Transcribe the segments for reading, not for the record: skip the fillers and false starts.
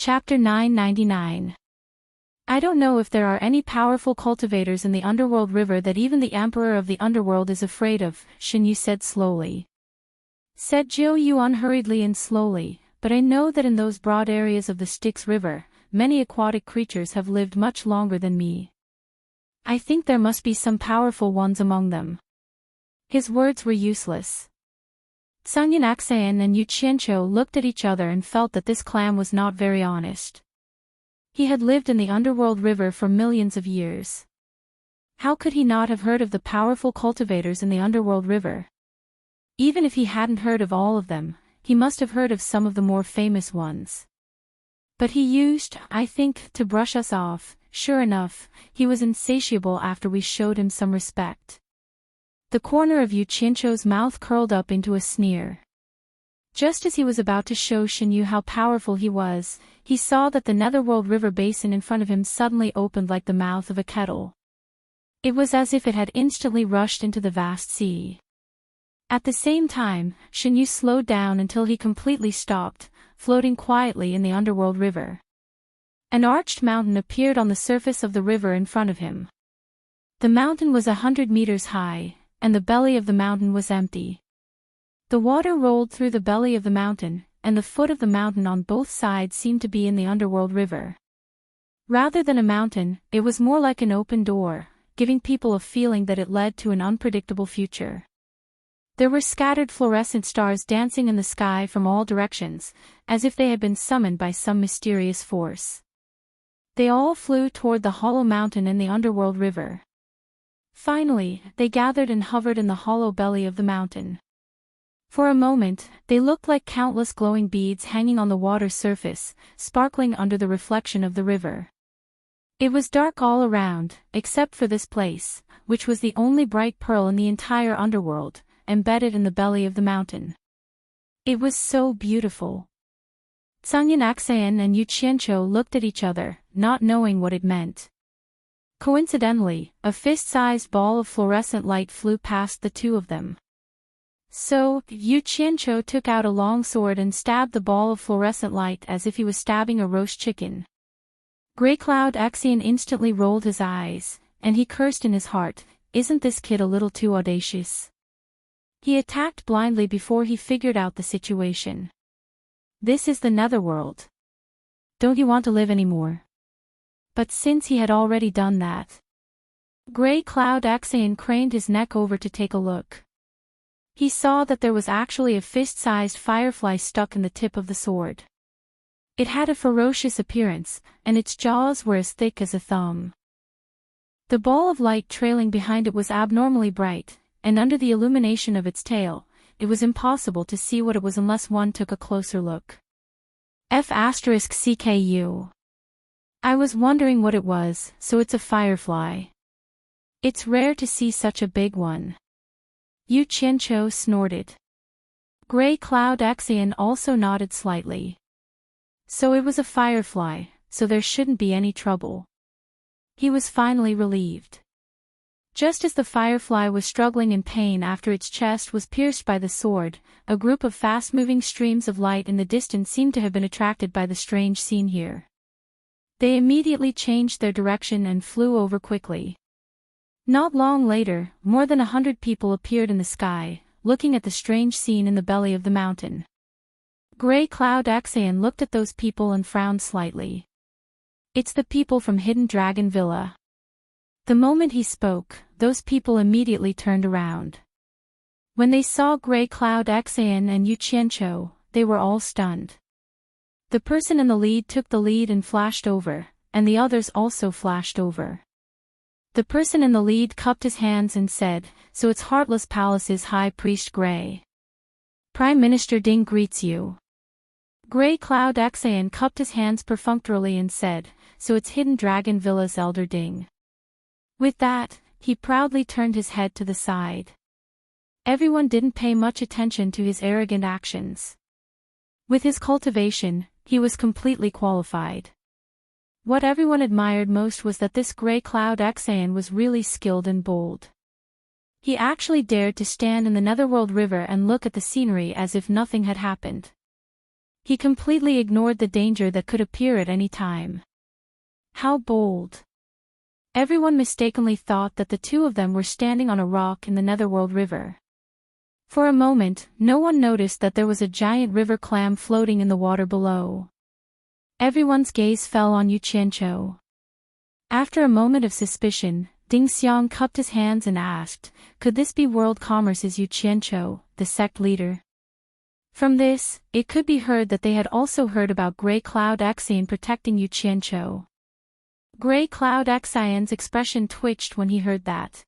Chapter 999. I don't know if there are any powerful cultivators in the underworld river that even the Emperor of the Underworld is afraid of, Shinyu said slowly. Said Jiu Yu unhurriedly and slowly, but I know that in those broad areas of the Styx River, many aquatic creatures have lived much longer than me. I think there must be some powerful ones among them. His words were useless. Sunyan Aksayan and Yu Qianqiu looked at each other and felt that this clam was not very honest. He had lived in the underworld river for millions of years. How could he not have heard of the powerful cultivators in the underworld river? Even if he hadn't heard of all of them, he must have heard of some of the more famous ones. But he used, I think, to brush us off. Sure enough, he was insatiable after we showed him some respect. The corner of Yu Qianqiu's mouth curled up into a sneer. Just as he was about to show Shinyu how powerful he was, he saw that the Netherworld River basin in front of him suddenly opened like the mouth of a kettle. It was as if it had instantly rushed into the vast sea. At the same time, Shinyu slowed down until he completely stopped, floating quietly in the underworld river. An arched mountain appeared on the surface of the river in front of him. The mountain was 100 meters high, and the belly of the mountain was empty. The water rolled through the belly of the mountain, and the foot of the mountain on both sides seemed to be in the underworld river. Rather than a mountain, it was more like an open door, giving people a feeling that it led to an unpredictable future. There were scattered fluorescent stars dancing in the sky from all directions, as if they had been summoned by some mysterious force. They all flew toward the hollow mountain in the underworld river. Finally, they gathered and hovered in the hollow belly of the mountain. For a moment, they looked like countless glowing beads hanging on the water surface, sparkling under the reflection of the river. It was dark all around, except for this place, which was the only bright pearl in the entire underworld, embedded in the belly of the mountain. It was so beautiful. Sunyan Aksayan and Yu Qianqiu looked at each other, not knowing what it meant. Coincidentally, a fist-sized ball of fluorescent light flew past the two of them. So, Yu Qianqiu took out a long sword and stabbed the ball of fluorescent light as if he was stabbing a roast chicken. Grey Cloud Axion instantly rolled his eyes, and he cursed in his heart, "Isn't this kid a little too audacious?" He attacked blindly before he figured out the situation. This is the Netherworld. Don't you want to live anymore? But since he had already done that, Grey Cloud Axion craned his neck over to take a look. He saw that there was actually a fist-sized firefly stuck in the tip of the sword. It had a ferocious appearance, and its jaws were as thick as a thumb. The ball of light trailing behind it was abnormally bright, and under the illumination of its tail, it was impossible to see what it was unless one took a closer look. F***CKU. I was wondering what it was, so it's a firefly. It's rare to see such a big one. Yu Qianqiu snorted. Grey Cloud Axion also nodded slightly. So it was a firefly, so there shouldn't be any trouble. He was finally relieved. Just as the firefly was struggling in pain after its chest was pierced by the sword, a group of fast-moving streams of light in the distance seemed to have been attracted by the strange scene here. They immediately changed their direction and flew over quickly. Not long later, more than 100 people appeared in the sky, looking at the strange scene in the belly of the mountain. Grey Cloud Axion looked at those people and frowned slightly. It's the people from Hidden Dragon Villa. The moment he spoke, those people immediately turned around. When they saw Grey Cloud Axion and Yu Qianqiu, they were all stunned. The person in the lead took the lead and flashed over, and the others also flashed over. The person in the lead cupped his hands and said, "So it's Heartless Palace's High Priest Grey. Prime Minister Ding greets you." Grey Cloud Axion cupped his hands perfunctorily and said, "So it's Hidden Dragon Villa's Elder Ding." With that, he proudly turned his head to the side. Everyone didn't pay much attention to his arrogant actions. With his cultivation, he was completely qualified. What everyone admired most was that this Grey Cloud Axion was really skilled and bold. He actually dared to stand in the Netherworld River and look at the scenery as if nothing had happened. He completely ignored the danger that could appear at any time. How bold! Everyone mistakenly thought that the two of them were standing on a rock in the Netherworld River. For a moment, no one noticed that there was a giant river clam floating in the water below. Everyone's gaze fell on Yu Qianqiu. After a moment of suspicion, Ding Xiang cupped his hands and asked, "Could this be World Commerce's Yu Qianqiu, the sect leader?" From this, it could be heard that they had also heard about Grey Cloud Xian protecting Yu Qianqiu. Grey Cloud Xian's expression twitched when he heard that.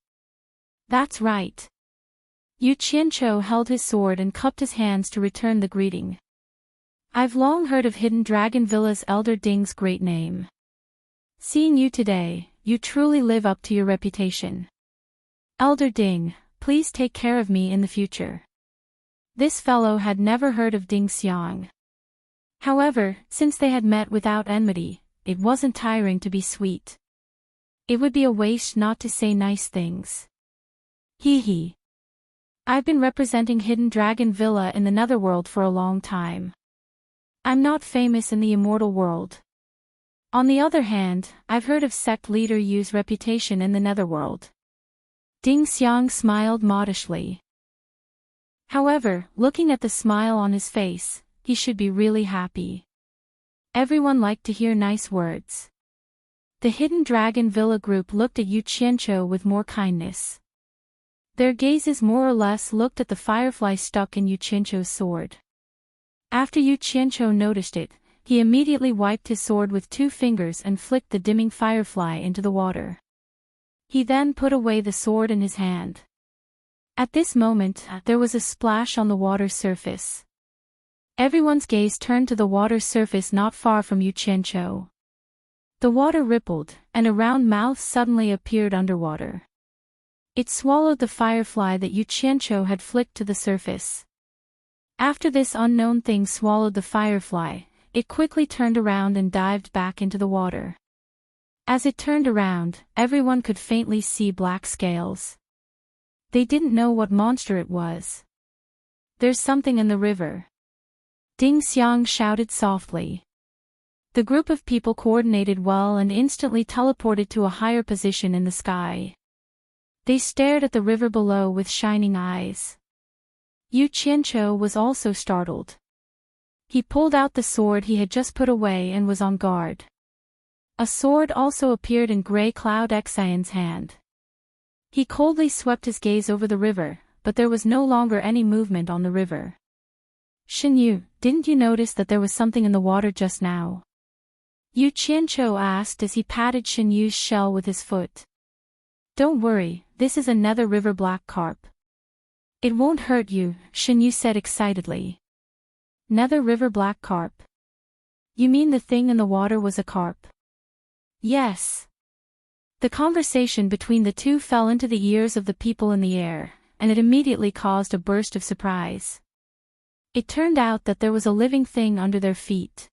That's right. Yu Qianqiu held his sword and cupped his hands to return the greeting. I've long heard of Hidden Dragon Villa's Elder Ding's great name. Seeing you today, you truly live up to your reputation. Elder Ding, please take care of me in the future. This fellow had never heard of Ding Xiang. However, since they had met without enmity, it wasn't tiring to be sweet. It would be a waste not to say nice things. Hee hee. I've been representing Hidden Dragon Villa in the Netherworld for a long time. I'm not famous in the immortal world. On the other hand, I've heard of sect leader Yu's reputation in the Netherworld. Ding Xiang smiled modestly. However, looking at the smile on his face, he should be really happy. Everyone liked to hear nice words. The Hidden Dragon Villa group looked at Yu Qianqiu with more kindness. Their gazes more or less looked at the firefly stuck in Yu Qianqiu's sword. After Yu Qianqiu noticed it, he immediately wiped his sword with 2 fingers and flicked the dimming firefly into the water. He then put away the sword in his hand. At this moment, there was a splash on the water's surface. Everyone's gaze turned to the water's surface not far from Yu Qianqiu. The water rippled, and a round mouth suddenly appeared underwater. It swallowed the firefly that Yu Qianqiu had flicked to the surface. After this unknown thing swallowed the firefly, it quickly turned around and dived back into the water. As it turned around, everyone could faintly see black scales. They didn't know what monster it was. There's something in the river. Ding Xiang shouted softly. The group of people coordinated well and instantly teleported to a higher position in the sky. They stared at the river below with shining eyes. Yu Qianqiu was also startled. He pulled out the sword he had just put away and was on guard. A sword also appeared in Grey Cloud Xian's hand. He coldly swept his gaze over the river, but there was no longer any movement on the river. Xinyu, didn't you notice that there was something in the water just now? Yu Qianqiu asked as he patted Xinyu's shell with his foot. Don't worry, this is a Nether River black carp. It won't hurt you, Xinyu said excitedly. Nether River black carp? You mean the thing in the water was a carp? Yes. The conversation between the two fell into the ears of the people in the air, and it immediately caused a burst of surprise. It turned out that there was a living thing under their feet.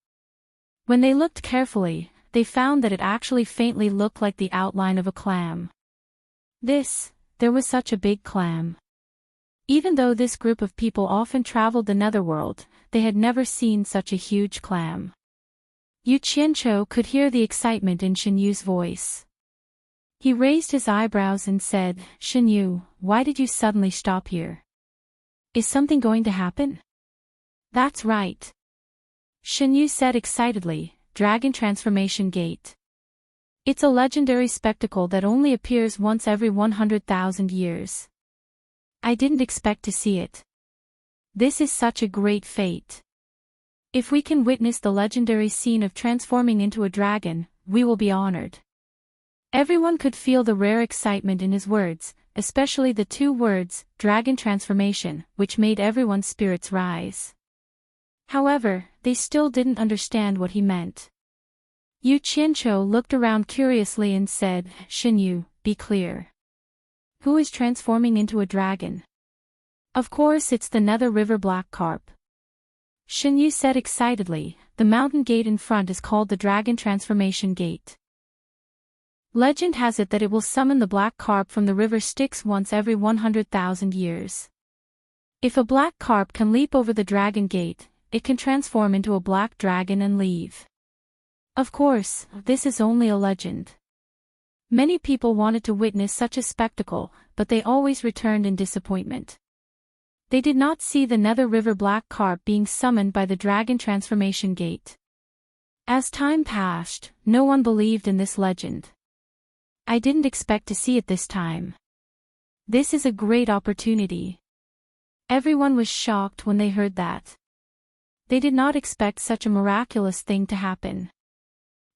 When they looked carefully, they found that it actually faintly looked like the outline of a clam. There was such a big clam. Even though this group of people often traveled the Netherworld, they had never seen such a huge clam. Yu Qianqiu could hear the excitement in Xinyu's voice. He raised his eyebrows and said, Xinyu, why did you suddenly stop here? Is something going to happen? That's right. Xinyu said excitedly, Dragon Transformation Gate. It's a legendary spectacle that only appears once every 100,000 years. I didn't expect to see it. This is such a great fate. If we can witness the legendary scene of transforming into a dragon, we will be honored. Everyone could feel the rare excitement in his words, especially the 2 words, dragon transformation, which made everyone's spirits rise. However, they still didn't understand what he meant. Yu Qianqiu looked around curiously and said, Xinyu, be clear. Who is transforming into a dragon? Of course it's the Nether River black carp. Xinyu said excitedly, the mountain gate in front is called the Dragon Transformation Gate. Legend has it that it will summon the black carp from the river Styx once every 100,000 years. If a black carp can leap over the dragon gate, it can transform into a black dragon and leave. Of course, this is only a legend. Many people wanted to witness such a spectacle, but they always returned in disappointment. They did not see the Nether River black carp being summoned by the dragon transformation gate. As time passed, no one believed in this legend. I didn't expect to see it this time. This is a great opportunity. Everyone was shocked when they heard that. They did not expect such a miraculous thing to happen.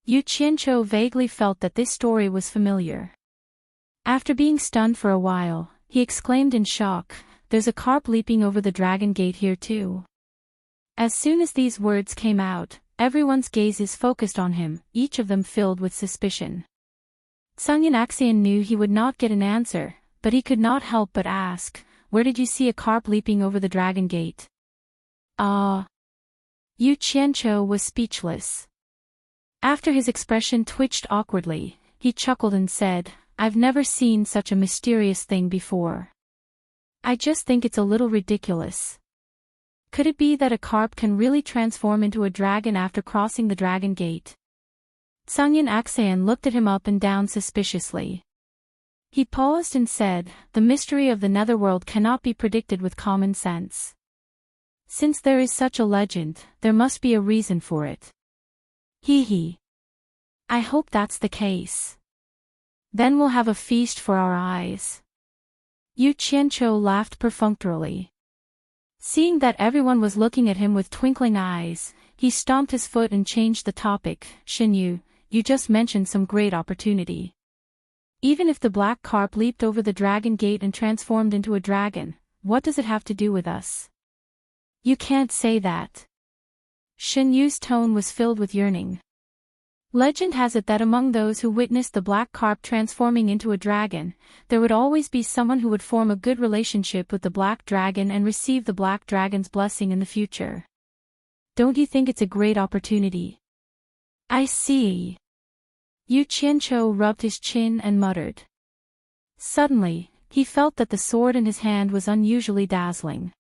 Yu Qianqiu vaguely felt that this story was familiar. After being stunned for a while, he exclaimed in shock, "There's a carp leaping over the dragon gate here too." As soon as these words came out, everyone's gazes focused on him, each of them filled with suspicion. Sungyan knew he would not get an answer, but he could not help but ask, "Where did you see a carp leaping over the dragon gate?" Yu Qianqiu was speechless. After his expression twitched awkwardly, he chuckled and said, "I've never seen such a mysterious thing before. I just think it's a little ridiculous. Could it be that a carp can really transform into a dragon after crossing the dragon gate?" Sungyan looked at him up and down suspiciously. He paused and said, "The mystery of the netherworld cannot be predicted with common sense. Since there is such a legend, there must be a reason for it. Hee. I hope that's the case. Then we'll have a feast for our eyes." Yu Qianqiu laughed perfunctorily. Seeing that everyone was looking at him with twinkling eyes, he stomped his foot and changed the topic. "Xinyu, you just mentioned some great opportunity. Even if the black carp leaped over the dragon gate and transformed into a dragon, what does it have to do with us?" "You can't say that." Xinyu's tone was filled with yearning. Legend has it that among those who witnessed the black carp transforming into a dragon, there would always be someone who would form a good relationship with the black dragon and receive the black dragon's blessing in the future. Don't you think it's a great opportunity? I see. Yu Qianqiu rubbed his chin and muttered. Suddenly, he felt that the sword in his hand was unusually dazzling.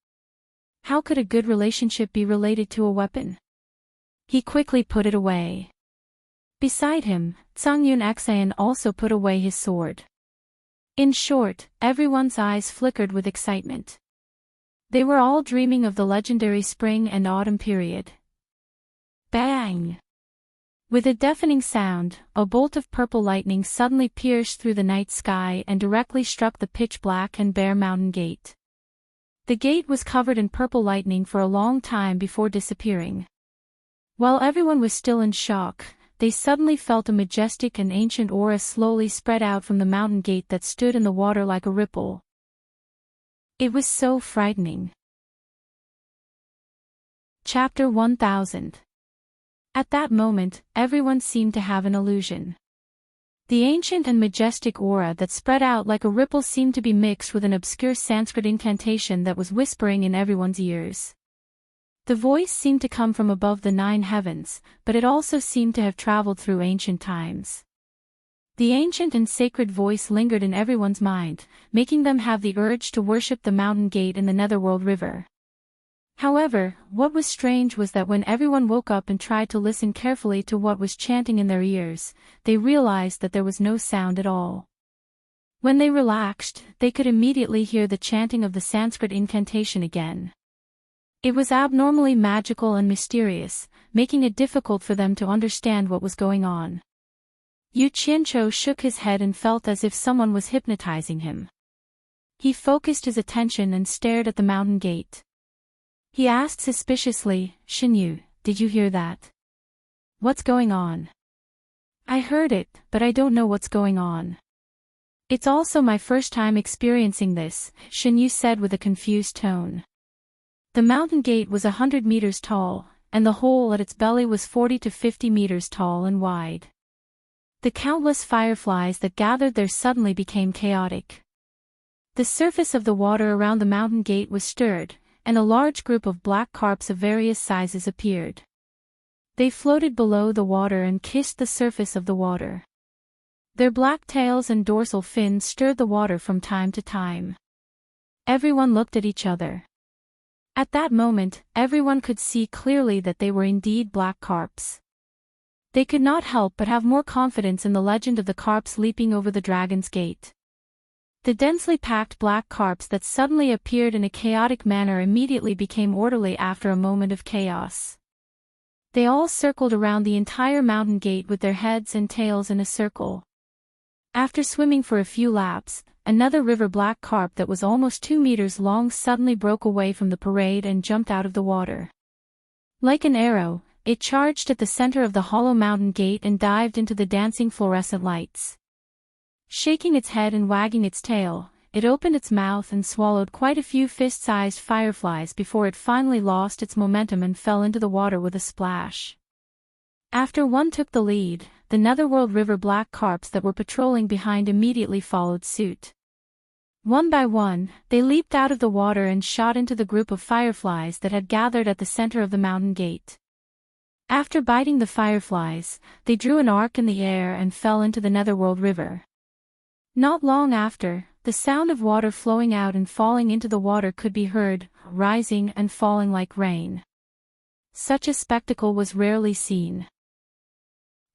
How could a good relationship be related to a weapon? He quickly put it away. Beside him, Sungyan also put away his sword. In short, everyone's eyes flickered with excitement. They were all dreaming of the legendary spring and autumn period. Bang! With a deafening sound, a bolt of purple lightning suddenly pierced through the night sky and directly struck the pitch-black and bare mountain gate. The gate was covered in purple lightning for a long time before disappearing. While everyone was still in shock, they suddenly felt a majestic and ancient aura slowly spread out from the mountain gate that stood in the water like a ripple. It was so frightening. Chapter 1000. At that moment, everyone seemed to have an illusion. The ancient and majestic aura that spread out like a ripple seemed to be mixed with an obscure Sanskrit incantation that was whispering in everyone's ears. The voice seemed to come from above the 9 heavens, but it also seemed to have traveled through ancient times. The ancient and sacred voice lingered in everyone's mind, making them have the urge to worship the mountain gate in the Netherworld River. However, what was strange was that when everyone woke up and tried to listen carefully to what was chanting in their ears, they realized that there was no sound at all. When they relaxed, they could immediately hear the chanting of the Sanskrit incantation again. It was abnormally magical and mysterious, making it difficult for them to understand what was going on. Yu Qianqiu shook his head and felt as if someone was hypnotizing him. He focused his attention and stared at the mountain gate. He asked suspiciously, "Xinyu, did you hear that? What's going on?" "I heard it, but I don't know what's going on. It's also my first time experiencing this," Xinyu said with a confused tone. The mountain gate was 100 meters tall, and the hole at its belly was 40 to 50 meters tall and wide. The countless fireflies that gathered there suddenly became chaotic. The surface of the water around the mountain gate was stirred, and a large group of black carps of various sizes appeared. They floated below the water and kissed the surface of the water. Their black tails and dorsal fins stirred the water from time to time. Everyone looked at each other. At that moment, everyone could see clearly that they were indeed black carps. They could not help but have more confidence in the legend of the carps leaping over the dragon's gate. The densely packed black carps that suddenly appeared in a chaotic manner immediately became orderly after a moment of chaos. They all circled around the entire mountain gate with their heads and tails in a circle. After swimming for a few laps, another river black carp that was almost 2 meters long suddenly broke away from the parade and jumped out of the water. Like an arrow, it charged at the center of the hollow mountain gate and dived into the dancing fluorescent lights. Shaking its head and wagging its tail, it opened its mouth and swallowed quite a few fist-sized fireflies before it finally lost its momentum and fell into the water with a splash. After one took the lead, the Netherworld River black carps that were patrolling behind immediately followed suit. One by one, they leaped out of the water and shot into the group of fireflies that had gathered at the center of the mountain gate. After biting the fireflies, they drew an arc in the air and fell into the Netherworld River. Not long after, the sound of water flowing out and falling into the water could be heard, rising and falling like rain. Such a spectacle was rarely seen.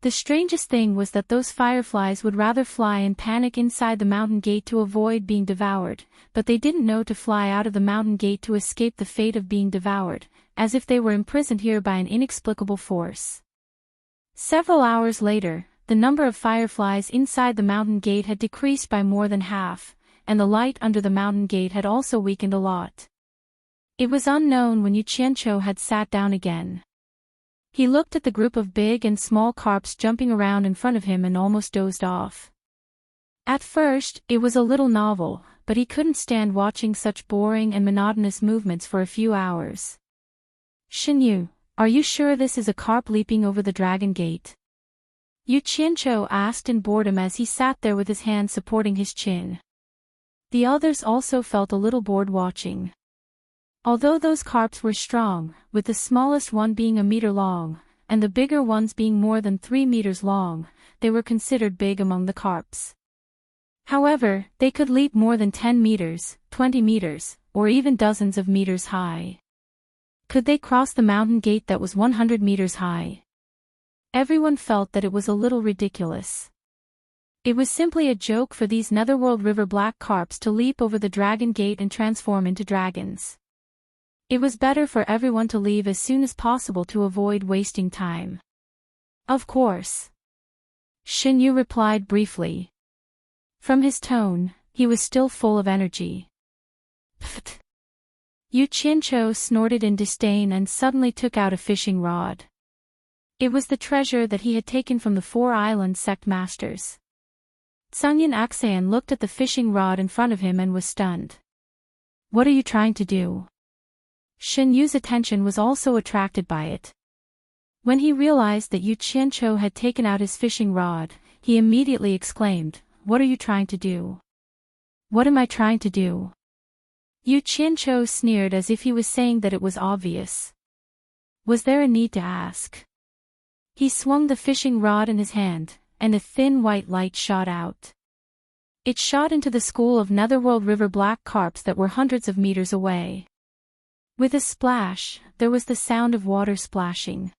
The strangest thing was that those fireflies would rather fly and panic inside the mountain gate to avoid being devoured, but they didn't know to fly out of the mountain gate to escape the fate of being devoured, as if they were imprisoned here by an inexplicable force. Several hours later, the number of fireflies inside the mountain gate had decreased by more than half, and the light under the mountain gate had also weakened a lot. It was unknown when Yu Qianqiu had sat down again. He looked at the group of big and small carps jumping around in front of him and almost dozed off. At first, it was a little novel, but he couldn't stand watching such boring and monotonous movements for a few hours. "Shenyu, are you sure this is a carp leaping over the dragon gate?" Yu Qianqiu asked in boredom as he sat there with his hand supporting his chin. The others also felt a little bored watching. Although those carps were strong, with the smallest one being 1 meter long, and the bigger ones being more than 3 meters long, they were considered big among the carps. However, they could leap more than 10 meters, 20 meters, or even dozens of meters high. Could they cross the mountain gate that was 100 meters high? Everyone felt that it was a little ridiculous. It was simply a joke for these Netherworld River black carps to leap over the dragon gate and transform into dragons. It was better for everyone to leave as soon as possible to avoid wasting time. "Of course," Shenyu replied briefly. From his tone, he was still full of energy. "Pfft." Yu Qianqiu snorted in disdain and suddenly took out a fishing rod. It was the treasure that he had taken from the 4 island sect masters. Zhangyan Axan looked at the fishing rod in front of him and was stunned. "What are you trying to do?" Shen Yu's attention was also attracted by it. When he realized that Yu Qianqiu had taken out his fishing rod, he immediately exclaimed, "What are you trying to do?" "What am I trying to do?" Yu Qianqiu sneered as if he was saying that it was obvious. Was there a need to ask? He swung the fishing rod in his hand, and a thin white light shot out. It shot into the school of Netherworld River black carps that were hundreds of meters away. With a splash, there was the sound of water splashing.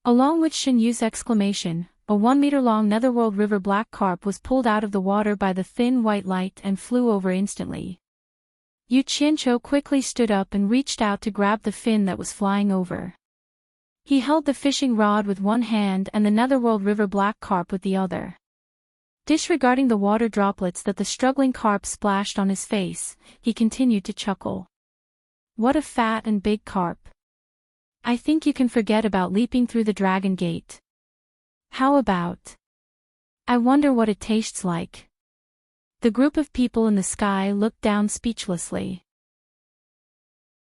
Along with Shen Yu's exclamation, a 1-meter-long Netherworld River black carp was pulled out of the water by the thin white light and flew over instantly. Yu Qianqiu quickly stood up and reached out to grab the fin that was flying over. He held the fishing rod with one hand and the Netherworld River black carp with the other. Disregarding the water droplets that the struggling carp splashed on his face, he continued to chuckle. "What a fat and big carp. I think you can forget about leaping through the dragon gate. How about? I wonder what it tastes like." The group of people in the sky looked down speechlessly.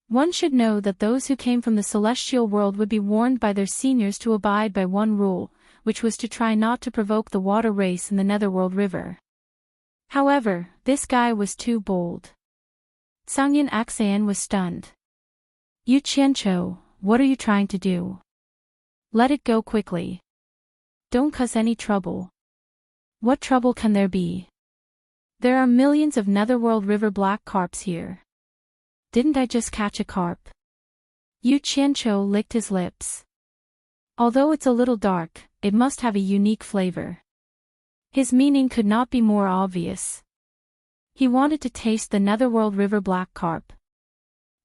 One should know that those who came from the celestial world would be warned by their seniors to abide by one rule, which was to try not to provoke the water race in the Netherworld River. However, this guy was too bold. Zhangyan Axan was stunned. "Yu Qianqiu, what are you trying to do? Let it go quickly. Don't cause any trouble." "What trouble can there be? There are millions of Netherworld River black carps here. didn't I just catch a carp? Yu Qianqiu licked his lips. Although it's a little dark, it must have a unique flavor. His meaning could not be more obvious. He wanted to taste the Netherworld River black carp.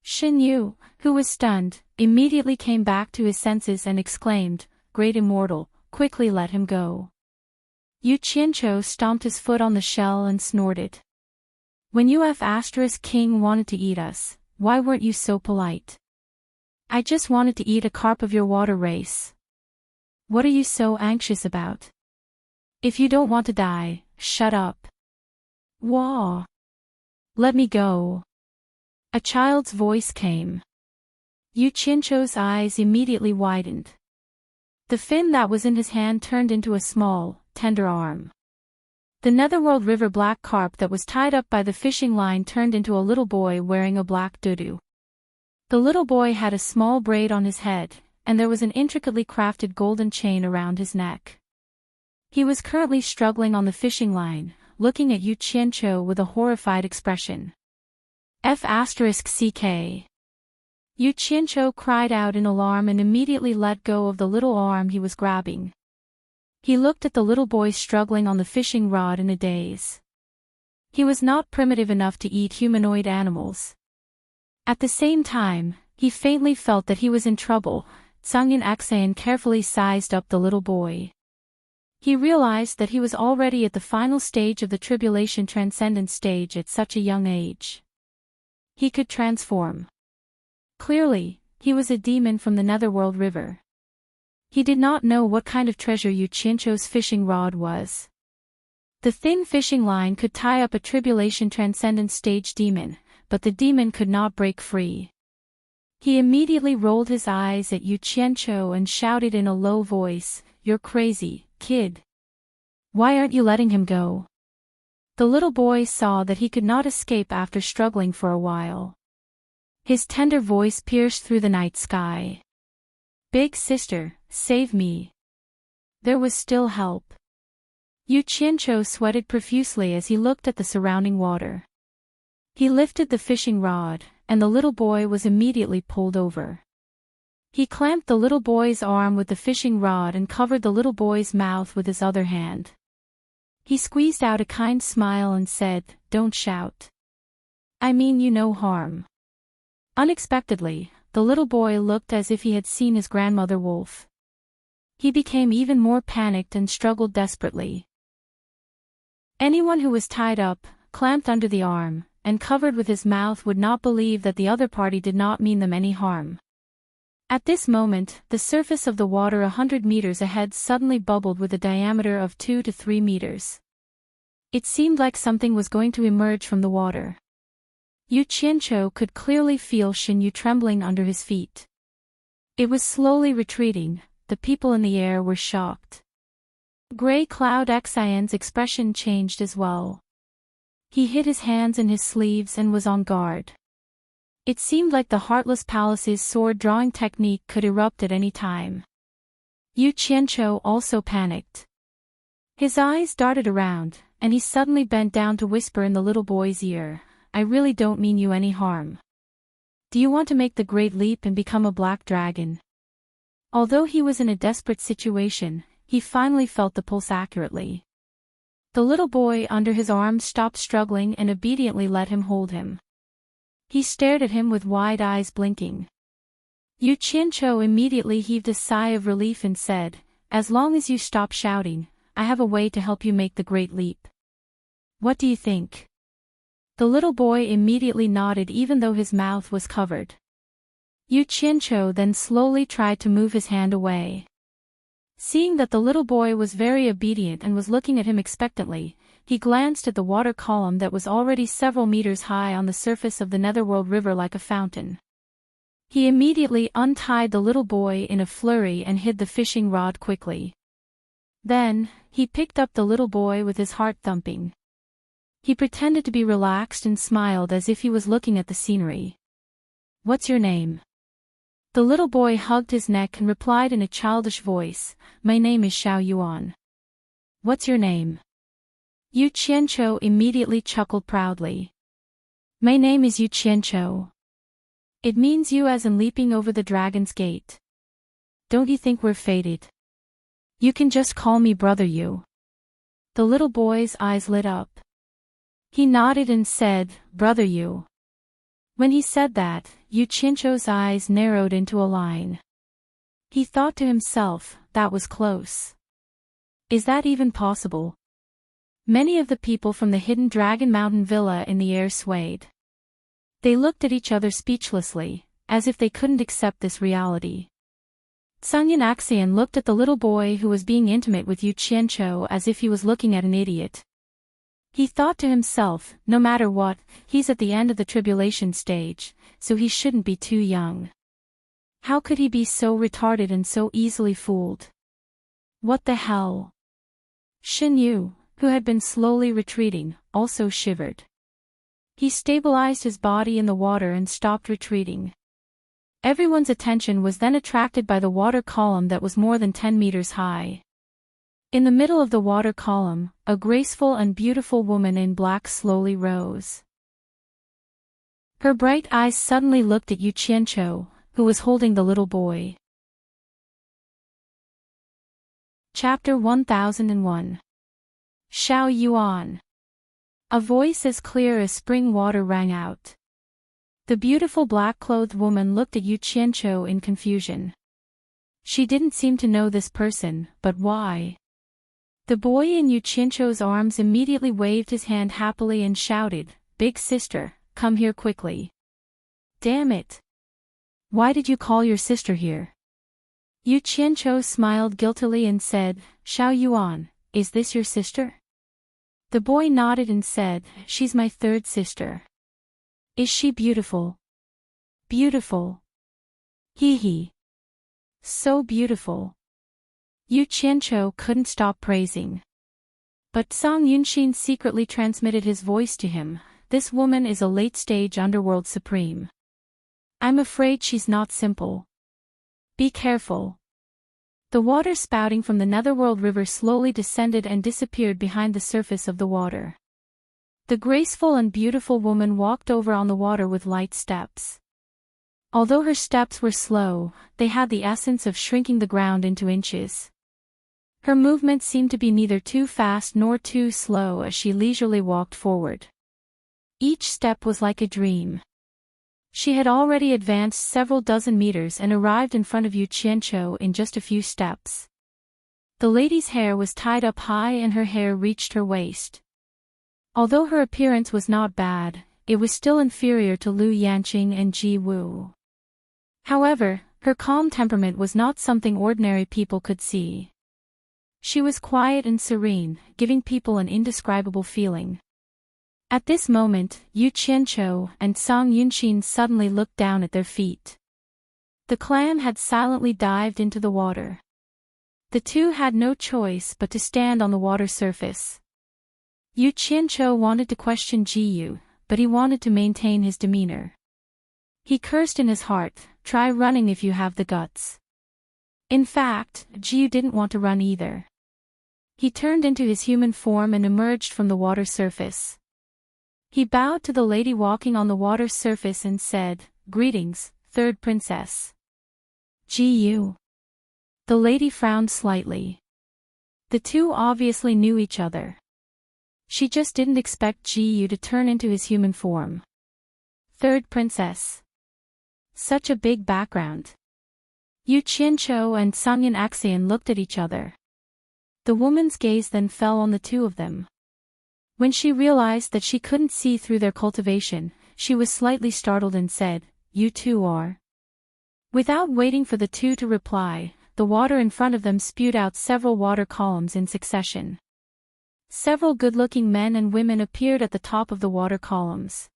Shen Yu, who was stunned, immediately came back to his senses and exclaimed, "Great Immortal, quickly let him go." Yu Qianqiu stomped his foot on the shell and snorted. "When King wanted to eat us, why weren't you so polite? I just wanted to eat a carp of your water race. What are you so anxious about? If you don't want to die, shut up." "Wah! Let me go." A child's voice came. Yu Qianqiu's eyes immediately widened. The fin that was in his hand turned into a small, tender arm. The Netherworld River black carp that was tied up by the fishing line turned into a little boy wearing a black dudu. The little boy had a small braid on his head, and there was an intricately crafted golden chain around his neck. He was currently struggling on the fishing line, looking at Yu Qianqiu with a horrified expression. F***ck. Yu Qianqiu cried out in alarm and immediately let go of the little arm he was grabbing. He looked at the little boy struggling on the fishing rod in a daze. He was not primitive enough to eat humanoid animals. At the same time, he faintly felt that he was in trouble. Zhang Yinxian carefully sized up the little boy. He realized that he was already at the final stage of the tribulation transcendence stage at such a young age. He could transform. Clearly, he was a demon from the Netherworld River. He did not know what kind of treasure Yu Qianqiu's fishing rod was. The thin fishing line could tie up a tribulation transcendence stage demon, but the demon could not break free. He immediately rolled his eyes at Yu Qianqiu and shouted in a low voice, "You're crazy, kid. Why aren't you letting him go?" The little boy saw that he could not escape after struggling for a while. His tender voice pierced through the night sky. "Big sister, save me." There was still help. Yu Qianqiu sweated profusely as he looked at the surrounding water. He lifted the fishing rod, and the little boy was immediately pulled over. He clamped the little boy's arm with the fishing rod and covered the little boy's mouth with his other hand. He squeezed out a kind smile and said, "Don't shout. I mean you no harm." Unexpectedly, the little boy looked as if he had seen his grandmother wolf. He became even more panicked and struggled desperately. Anyone who was tied up, clamped under the arm, and covered with his mouth would not believe that the other party did not mean them any harm. At this moment, the surface of the water 100 meters ahead suddenly bubbled with a diameter of 2 to 3 meters. It seemed like something was going to emerge from the water. Yu Qianqiu could clearly feel Shen Yu trembling under his feet. It was slowly retreating. The people in the air were shocked. Gray Cloud Xian's expression changed as well. He hid his hands in his sleeves and was on guard. It seemed like the Heartless Palace's sword-drawing technique could erupt at any time. Yu Qianqiu also panicked. His eyes darted around, and he suddenly bent down to whisper in the little boy's ear, "I really don't mean you any harm. Do you want to make the great leap and become a black dragon?" Although he was in a desperate situation, he finally felt the pulse accurately. The little boy under his arm stopped struggling and obediently let him hold him. He stared at him with wide eyes blinking. Yu Qianqiu immediately heaved a sigh of relief and said, "As long as you stop shouting, I have a way to help you make the great leap. What do you think?" The little boy immediately nodded even though his mouth was covered. Yu Qianqiu then slowly tried to move his hand away. Seeing that the little boy was very obedient and was looking at him expectantly, he glanced at the water column that was already several meters high on the surface of the Netherworld River like a fountain. He immediately untied the little boy in a flurry and hid the fishing rod quickly. Then, he picked up the little boy with his heart thumping. He pretended to be relaxed and smiled as if he was looking at the scenery. "What's your name?" The little boy hugged his neck and replied in a childish voice, "My name is Xiao Yuan." "What's your name?" Yu Qianqiu immediately chuckled proudly. "My name is Yu Qianqiu. It means you as in leaping over the dragon's gate. Don't you think we're fated? You can just call me brother you. The little boy's eyes lit up. He nodded and said, brother you. When he said that, Yu Qianzhou's eyes narrowed into a line. He thought to himself, that was close. Is that even possible? Many of the people from the hidden Dragon Mountain villa in the air swayed. They looked at each other speechlessly, as if they couldn't accept this reality. Sunyan Axian looked at the little boy who was being intimate with Yu Qianzhou as if he was looking at an idiot. He thought to himself, no matter what, he's at the end of the tribulation stage, so he shouldn't be too young. How could he be so retarded and so easily fooled? What the hell? Xin Yu, who had been slowly retreating, also shivered. He stabilized his body in the water and stopped retreating. Everyone's attention was then attracted by the water column that was more than 10 meters high. In the middle of the water column, a graceful and beautiful woman in black slowly rose. Her bright eyes suddenly looked at Yu Qianzhou, who was holding the little boy. Chapter 1001. Xiao Yuan. A voice as clear as spring water rang out. The beautiful black-clothed woman looked at Yu Qianzhou in confusion. She didn't seem to know this person, but why? The boy in Yu Qianzhou's arms immediately waved his hand happily and shouted, "Big sister, come here quickly." Damn it! Why did you call your sister here? Yu Qianzhou smiled guiltily and said, "Xiao Yuan, is this your sister?" The boy nodded and said, "She's my third sister." "Is she beautiful?" "Beautiful. Hee hee. So beautiful." Yu Qianzhou couldn't stop praising. But Song Yunxin secretly transmitted his voice to him, "This woman is a late-stage underworld supreme. I'm afraid she's not simple. Be careful." The water spouting from the Netherworld River slowly descended and disappeared behind the surface of the water. The graceful and beautiful woman walked over on the water with light steps. Although her steps were slow, they had the essence of shrinking the ground into inches. Her movements seemed to be neither too fast nor too slow as she leisurely walked forward. Each step was like a dream. She had already advanced several dozen meters and arrived in front of Yu Qianzhou in just a few steps. The lady's hair was tied up high and her hair reached her waist. Although her appearance was not bad, it was still inferior to Lu Yanqing and Ji Wu. However, her calm temperament was not something ordinary people could see. She was quiet and serene, giving people an indescribable feeling. At this moment, Yu Qianzhou and Song Yunxin suddenly looked down at their feet. The clam had silently dived into the water. The two had no choice but to stand on the water surface. Yu Qianzhou wanted to question Ji Yu, but he wanted to maintain his demeanor. He cursed in his heart, "Try running if you have the guts." In fact, Ji Yu didn't want to run either. He turned into his human form and emerged from the water surface. He bowed to the lady walking on the water surface and said, "Greetings, third princess." Ji Yu. The lady frowned slightly. The two obviously knew each other. She just didn't expect Ji Yu to turn into his human form. Third princess. Such a big background. Yu Qianzhou and Sunyan Axian looked at each other. The woman's gaze then fell on the two of them. When she realized that she couldn't see through their cultivation, she was slightly startled and said, "You two are?" Without waiting for the two to reply, the water in front of them spewed out several water columns in succession. Several good-looking men and women appeared at the top of the water columns.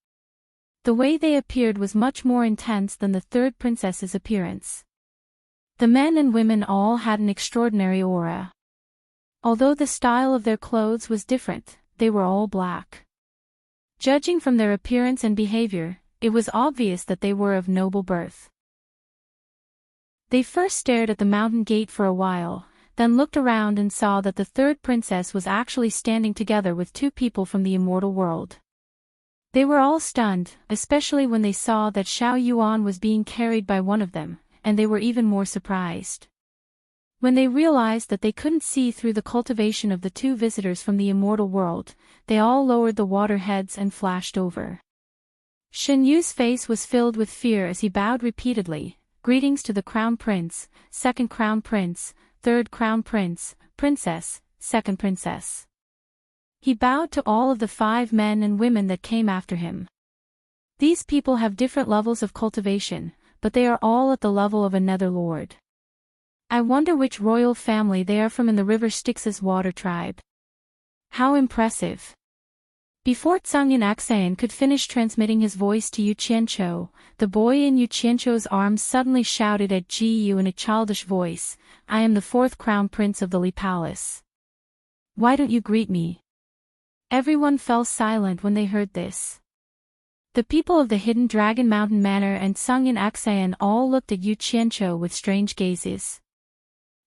The way they appeared was much more intense than the third princess's appearance. The men and women all had an extraordinary aura. Although the style of their clothes was different, they were all black. Judging from their appearance and behavior, it was obvious that they were of noble birth. They first stared at the mountain gate for a while, then looked around and saw that the third princess was actually standing together with two people from the immortal world. They were all stunned, especially when they saw that Xiao Yuan was being carried by one of them, and they were even more surprised. When they realized that they couldn't see through the cultivation of the two visitors from the immortal world, they all lowered the water heads and flashed over. Shen Yu's face was filled with fear as he bowed repeatedly, "Greetings to the Crown Prince, Second Crown Prince, Third Crown Prince, Princess, Second Princess." He bowed to all of the 5 men and women that came after him. These people have different levels of cultivation, but they are all at the level of a Netherlord. I wonder which royal family they are from in the river Styx's water tribe. How impressive. Before Tsangyan Aksayan could finish transmitting his voice to Yu Qianqiu, the boy in Yu Qianqiu's arms suddenly shouted at Ji Yu in a childish voice, "I am the 4th Crown Prince of the Li Palace. Why don't you greet me?" Everyone fell silent when they heard this. The people of the Hidden Dragon Mountain Manor and Tsangyan Aksayan all looked at Yu Qianqiu with strange gazes.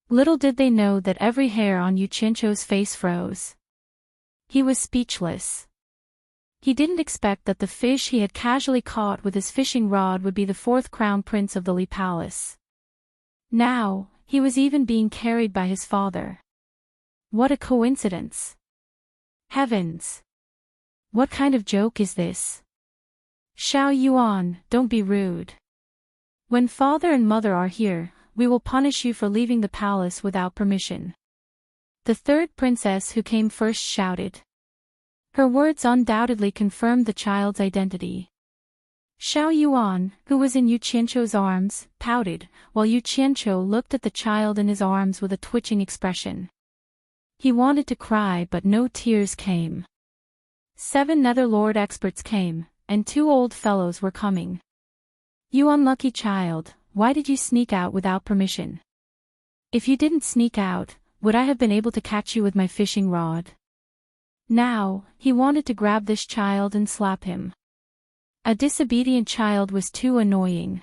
Little did they know that every hair on Yu Qianqiu's face froze. He was speechless. He didn't expect that the fish he had casually caught with his fishing rod would be the 4th Crown Prince of the Li Palace. Now, he was even being carried by his father. What a coincidence. Heavens! What kind of joke is this? Xiao Yuan, don't be rude. When father and mother are here, we will punish you for leaving the palace without permission. The 3rd princess who came first shouted. Her words undoubtedly confirmed the child's identity. Xiao Yuan, who was in Yu Qianqiu's arms, pouted, while Yu Qianqiu looked at the child in his arms with a twitching expression. He wanted to cry but no tears came. 7 Netherlord experts came, and 2 old fellows were coming. You unlucky child, why did you sneak out without permission? If you didn't sneak out, would I have been able to catch you with my fishing rod? Now, he wanted to grab this child and slap him. A disobedient child was too annoying.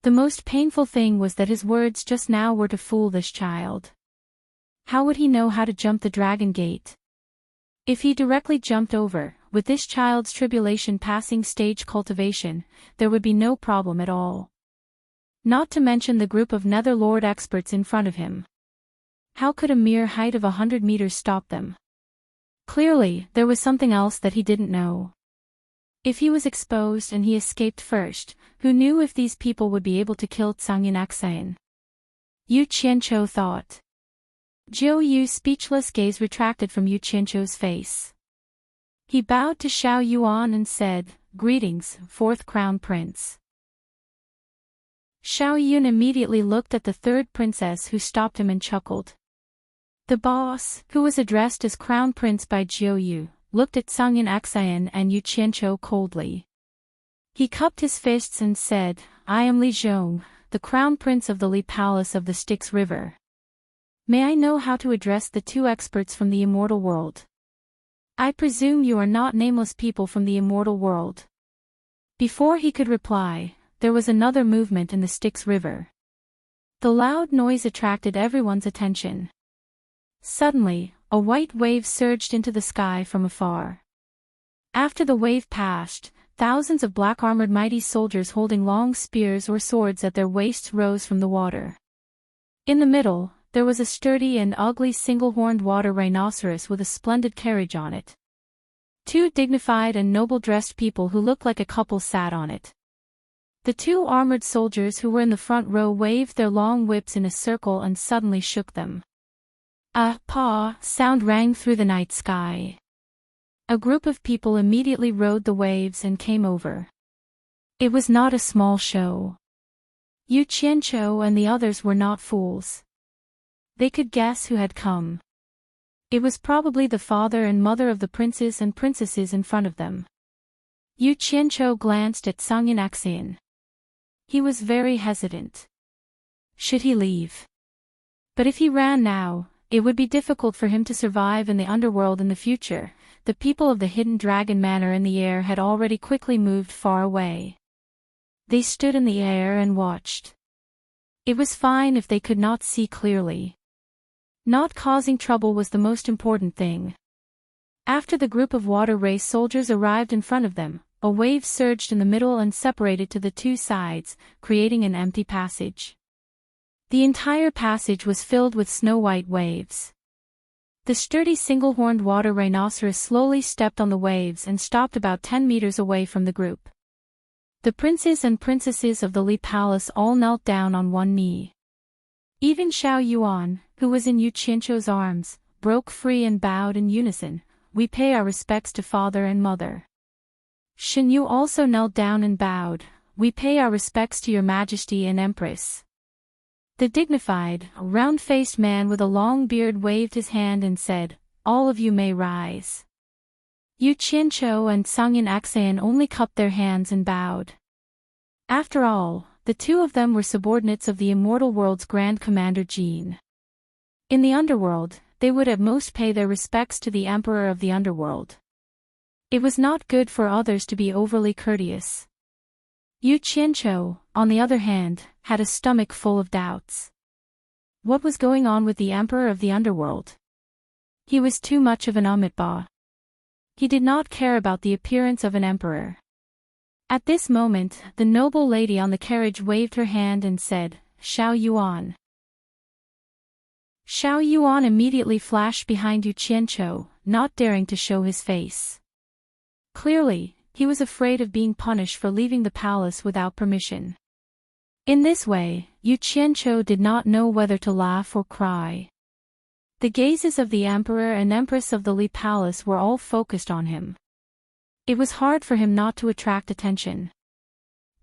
The most painful thing was that his words just now were to fool this child. How would he know how to jump the dragon gate? If he directly jumped over, with this child's tribulation passing stage cultivation, there would be no problem at all. Not to mention the group of Netherlord experts in front of him. How could a mere height of 100 meters stop them? Clearly, there was something else that he didn't know. If he was exposed and he escaped first, who knew if these people would be able to kill Tsangyan Aksayan? Yu Qianqiu thought. Jiu Yu's speechless gaze retracted from Yu Qianqiu's face. He bowed to Xiao Yuan and said, "Greetings, 4th Crown Prince." Xiao Yun immediately looked at the 3rd princess who stopped him and chuckled. The boss, who was addressed as Crown Prince by Jiu Yu, looked at Tsangyan Aksayan and Yu Qianqiu coldly. He cupped his fists and said, "I am Li Zhong, the Crown Prince of the Li Palace of the Styx River. May I know how to address the 2 experts from the immortal world? I presume you are not nameless people from the immortal world." Before he could reply, there was another movement in the Styx River. The loud noise attracted everyone's attention. Suddenly, a white wave surged into the sky from afar. After the wave passed, thousands of black-armored mighty soldiers holding long spears or swords at their waists rose from the water. In the middle, there was a sturdy and ugly single-horned water rhinoceros with a splendid carriage on it. 2 dignified and noble-dressed people who looked like a couple sat on it. The 2 armored soldiers who were in the front row waved their long whips in a circle and suddenly shook them. A paw sound rang through the night sky. A group of people immediately rode the waves and came over. It was not a small show. Yu Qianqiu and the others were not fools. They could guess who had come. It was probably the father and mother of the princes and princesses in front of them. Yu Qianqiu glanced at Tsangyan Aksayan. He was very hesitant. Should he leave? But if he ran now, it would be difficult for him to survive in the underworld in the future. The people of the Hidden Dragon Manor in the air had already quickly moved far away. They stood in the air and watched. It was fine if they could not see clearly. Not causing trouble was the most important thing. After the group of water race soldiers arrived in front of them, a wave surged in the middle and separated to the two sides, creating an empty passage. The entire passage was filled with snow-white waves. The sturdy single-horned water rhinoceros slowly stepped on the waves and stopped about 10 meters away from the group. The princes and princesses of the Li Palace all knelt down on one knee. Even Xiao Yuan, who was in Yu Qianzhou's arms, broke free and bowed in unison. "We pay our respects to father and mother." Shen Yu also knelt down and bowed. "We pay our respects to your majesty and empress." The dignified, round-faced man with a long beard waved his hand and said, "All of you may rise." Yu Qianzhou and Sangyin Axayan only cupped their hands and bowed. After all, the two of them were subordinates of the immortal world's Grand Commander Jin. In the underworld, they would at most pay their respects to the Emperor of the Underworld. It was not good for others to be overly courteous. Yu Qianzhou, on the other hand, had a stomach full of doubts. What was going on with the Emperor of the Underworld? He was too much of an amitba. He did not care about the appearance of an emperor. At this moment, the noble lady on the carriage waved her hand and said, "Xiao Yuan." Xiao Yuan immediately flashed behind Yu Qianzhou, not daring to show his face. Clearly, he was afraid of being punished for leaving the palace without permission. In this way, Yu Qianzhou did not know whether to laugh or cry. The gazes of the emperor and empress of the Li Palace were all focused on him. It was hard for him not to attract attention.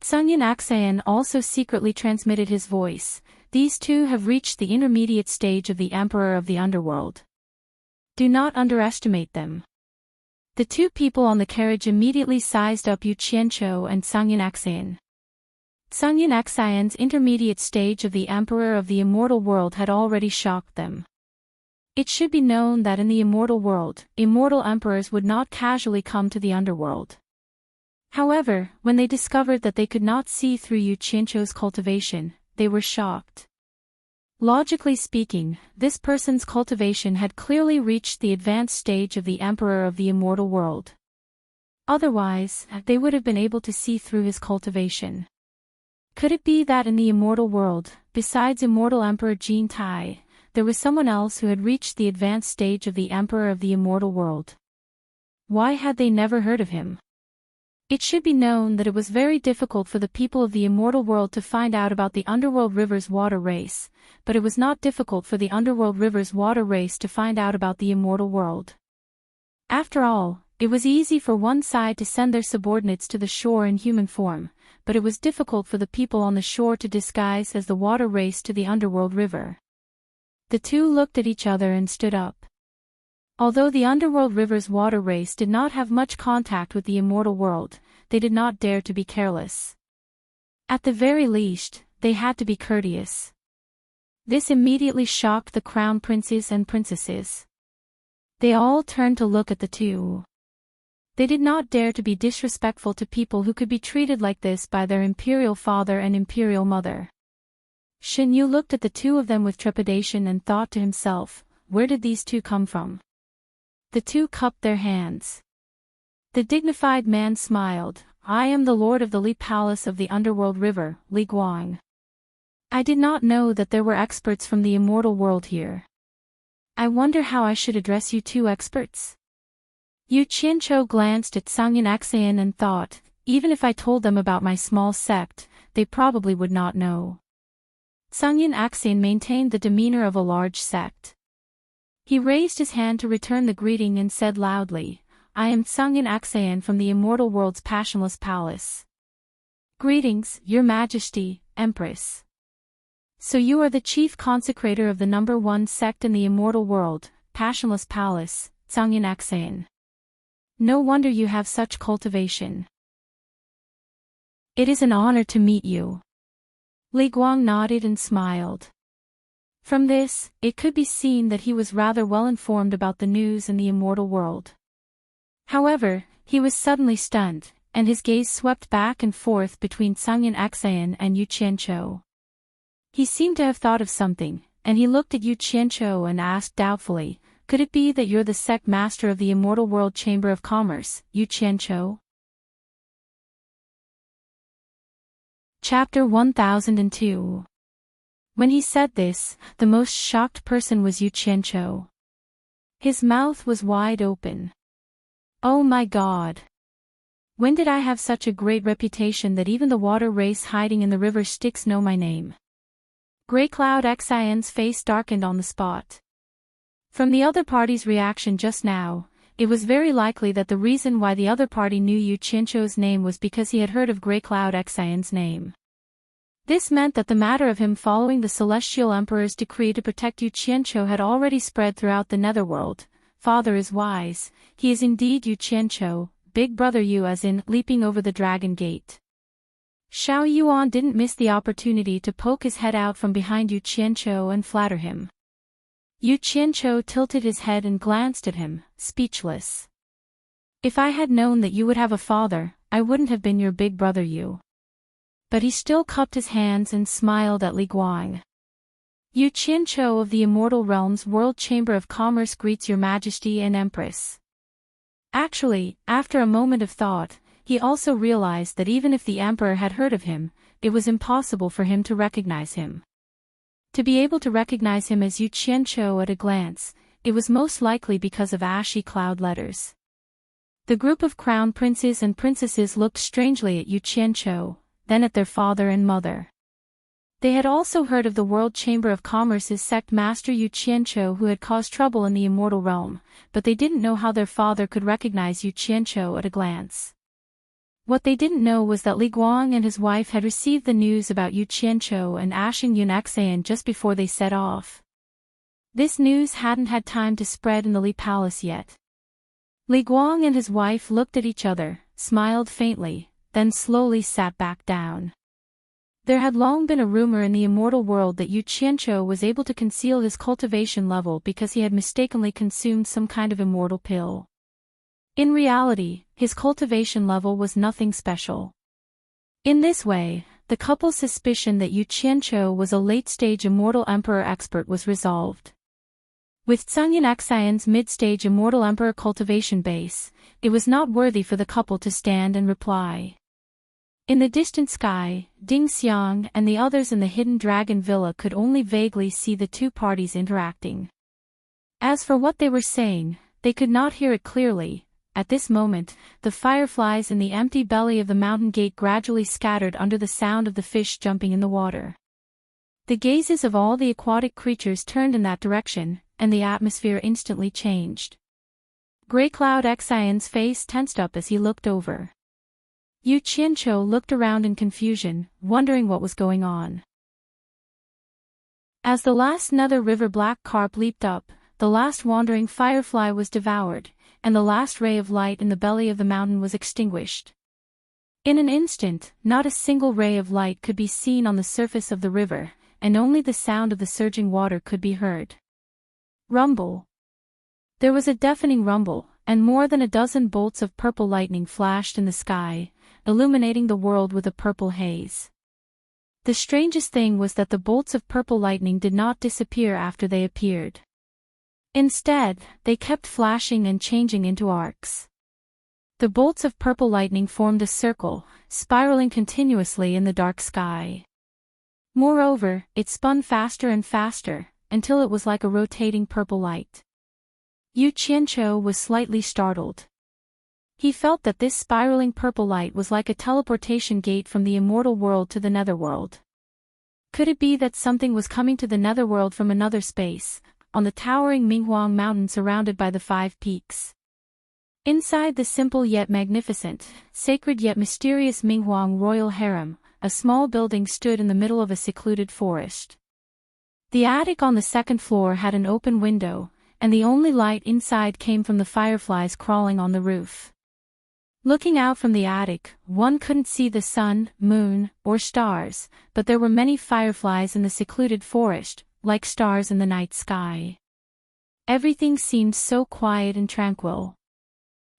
Sangyin Axayan also secretly transmitted his voice. "These two have reached the intermediate stage of the Emperor of the Underworld. Do not underestimate them." The two people on the carriage immediately sized up Yu Qianzhou and Sangyin Axayan. Sangyin Axayan's intermediate stage of the Emperor of the Immortal World had already shocked them. It should be known that in the immortal world, immortal emperors would not casually come to the underworld. However, when they discovered that they could not see through Yu Qianzhou's cultivation, they were shocked. Logically speaking, this person's cultivation had clearly reached the advanced stage of the Emperor of the Immortal World. Otherwise, they would have been able to see through his cultivation. Could it be that in the immortal world, besides immortal Emperor Jin Tai, there was someone else who had reached the advanced stage of the Emperor of the Immortal World? Why had they never heard of him? It should be known that it was very difficult for the people of the immortal world to find out about the Underworld River's water race, but it was not difficult for the Underworld River's water race to find out about the immortal world. After all, it was easy for one side to send their subordinates to the shore in human form, but it was difficult for the people on the shore to disguise as the water race to the Underworld River. The two looked at each other and stood up. Although the Underworld River's water race did not have much contact with the immortal world, they did not dare to be careless. At the very least, they had to be courteous. This immediately shocked the crown princes and princesses. They all turned to look at the two. They did not dare to be disrespectful to people who could be treated like this by their imperial father and imperial mother. Shen Yu looked at the two of them with trepidation and thought to himself, where did these two come from? The two cupped their hands. The dignified man smiled. "I am the lord of the Li Palace of the Underworld River, Li Guang. I did not know that there were experts from the immortal world here. I wonder how I should address you two experts?" Yu Qianzhou glanced at Sangyin Axayan and thought, even if I told them about my small sect, they probably would not know. Sangyin Axayan maintained the demeanor of a large sect. He raised his hand to return the greeting and said loudly, "I am Sangyin Axayan from the immortal world's passionless palace." "Greetings, Your Majesty, Empress." "So you are the chief consecrator of the number one sect in the immortal world, Passionless Palace, Sangyin Axayan. No wonder you have such cultivation. It is an honor to meet you." Li Guang nodded and smiled. From this, it could be seen that he was rather well informed about the news in the immortal world. However, he was suddenly stunned, and his gaze swept back and forth between Sangyin Axayan and Yu Qianzhou. He seemed to have thought of something, and he looked at Yu Qianzhou and asked doubtfully, Could it be that you're the sect master of the immortal world chamber of commerce, Yu Qianqiu? Chapter 1002. When he said this, the most shocked person was Yu Qianqiu. His mouth was wide open. Oh my God! When did I have such a great reputation that even the water race hiding in the river Styx know my name? Grey Cloud Xian's face darkened on the spot. From the other party's reaction just now, it was very likely that the reason why the other party knew Yu Qianqiu's name was because he had heard of Grey Cloud Xian's name. This meant that the matter of him following the Celestial Emperor's decree to protect Yu Qianqiu had already spread throughout the netherworld. Father is wise, he is indeed Yu Qianqiu, big brother Yu as in, leaping over the dragon gate. Xiao Yuan didn't miss the opportunity to poke his head out from behind Yu Qianqiu and flatter him. Yu Qianqiu tilted his head and glanced at him, speechless. If I had known that you would have a father, I wouldn't have been your big brother Yu. But he still cupped his hands and smiled at Li Guang. Yu Qianqiu of the Immortal Realm's World Chamber of Commerce greets your Majesty and Empress. Actually, after a moment of thought, he also realized that even if the Emperor had heard of him, it was impossible for him to recognize him. To be able to recognize him as Yu Qianqiu at a glance, it was most likely because of ashy cloud letters. The group of crown princes and princesses looked strangely at Yu Qianqiu, then at their father and mother. They had also heard of the World Chamber of Commerce's sect master Yu Qianqiu who had caused trouble in the immortal realm, but they didn't know how their father could recognize Yu Qianqiu at a glance. What they didn't know was that Li Guang and his wife had received the news about Yu Qianqiu and Ashen Yun Xian just before they set off. This news hadn't had time to spread in the Li Palace yet. Li Guang and his wife looked at each other, smiled faintly, then slowly sat back down. There had long been a rumor in the immortal world that Yu Qianqiu was able to conceal his cultivation level because he had mistakenly consumed some kind of immortal pill. In reality, his cultivation level was nothing special. In this way, the couple's suspicion that Yu Qianqiu was a late-stage immortal emperor expert was resolved. With Cunyan Xian's mid-stage immortal emperor cultivation base, it was not worthy for the couple to stand and reply. In the distant sky, Ding Xiang and the others in the hidden dragon villa could only vaguely see the two parties interacting. As for what they were saying, they could not hear it clearly. At this moment, the fireflies in the empty belly of the mountain gate gradually scattered under the sound of the fish jumping in the water. The gazes of all the aquatic creatures turned in that direction, and the atmosphere instantly changed. Grey Cloud Xian's face tensed up as he looked over. Yu Qianqiu looked around in confusion, wondering what was going on. As the last nether river black carp leaped up, the last wandering firefly was devoured, and the last ray of light in the belly of the mountain was extinguished. In an instant, not a single ray of light could be seen on the surface of the river, and only the sound of the surging water could be heard. Rumble. There was a deafening rumble, and more than a dozen bolts of purple lightning flashed in the sky, illuminating the world with a purple haze. The strangest thing was that the bolts of purple lightning did not disappear after they appeared. Instead, they kept flashing and changing into arcs. The bolts of purple lightning formed a circle, spiraling continuously in the dark sky. Moreover, it spun faster and faster, until it was like a rotating purple light. Yu Qianqiu was slightly startled. He felt that this spiraling purple light was like a teleportation gate from the immortal world to the netherworld. Could it be that something was coming to the netherworld from another space, on the towering Minghuang mountain surrounded by the 5 peaks? Inside the simple yet magnificent, sacred yet mysterious Minghuang royal harem, a small building stood in the middle of a secluded forest. The attic on the 2nd floor had an open window, and the only light inside came from the fireflies crawling on the roof. Looking out from the attic, one couldn't see the sun, moon, or stars, but there were many fireflies in the secluded forest, like stars in the night sky. Everything seemed so quiet and tranquil.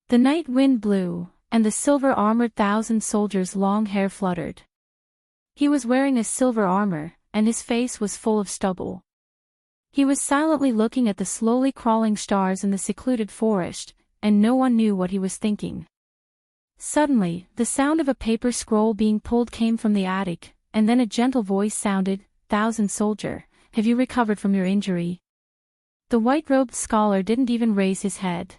The night wind blew, and the silver-armored 1,000 soldiers' long hair fluttered. He was wearing a silver armor, and his face was full of stubble. He was silently looking at the slowly crawling stars in the secluded forest, and no one knew what he was thinking. Suddenly, the sound of a paper scroll being pulled came from the attic, and then a gentle voice sounded, "Thousand Soldier, have you recovered from your injury?" The white-robed scholar didn't even raise his head.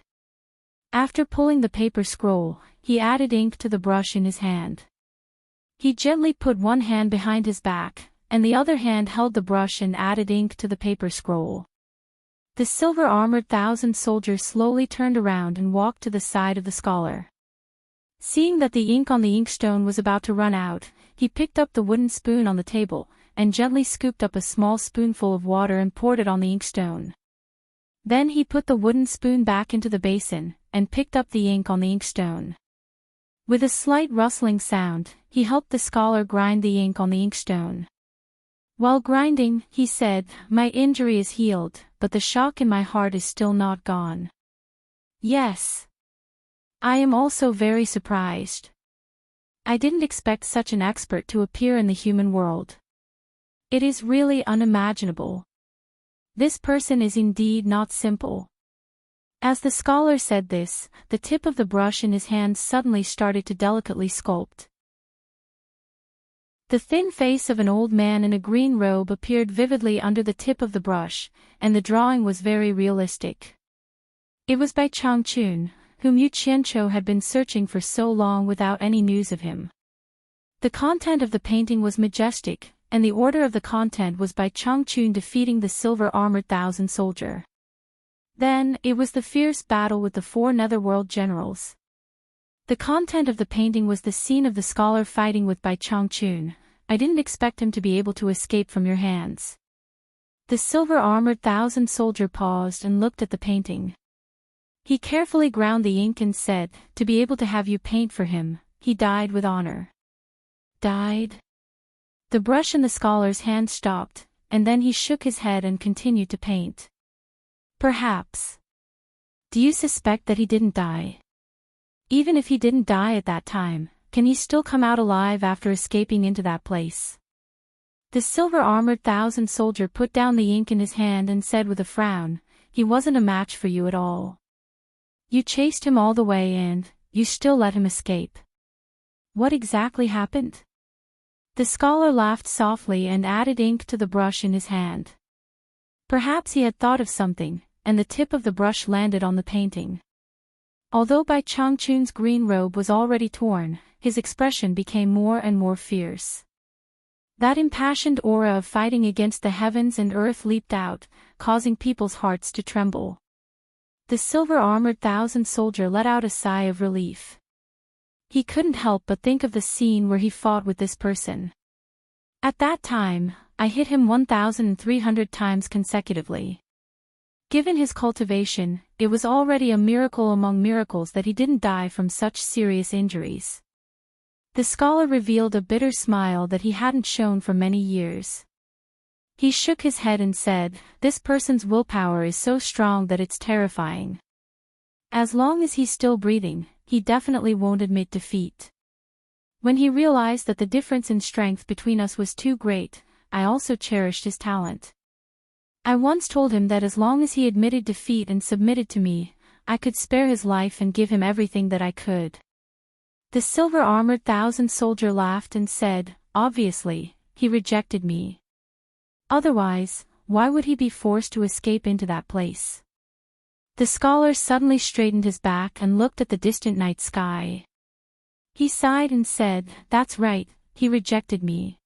After pulling the paper scroll, he added ink to the brush in his hand. He gently put one hand behind his back, and the other hand held the brush and added ink to the paper scroll. The silver-armored thousand soldier slowly turned around and walked to the side of the scholar. Seeing that the ink on the inkstone was about to run out, he picked up the wooden spoon on the table, and gently scooped up a small spoonful of water and poured it on the inkstone. Then he put the wooden spoon back into the basin, and picked up the ink on the inkstone. With a slight rustling sound, he helped the scholar grind the ink on the inkstone. While grinding, he said, "My injury is healed, but the shock in my heart is still not gone. Yes. I am also very surprised. I didn't expect such an expert to appear in the human world. It is really unimaginable. This person is indeed not simple." As the scholar said this, the tip of the brush in his hand suddenly started to delicately sculpt. The thin face of an old man in a green robe appeared vividly under the tip of the brush, and the drawing was very realistic. It was by Changchun, whom Yu Qianqiu had been searching for so long without any news of him. The content of the painting was majestic, and the order of the content was by Changchun defeating the silver-armored thousand soldier. Then, it was the fierce battle with the 4 netherworld generals. The content of the painting was the scene of the scholar fighting with Bai Changchun. "I didn't expect him to be able to escape from your hands." The silver-armored thousand soldier paused and looked at the painting. He carefully ground the ink and said, "To be able to have you paint for him, he died with honor." Died? The brush in the scholar's hand stopped, and then he shook his head and continued to paint. "Perhaps. Do you suspect that he didn't die? Even if he didn't die at that time, can he still come out alive after escaping into that place?" The silver-armored thousand soldier put down the ink in his hand and said with a frown, "He wasn't a match for you at all. You chased him all the way and, you still let him escape. What exactly happened?" The scholar laughed softly and added ink to the brush in his hand. Perhaps he had thought of something, and the tip of the brush landed on the painting. Although Bai Changchun's green robe was already torn, his expression became more and more fierce. That impassioned aura of fighting against the heavens and earth leaped out, causing people's hearts to tremble. The silver-armored thousand soldier let out a sigh of relief. He couldn't help but think of the scene where he fought with this person. "At that time, I hit him 1,300 times consecutively." Given his cultivation, it was already a miracle among miracles that he didn't die from such serious injuries. The scholar revealed a bitter smile that he hadn't shown for many years. He shook his head and said, "This person's willpower is so strong that it's terrifying. As long as he's still breathing, he definitely won't admit defeat." When he realized that the difference in strength between us was too great, I also cherished his talent. I once told him that as long as he admitted defeat and submitted to me, I could spare his life and give him everything that I could. The silver-armored thousand soldier laughed and said, "Obviously, he rejected me. Otherwise, why would he be forced to escape into that place?" The scholar suddenly straightened his back and looked at the distant night sky. He sighed and said, "That's right, he rejected me."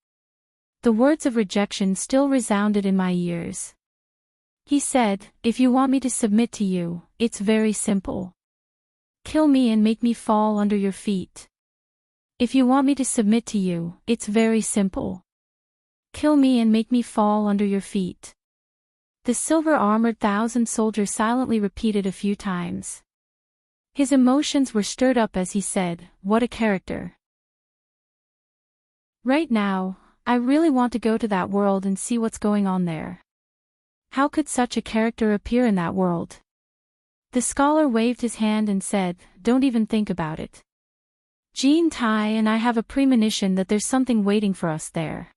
The words of rejection still resounded in my ears. He said, "If you want me to submit to you, it's very simple. Kill me and make me fall under your feet. If you want me to submit to you, it's very simple. Kill me and make me fall under your feet." The silver-armored thousand soldier silently repeated a few times. His emotions were stirred up as he said, "What a character. Right now, I really want to go to that world and see what's going on there. How could such a character appear in that world?" The scholar waved his hand and said, "Don't even think about it. Jean Tai and I have a premonition that there's something waiting for us there.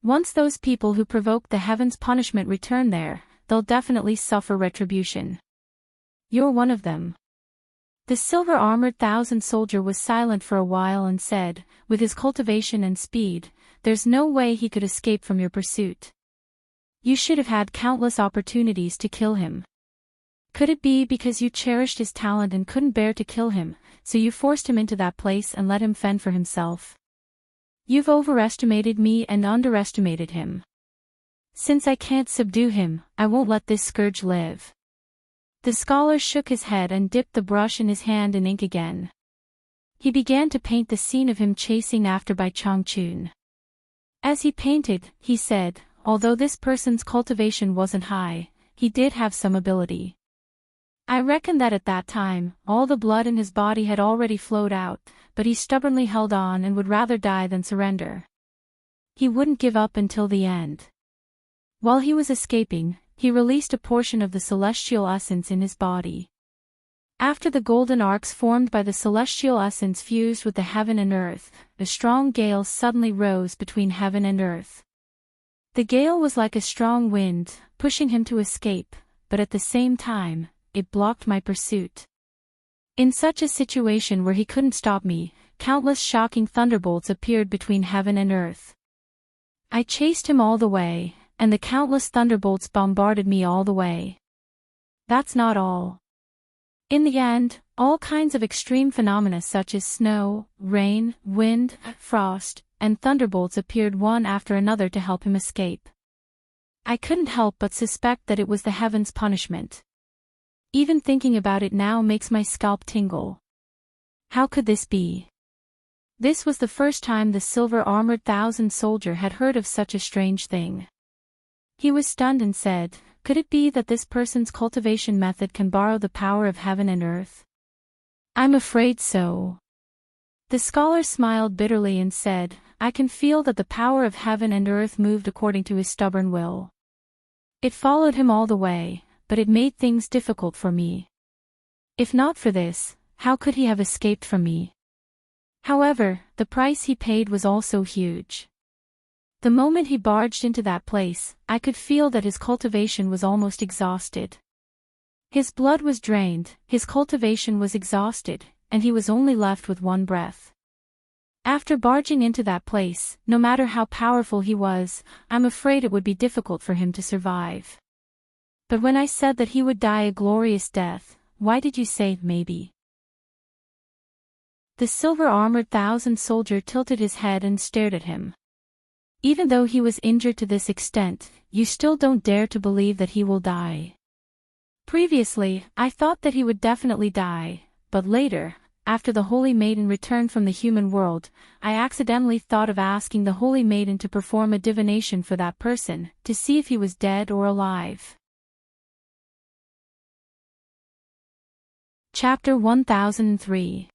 Once those people who provoked the heavens' punishment return there, they'll definitely suffer retribution. You're one of them. The silver-armored thousand soldier was silent for a while and said, with his cultivation and speed, there's no way he could escape from your pursuit. You should have had countless opportunities to kill him. Could it be because you cherished his talent and couldn't bear to kill him, so you forced him into that place and let him fend for himself? You've overestimated me and underestimated him. Since I can't subdue him, I won't let this scourge live. The scholar shook his head and dipped the brush in his hand in ink again. He began to paint the scene of him chasing after Bai Changchun. As he painted, he said, although this person's cultivation wasn't high, he did have some ability. I reckon that at that time, all the blood in his body had already flowed out, but he stubbornly held on and would rather die than surrender. He wouldn't give up until the end. While he was escaping, he released a portion of the celestial essence in his body. After the golden arcs formed by the celestial essence fused with the heaven and earth, a strong gale suddenly rose between heaven and earth. The gale was like a strong wind, pushing him to escape, but at the same time, it blocked my pursuit. In such a situation where he couldn't stop me, countless shocking thunderbolts appeared between heaven and earth. I chased him all the way, and the countless thunderbolts bombarded me all the way. That's not all. In the end, all kinds of extreme phenomena such as snow, rain, wind, frost, and thunderbolts appeared one after another to help him escape. I couldn't help but suspect that it was the heavens' punishment. Even thinking about it now makes my scalp tingle. How could this be? This was the first time the silver-armored thousand soldier had heard of such a strange thing. He was stunned and said, could it be that this person's cultivation method can borrow the power of heaven and earth? I'm afraid so. The scholar smiled bitterly and said, I can feel that the power of heaven and earth moved according to his stubborn will. It followed him all the way, but it made things difficult for me. If not for this, how could he have escaped from me? However, the price he paid was also huge. The moment he barged into that place, I could feel that his cultivation was almost exhausted. His blood was drained, his cultivation was exhausted, and he was only left with one breath. After barging into that place, no matter how powerful he was, I'm afraid it would be difficult for him to survive. But when I said that he would die a glorious death, why did you say maybe? The silver-armored thousand soldier tilted his head and stared at him. Even though he was injured to this extent, you still don't dare to believe that he will die. Previously, I thought that he would definitely die, but later, after the Holy Maiden returned from the human world, I accidentally thought of asking the Holy Maiden to perform a divination for that person, to see if he was dead or alive. Chapter 1003.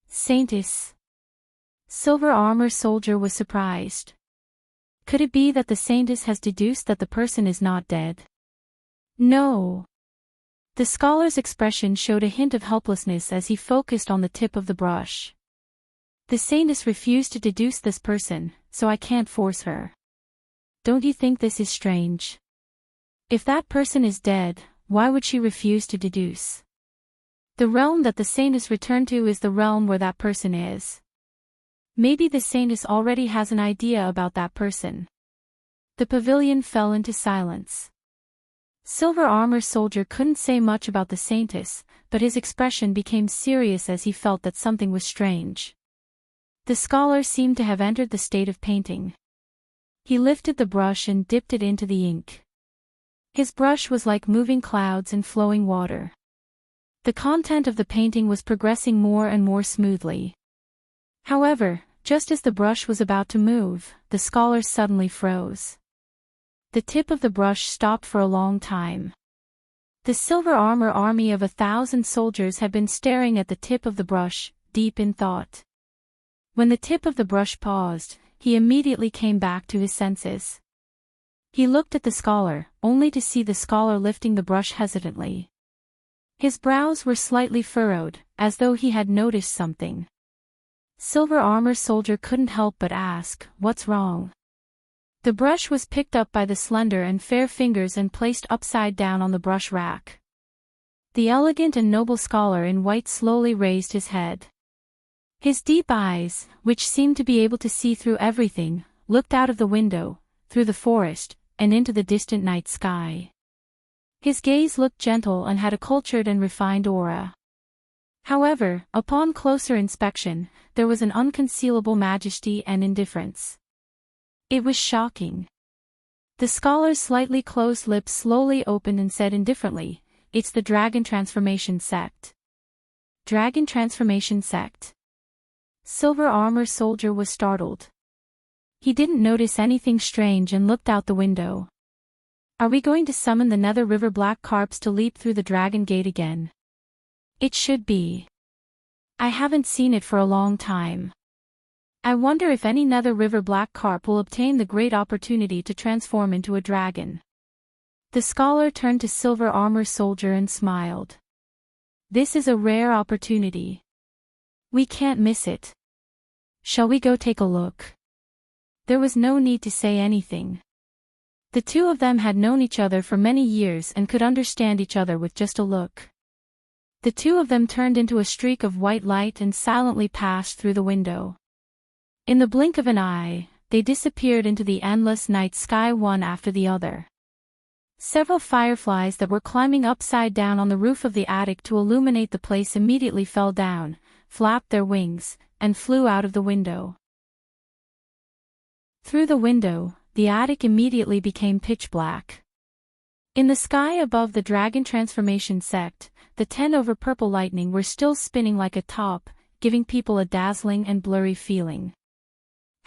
Saintess. Silver Armor Soldier was surprised. Could it be that the Saintess has deduced that the person is not dead? No. The scholar's expression showed a hint of helplessness as he focused on the tip of the brush. The Saintess refused to deduce this person, so I can't force her. Don't you think this is strange? If that person is dead, why would she refuse to deduce? The realm that the Saintess returned to is the realm where that person is. Maybe the Saintess already has an idea about that person. The pavilion fell into silence. Silver Armor Soldier couldn't say much about the Saintess, but his expression became serious as he felt that something was strange. The scholar seemed to have entered the state of painting. He lifted the brush and dipped it into the ink. His brush was like moving clouds and flowing water. The content of the painting was progressing more and more smoothly. However, just as the brush was about to move, the scholar suddenly froze. The tip of the brush stopped for a long time. The silver armor army of 1,000 soldiers had been staring at the tip of the brush, deep in thought. When the tip of the brush paused, he immediately came back to his senses. He looked at the scholar, only to see the scholar lifting the brush hesitantly. His brows were slightly furrowed, as though he had noticed something. Silver Armor Soldier couldn't help but ask, "What's wrong?" The brush was picked up by the slender and fair fingers and placed upside down on the brush rack. The elegant and noble scholar in white slowly raised his head. His deep eyes, which seemed to be able to see through everything, looked out of the window, through the forest, and into the distant night sky. His gaze looked gentle and had a cultured and refined aura. However, upon closer inspection, there was an unconcealable majesty and indifference. It was shocking. The scholar's slightly closed lips slowly opened and said indifferently, "It's the Dragon Transformation Sect." Dragon Transformation Sect. Silver Armor Soldier was startled. He didn't notice anything strange and looked out the window. Are we going to summon the Nether River Black Carps to leap through the Dragon Gate again? It should be. I haven't seen it for a long time. I wonder if any Nether River Black Carp will obtain the great opportunity to transform into a dragon. The scholar turned to Silver Armor Soldier and smiled. This is a rare opportunity. We can't miss it. Shall we go take a look? There was no need to say anything. The two of them had known each other for many years and could understand each other with just a look. The two of them turned into a streak of white light and silently passed through the window. In the blink of an eye, they disappeared into the endless night sky one after the other. Several fireflies that were climbing upside down on the roof of the attic to illuminate the place immediately fell down, flapped their wings, and flew out of the window. Through the window, the attic immediately became pitch black. In the sky above the Dragon Transformation Sect, the 10 over purple lightning were still spinning like a top, giving people a dazzling and blurry feeling.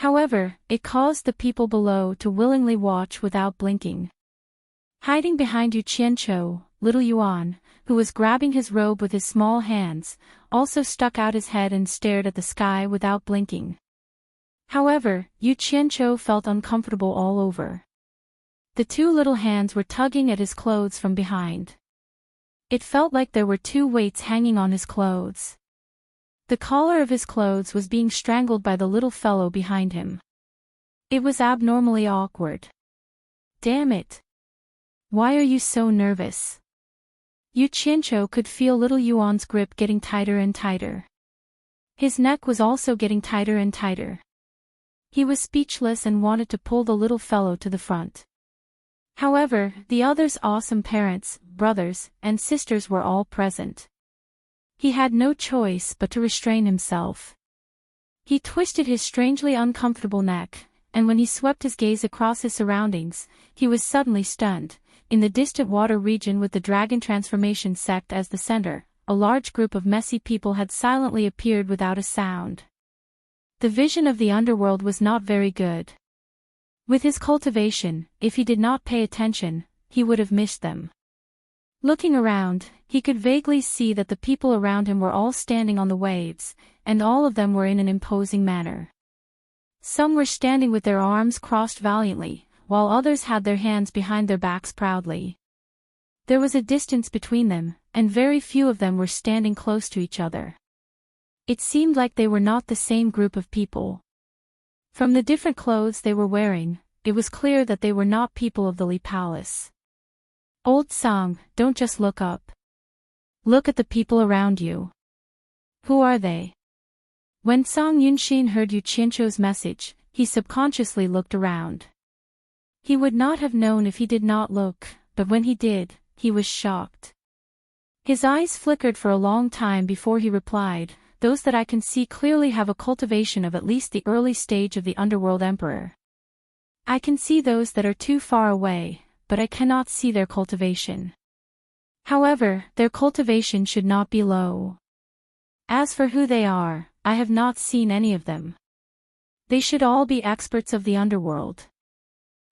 However, it caused the people below to willingly watch without blinking. Hiding behind Yu Qianqiu, little Yuan, who was grabbing his robe with his small hands, also stuck out his head and stared at the sky without blinking. However, Yu Qianqiu felt uncomfortable all over. The two little hands were tugging at his clothes from behind. It felt like there were two weights hanging on his clothes. The collar of his clothes was being strangled by the little fellow behind him. It was abnormally awkward. Damn it! Why are you so nervous? Yu Qianqiu could feel little Yuan's grip getting tighter and tighter. His neck was also getting tighter and tighter. He was speechless and wanted to pull the little fellow to the front. However, the others' awesome parents, brothers, and sisters were all present. He had no choice but to restrain himself. He twisted his strangely uncomfortable neck, and when he swept his gaze across his surroundings, he was suddenly stunned. In the distant water region with the Dragon Transformation Sect as the center, a large group of messy people had silently appeared without a sound. The vision of the underworld was not very good. With his cultivation, if he did not pay attention, he would have missed them. Looking around, he could vaguely see that the people around him were all standing on the waves, and all of them were in an imposing manner. Some were standing with their arms crossed valiantly, while others had their hands behind their backs proudly. There was a distance between them, and very few of them were standing close to each other. It seemed like they were not the same group of people. From the different clothes they were wearing, it was clear that they were not people of the Li Palace. Old song, don't just look up. Look at the people around you. Who are they? When Song Yunxin heard Yu Qianqiu's message, he subconsciously looked around. He would not have known if he did not look, but when he did, he was shocked. His eyes flickered for a long time before he replied, "Those that I can see clearly have a cultivation of at least the early stage of the Underworld Emperor. I can see those that are too far away, but I cannot see their cultivation. However, their cultivation should not be low. As for who they are, I have not seen any of them. They should all be experts of the underworld."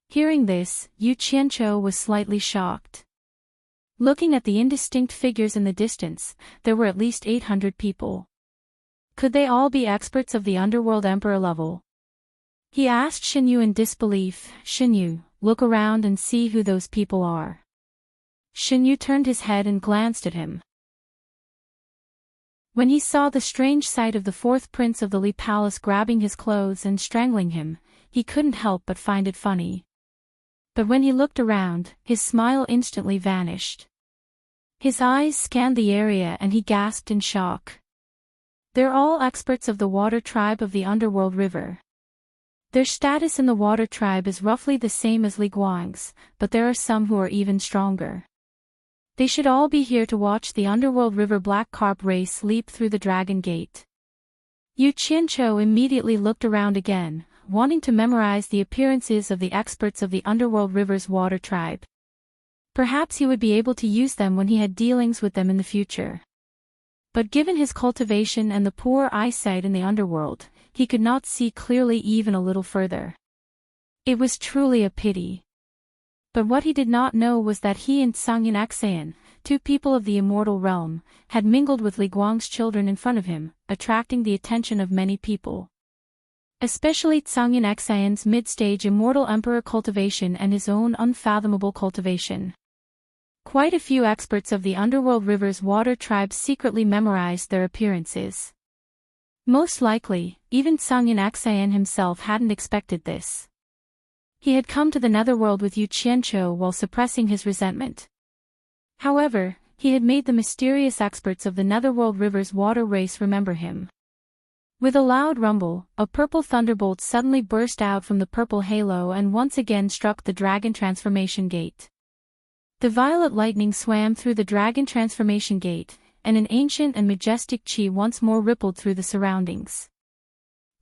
Hearing this, Yu Qianqiu was slightly shocked. Looking at the indistinct figures in the distance, there were at least 800 people. Could they all be experts of the Underworld Emperor level? He asked Xinyu in disbelief, "Xinyu, look around and see who those people are." Xinyu turned his head and glanced at him. When he saw the strange sight of the fourth prince of the Li Palace grabbing his clothes and strangling him, he couldn't help but find it funny. But when he looked around, his smile instantly vanished. His eyes scanned the area and he gasped in shock. They're all experts of the water tribe of the underworld river. Their status in the water tribe is roughly the same as Li Guang's, but there are some who are even stronger. They should all be here to watch the underworld river black carp race leap through the dragon gate. Yu Qianqiu immediately looked around again, wanting to memorize the appearances of the experts of the underworld river's water tribe. Perhaps he would be able to use them when he had dealings with them in the future. But given his cultivation and the poor eyesight in the underworld, he could not see clearly even a little further. It was truly a pity. But what he did not know was that he and Cangyin Xan, two people of the immortal realm, had mingled with Li Guang's children in front of him, attracting the attention of many people. Especially Cangyin Xan's mid-stage immortal emperor cultivation and his own unfathomable cultivation. Quite a few experts of the underworld river's water tribe secretly memorized their appearances. Most likely, even Cangyin Xan himself hadn't expected this. He had come to the netherworld with Yu Qianqiu while suppressing his resentment. However, he had made the mysterious experts of the netherworld river's water race remember him. With a loud rumble, a purple thunderbolt suddenly burst out from the purple halo and once again struck the dragon transformation gate. The violet lightning swam through the dragon transformation gate, and an ancient and majestic qi once more rippled through the surroundings.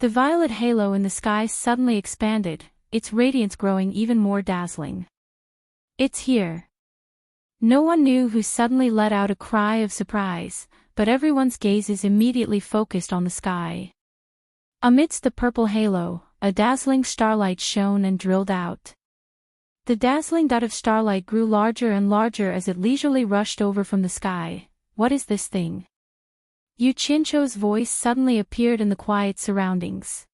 The violet halo in the sky suddenly expanded, its radiance growing even more dazzling. It's here. No one knew who suddenly let out a cry of surprise, but everyone's gazes immediately focused on the sky. Amidst the purple halo, a dazzling starlight shone and drilled out. The dazzling dot of starlight grew larger and larger as it leisurely rushed over from the sky. What is this thing? Yu Qianqiu's voice suddenly appeared in the quiet surroundings.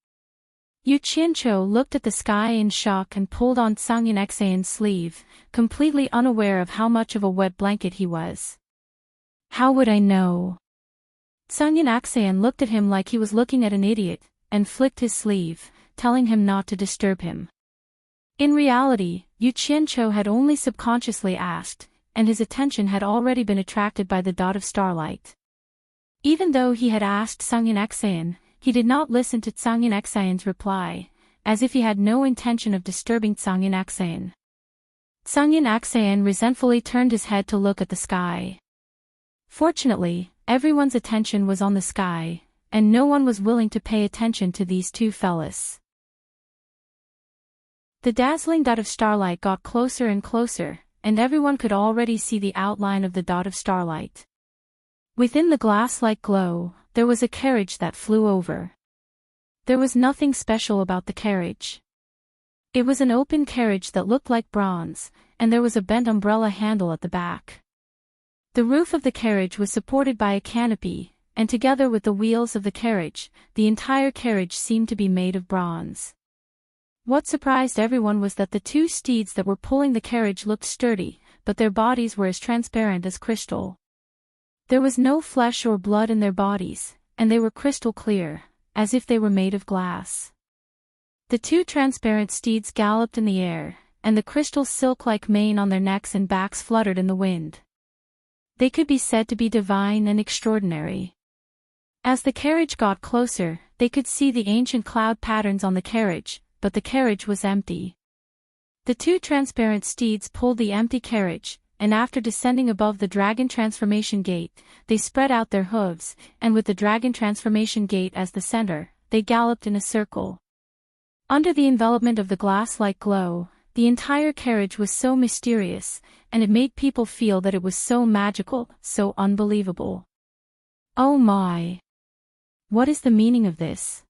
Yu Qianqiu looked at the sky in shock and pulled on Cangyin Xan's sleeve, completely unaware of how much of a wet blanket he was. How would I know? Cangyin Xan looked at him like he was looking at an idiot, and flicked his sleeve, telling him not to disturb him. In reality, Yu Qianqiu had only subconsciously asked, and his attention had already been attracted by the dot of starlight. Even though he had asked Cangyin Xan, he did not listen to Cangyin Xan's reply, as if he had no intention of disturbing Cangyin Xan. Cangyin Xan resentfully turned his head to look at the sky. Fortunately, everyone's attention was on the sky, and no one was willing to pay attention to these two fellas. The dazzling dot of starlight got closer and closer, and everyone could already see the outline of the dot of starlight. Within the glass-like glow, there was a carriage that flew over. There was nothing special about the carriage. It was an open carriage that looked like bronze, and there was a bent umbrella handle at the back. The roof of the carriage was supported by a canopy, and together with the wheels of the carriage, the entire carriage seemed to be made of bronze. What surprised everyone was that the two steeds that were pulling the carriage looked sturdy, but their bodies were as transparent as crystal. There was no flesh or blood in their bodies, and they were crystal clear, as if they were made of glass. The two transparent steeds galloped in the air, and the crystal silk-like mane on their necks and backs fluttered in the wind. They could be said to be divine and extraordinary. As the carriage got closer, they could see the ancient cloud patterns on the carriage, but the carriage was empty. The two transparent steeds pulled the empty carriage, and after descending above the dragon transformation gate, they spread out their hooves, and with the dragon transformation gate as the center, they galloped in a circle. Under the envelopment of the glass-like glow, the entire carriage was so mysterious, and it made people feel that it was so magical, so unbelievable. Oh my! What is the meaning of this?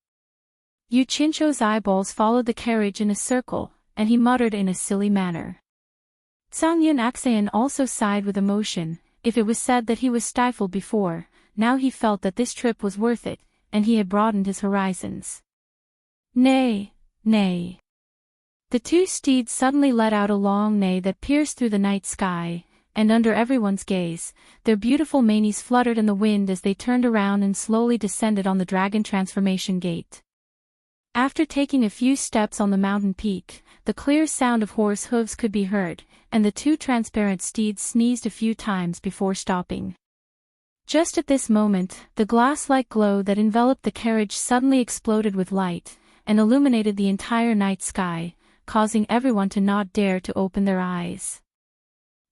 Yu Qianqiu's eyeballs followed the carriage in a circle, and he muttered in a silly manner. Cangyin Xan also sighed with emotion. If it was said that he was stifled before, now he felt that this trip was worth it, and he had broadened his horizons. Neigh, neigh. The two steeds suddenly let out a long neigh that pierced through the night sky, and under everyone's gaze, their beautiful manes fluttered in the wind as they turned around and slowly descended on the dragon transformation gate. After taking a few steps on the mountain peak, the clear sound of horse hooves could be heard, and the two transparent steeds sneezed a few times before stopping. Just at this moment, the glass-like glow that enveloped the carriage suddenly exploded with light, and illuminated the entire night sky, causing everyone to not dare to open their eyes.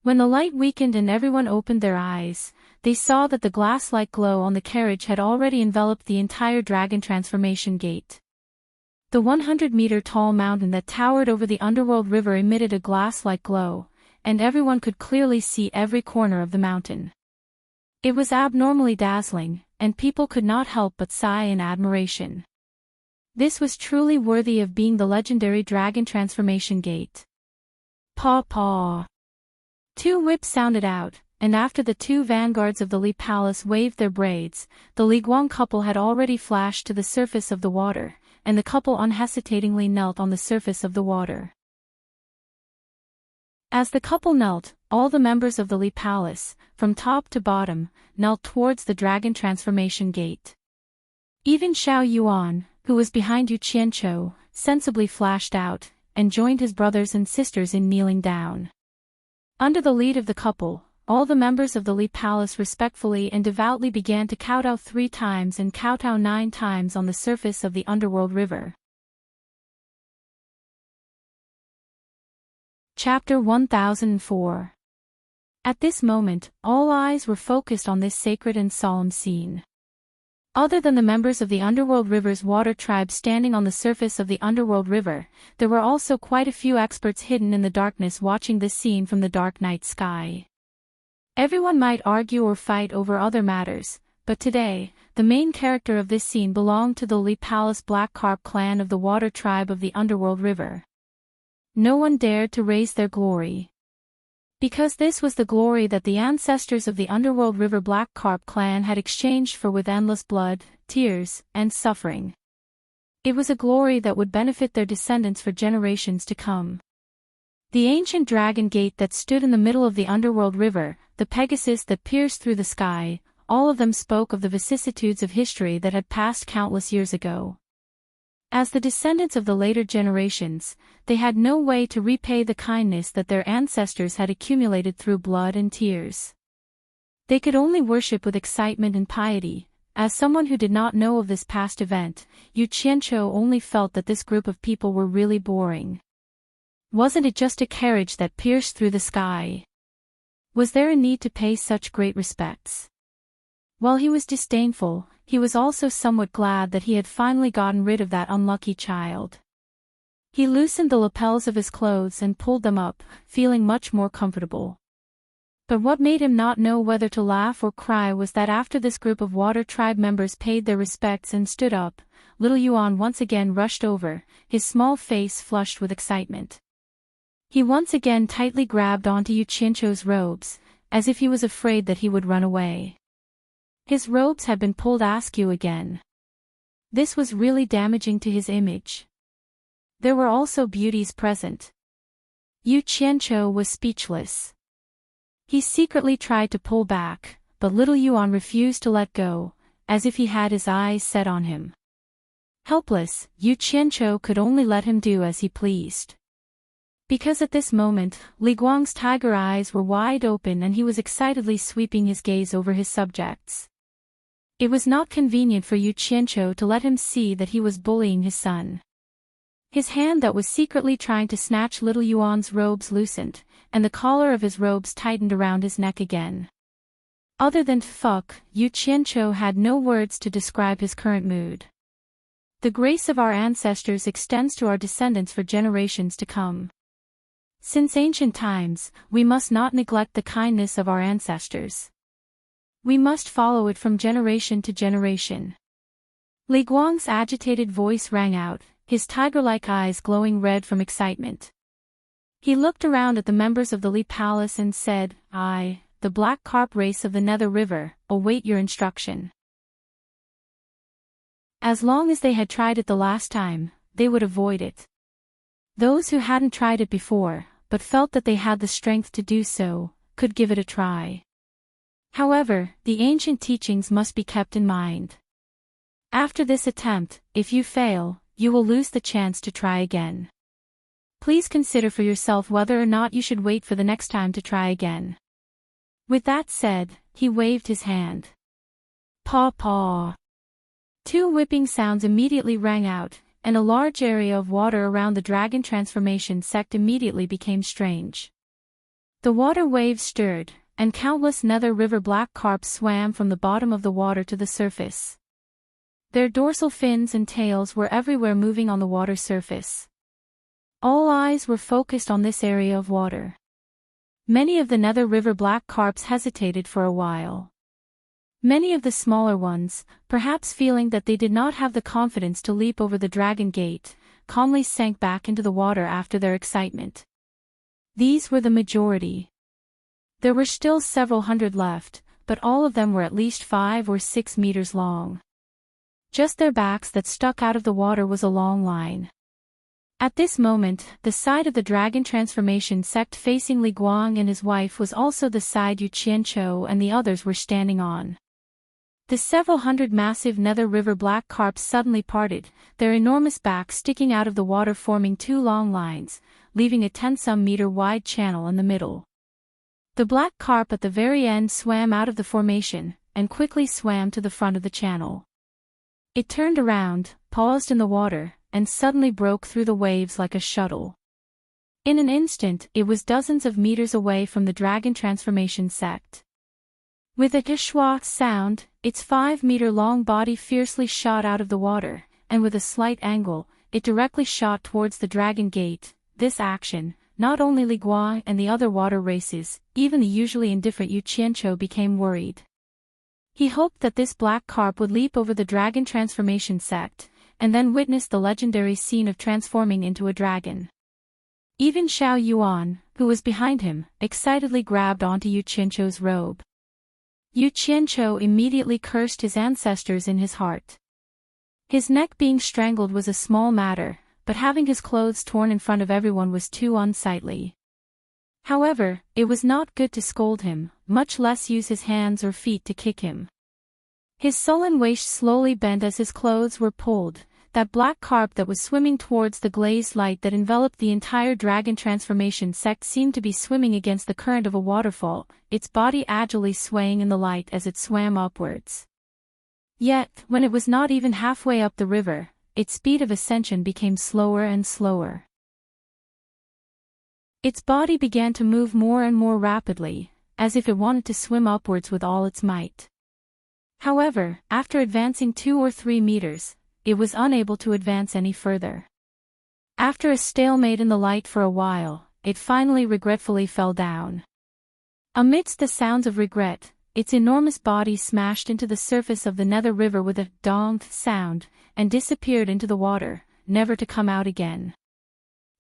When the light weakened and everyone opened their eyes, they saw that the glass-like glow on the carriage had already enveloped the entire dragon transformation gate. The 100-meter-tall mountain that towered over the underworld river emitted a glass-like glow, and everyone could clearly see every corner of the mountain. It was abnormally dazzling, and people could not help but sigh in admiration. This was truly worthy of being the legendary dragon transformation gate. Paw paw. Two whips sounded out, and after the two vanguards of the Li Palace waved their braids, the Li Guang couple had already flashed to the surface of the water, and the couple unhesitatingly knelt on the surface of the water. As the couple knelt, all the members of the Li Palace, from top to bottom, knelt towards the dragon transformation gate. Even Xiao Yuan, who was behind Yu Qianqiu, sensibly flashed out, and joined his brothers and sisters in kneeling down. Under the lead of the couple, all the members of the Li Palace respectfully and devoutly began to kowtow 3 times and kowtow 9 times on the surface of the underworld river. Chapter 1004. At this moment, all eyes were focused on this sacred and solemn scene. Other than the members of the Underworld River's water tribe standing on the surface of the Underworld River, there were also quite a few experts hidden in the darkness watching this scene from the dark night sky. Everyone might argue or fight over other matters, but today, the main character of this scene belonged to the Li Palace Black Carp clan of the water tribe of the Underworld River. No one dared to raise their glory. Because this was the glory that the ancestors of the Underworld River Black Carp clan had exchanged for with endless blood, tears, and suffering. It was a glory that would benefit their descendants for generations to come. The ancient dragon gate that stood in the middle of the Underworld River, the Pegasus that pierced through the sky, all of them spoke of the vicissitudes of history that had passed countless years ago. As the descendants of the later generations, they had no way to repay the kindness that their ancestors had accumulated through blood and tears. They could only worship with excitement and piety. As someone who did not know of this past event, Yu Qianqiu only felt that this group of people were really boring. Wasn't it just a carriage that pierced through the sky? Was there a need to pay such great respects? While he was disdainful, he was also somewhat glad that he had finally gotten rid of that unlucky child. He loosened the lapels of his clothes and pulled them up, feeling much more comfortable. But what made him not know whether to laugh or cry was that after this group of water tribe members paid their respects and stood up, little Yuan once again rushed over, his small face flushed with excitement. He once again tightly grabbed onto Yu Qianqiu's robes, as if he was afraid that he would run away. His robes had been pulled askew again. This was really damaging to his image. There were also beauties present. Yu Qianqiu was speechless. He secretly tried to pull back, but little Yuan refused to let go, as if he had his eyes set on him. Helpless, Yu Qianqiu could only let him do as he pleased. Because at this moment, Li Guang's tiger eyes were wide open and he was excitedly sweeping his gaze over his subjects. It was not convenient for Yu Qianqiu to let him see that he was bullying his son. His hand that was secretly trying to snatch little Yuan's robes loosened, and the collar of his robes tightened around his neck again. Other than fuck, Yu Qianqiu had no words to describe his current mood. The grace of our ancestors extends to our descendants for generations to come. Since ancient times, we must not neglect the kindness of our ancestors. We must follow it from generation to generation. Li Guang's agitated voice rang out, his tiger-like eyes glowing red from excitement. He looked around at the members of the Li Palace and said, "I, the Black Carp race of the Nether River, await your instruction." As long as they had tried it the last time, they would avoid it. Those who hadn't tried it before, but felt that they had the strength to do so, could give it a try. However, the ancient teachings must be kept in mind. After this attempt, if you fail, you will lose the chance to try again. Please consider for yourself whether or not you should wait for the next time to try again." With that said, he waved his hand. Paw paw. Two whipping sounds immediately rang out, and a large area of water around the dragon transformation sect immediately became strange. The water waves stirred, and countless nether river black carps swam from the bottom of the water to the surface. Their dorsal fins and tails were everywhere moving on the water surface. All eyes were focused on this area of water. Many of the nether river black carps hesitated for a while. Many of the smaller ones, perhaps feeling that they did not have the confidence to leap over the dragon gate, calmly sank back into the water after their excitement. These were the majority. There were still several hundred left, but all of them were at least 5 or 6 meters long. Just their backs that stuck out of the water was a long line. At this moment, the side of the dragon transformation sect facing Li Guang and his wife was also the side Yu Qianqiu and the others were standing on. The several hundred massive nether river black carps suddenly parted, their enormous backs sticking out of the water forming 2 long lines, leaving a 10-some meter wide channel in the middle. The black carp at the very end swam out of the formation, and quickly swam to the front of the channel. It turned around, paused in the water, and suddenly broke through the waves like a shuttle. In an instant, it was dozens of meters away from the dragon transformation sect. With a kishwa sound, its 5-meter-long body fiercely shot out of the water, and with a slight angle, it directly shot towards the dragon gate. This action, not only Li Guang and the other water races, even the usually indifferent Yu Qianqiu became worried. He hoped that this black carp would leap over the dragon transformation sect, and then witness the legendary scene of transforming into a dragon. Even Xiao Yuan, who was behind him, excitedly grabbed onto Yu Qianqiu's robe. Yu Qianqiu immediately cursed his ancestors in his heart. His neck being strangled was a small matter, but having his clothes torn in front of everyone was too unsightly. However, it was not good to scold him, much less use his hands or feet to kick him. His sullen waist slowly bent as his clothes were pulled. That black carp that was swimming towards the glazed light that enveloped the entire dragon transformation sect seemed to be swimming against the current of a waterfall, its body agilely swaying in the light as it swam upwards. Yet, when it was not even halfway up the river, its speed of ascension became slower and slower. Its body began to move more and more rapidly, as if it wanted to swim upwards with all its might. However, after advancing 2 or 3 meters, it was unable to advance any further. After a stalemate in the light for a while, it finally regretfully fell down. Amidst the sounds of regret, its enormous body smashed into the surface of the nether river with a dong sound, and disappeared into the water, never to come out again.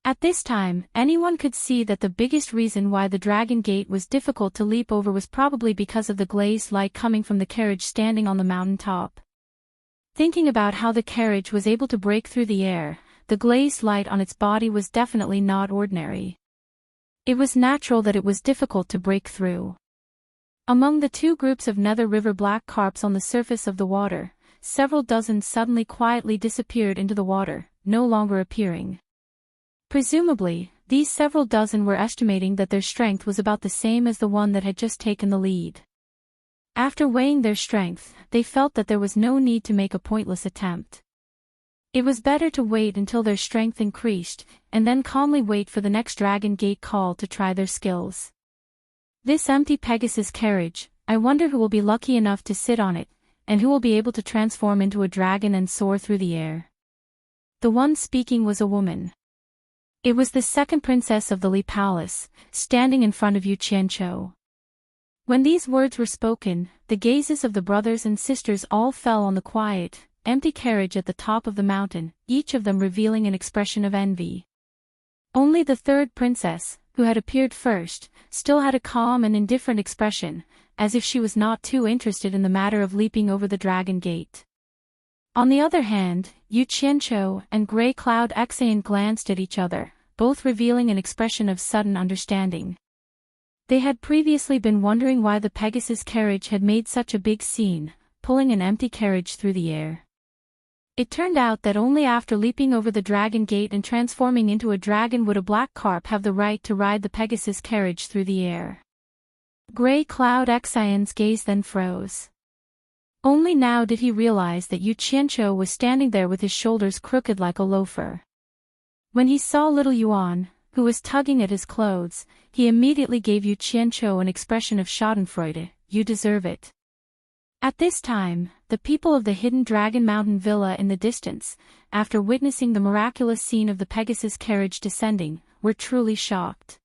At this time, anyone could see that the biggest reason why the dragon gate was difficult to leap over was probably because of the glazed light coming from the carriage standing on the mountain top. Thinking about how the carriage was able to break through the air, the glazed light on its body was definitely not ordinary. It was natural that it was difficult to break through. Among the 2 groups of nether river black carps on the surface of the water, several dozen suddenly quietly disappeared into the water, no longer appearing. Presumably, these several dozen were estimating that their strength was about the same as the one that had just taken the lead. After weighing their strength, they felt that there was no need to make a pointless attempt. It was better to wait until their strength increased, and then calmly wait for the next dragon gate call to try their skills. This empty Pegasus carriage, I wonder who will be lucky enough to sit on it, and who will be able to transform into a dragon and soar through the air. The one speaking was a woman. It was the second princess of the Li Palace, standing in front of Yu Qianqiu. When these words were spoken, the gazes of the brothers and sisters all fell on the quiet, empty carriage at the top of the mountain, each of them revealing an expression of envy. Only the third princess, who had appeared first, still had a calm and indifferent expression, as if she was not too interested in the matter of leaping over the dragon gate. On the other hand, Yu Qianqiu and Grey Cloud Exain glanced at each other, both revealing an expression of sudden understanding. They had previously been wondering why the Pegasus carriage had made such a big scene, pulling an empty carriage through the air. It turned out that only after leaping over the dragon gate and transforming into a dragon would a black carp have the right to ride the Pegasus carriage through the air. Grey Cloud Xian's gaze then froze. Only now did he realize that Yu Qianqiu was standing there with his shoulders crooked like a loafer. When he saw little Yuan, who was tugging at his clothes, he immediately gave Yu Qianqiu an expression of schadenfreude. You deserve it. At this time, the people of the hidden Dragon Mountain villa in the distance, after witnessing the miraculous scene of the Pegasus carriage descending, were truly shocked.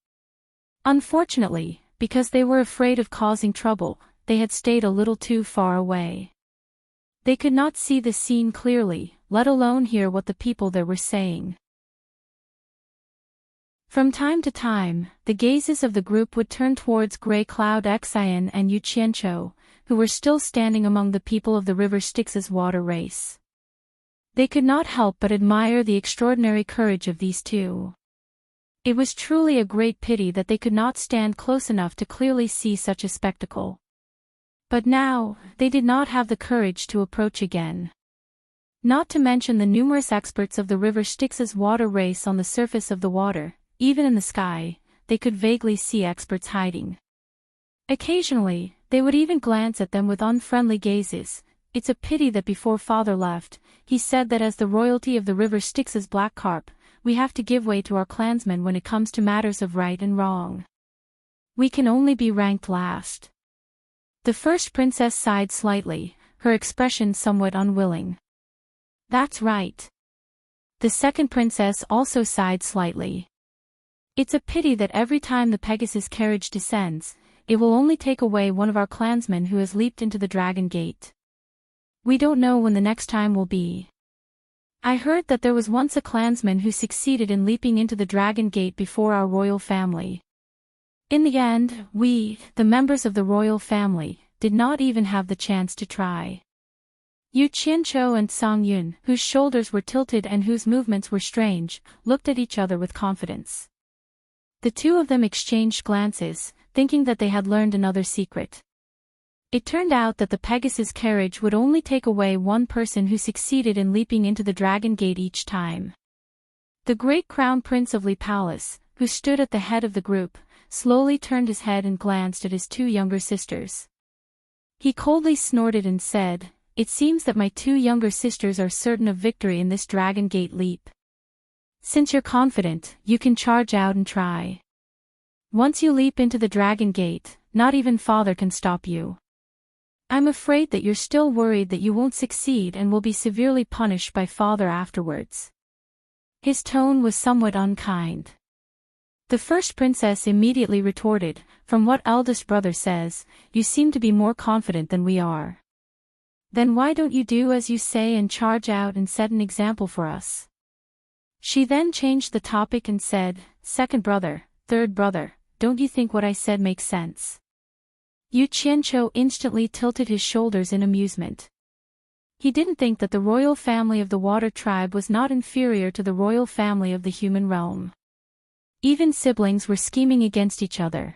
Unfortunately, because they were afraid of causing trouble, they had stayed a little too far away. They could not see the scene clearly, let alone hear what the people there were saying. From time to time, the gazes of the group would turn towards Grey Cloud Xian and Yu Qianqiu, who were still standing among the people of the river Styx's water race. They could not help but admire the extraordinary courage of these two. It was truly a great pity that they could not stand close enough to clearly see such a spectacle. But now, they did not have the courage to approach again. Not to mention the numerous experts of the river Styx's water race on the surface of the water, even in the sky, they could vaguely see experts hiding. Occasionally, they would even glance at them with unfriendly gazes. It's a pity that before father left, he said that as the royalty of the river Styx's black carp, we have to give way to our clansmen when it comes to matters of right and wrong. We can only be ranked last. The first princess sighed slightly, her expression somewhat unwilling. That's right. The second princess also sighed slightly. It's a pity that every time the Pegasus carriage descends, it will only take away one of our clansmen who has leaped into the Dragon Gate. We don't know when the next time will be. I heard that there was once a clansman who succeeded in leaping into the Dragon Gate before our royal family. In the end, we, the members of the royal family, did not even have the chance to try. Yu Qianqiu and Song Yun, whose shoulders were tilted and whose movements were strange, looked at each other with confidence. The two of them exchanged glances, thinking that they had learned another secret. It turned out that the Pegasus carriage would only take away one person who succeeded in leaping into the Dragon Gate each time. The great Crown Prince of Li Palace, who stood at the head of the group, slowly turned his head and glanced at his two younger sisters. He coldly snorted and said, "It seems that my two younger sisters are certain of victory in this Dragon Gate leap. Since you're confident, you can charge out and try. Once you leap into the Dragon Gate, not even father can stop you. I'm afraid that you're still worried that you won't succeed and will be severely punished by father afterwards." His tone was somewhat unkind. The first princess immediately retorted, "From what eldest brother says, you seem to be more confident than we are. Then why don't you do as you say and charge out and set an example for us?" She then changed the topic and said, "Second brother, third brother, don't you think what I said makes sense?" Yu Qianqiu instantly tilted his shoulders in amusement. He didn't think that the royal family of the water tribe was not inferior to the royal family of the human realm. Even siblings were scheming against each other.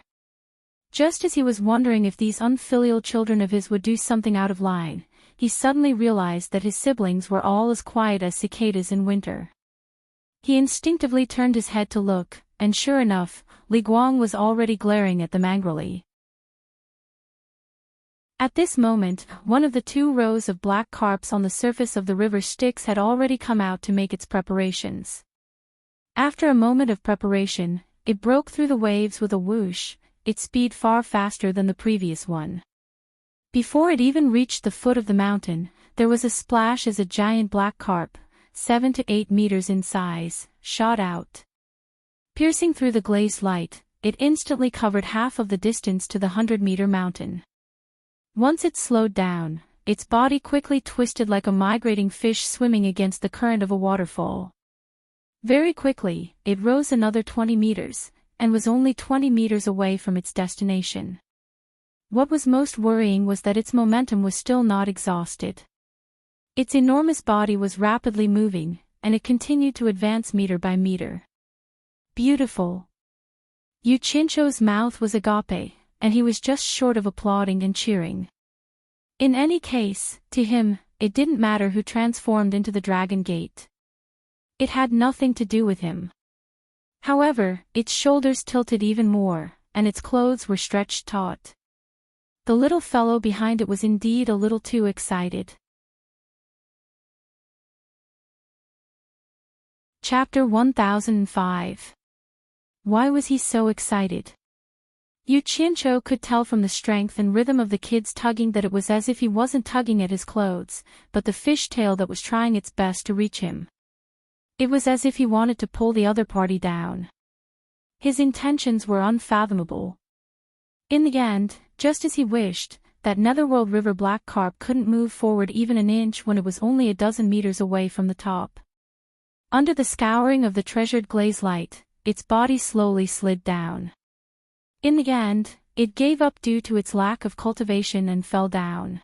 Just as he was wondering if these unfilial children of his would do something out of line, he suddenly realized that his siblings were all as quiet as cicadas in winter. He instinctively turned his head to look, and sure enough, Li Guang was already glaring at them angrily. At this moment, one of the two rows of black carps on the surface of the river Styx had already come out to make its preparations. After a moment of preparation, it broke through the waves with a whoosh, its speed far faster than the previous one. Before it even reached the foot of the mountain, there was a splash as a giant black carp, 7 to 8 meters in size, shot out. Piercing through the glazed light, it instantly covered half of the distance to the 100-meter mountain. Once it slowed down, its body quickly twisted like a migrating fish swimming against the current of a waterfall. Very quickly, it rose another 20 meters, and was only 20 meters away from its destination. What was most worrying was that its momentum was still not exhausted. Its enormous body was rapidly moving, and it continued to advance meter by meter. Beautiful. Yu Qianqiu's mouth was agape, and he was just short of applauding and cheering. In any case, to him, it didn't matter who transformed into the dragon gate. It had nothing to do with him. However, its shoulders tilted even more, and its clothes were stretched taut. The little fellow behind it was indeed a little too excited. Chapter 1005. Why was he so excited? Yu Qianqiu could tell from the strength and rhythm of the kid's tugging that it was as if he wasn't tugging at his clothes, but the fishtail that was trying its best to reach him. It was as if he wanted to pull the other party down. His intentions were unfathomable. In the end, just as he wished, that netherworld river black carp couldn't move forward even an inch when it was only a dozen meters away from the top. Under the scouring of the treasured glaze light, its body slowly slid down. In the end, it gave up due to its lack of cultivation and fell down.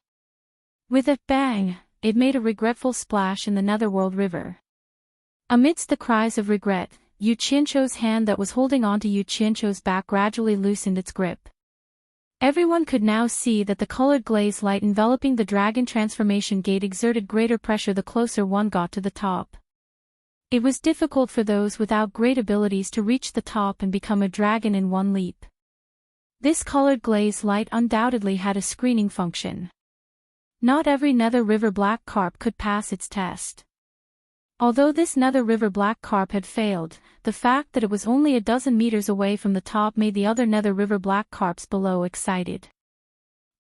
With a bang, it made a regretful splash in the netherworld river. Amidst the cries of regret, Yu Qianqiu's hand that was holding onto Yu Qianqiu's back gradually loosened its grip. Everyone could now see that the colored glaze light enveloping the dragon transformation gate exerted greater pressure the closer one got to the top. It was difficult for those without great abilities to reach the top and become a dragon in one leap. This colored glaze light undoubtedly had a screening function. Not every nether river black carp could pass its test. Although this nether river black carp had failed, the fact that it was only a dozen meters away from the top made the other nether river black carps below excited.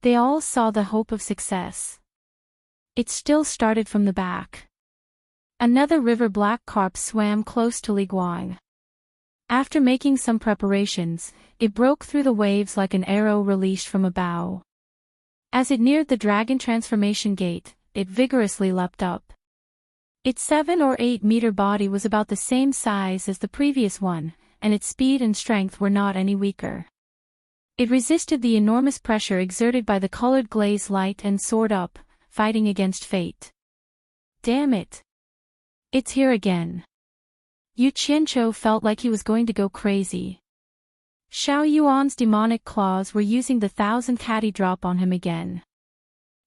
They all saw the hope of success. It still started from the back. Another river black carp swam close to Li Guang. After making some preparations, it broke through the waves like an arrow released from a bow. As it neared the dragon transformation gate, it vigorously leapt up. Its 7 or 8 meter body was about the same size as the previous one, and its speed and strength were not any weaker. It resisted the enormous pressure exerted by the colored glaze light and soared up, fighting against fate. Damn it! It's here again. Yu Qianqiu felt like he was going to go crazy. Xiao Yuan's demonic claws were using the 1000 catty drop on him again.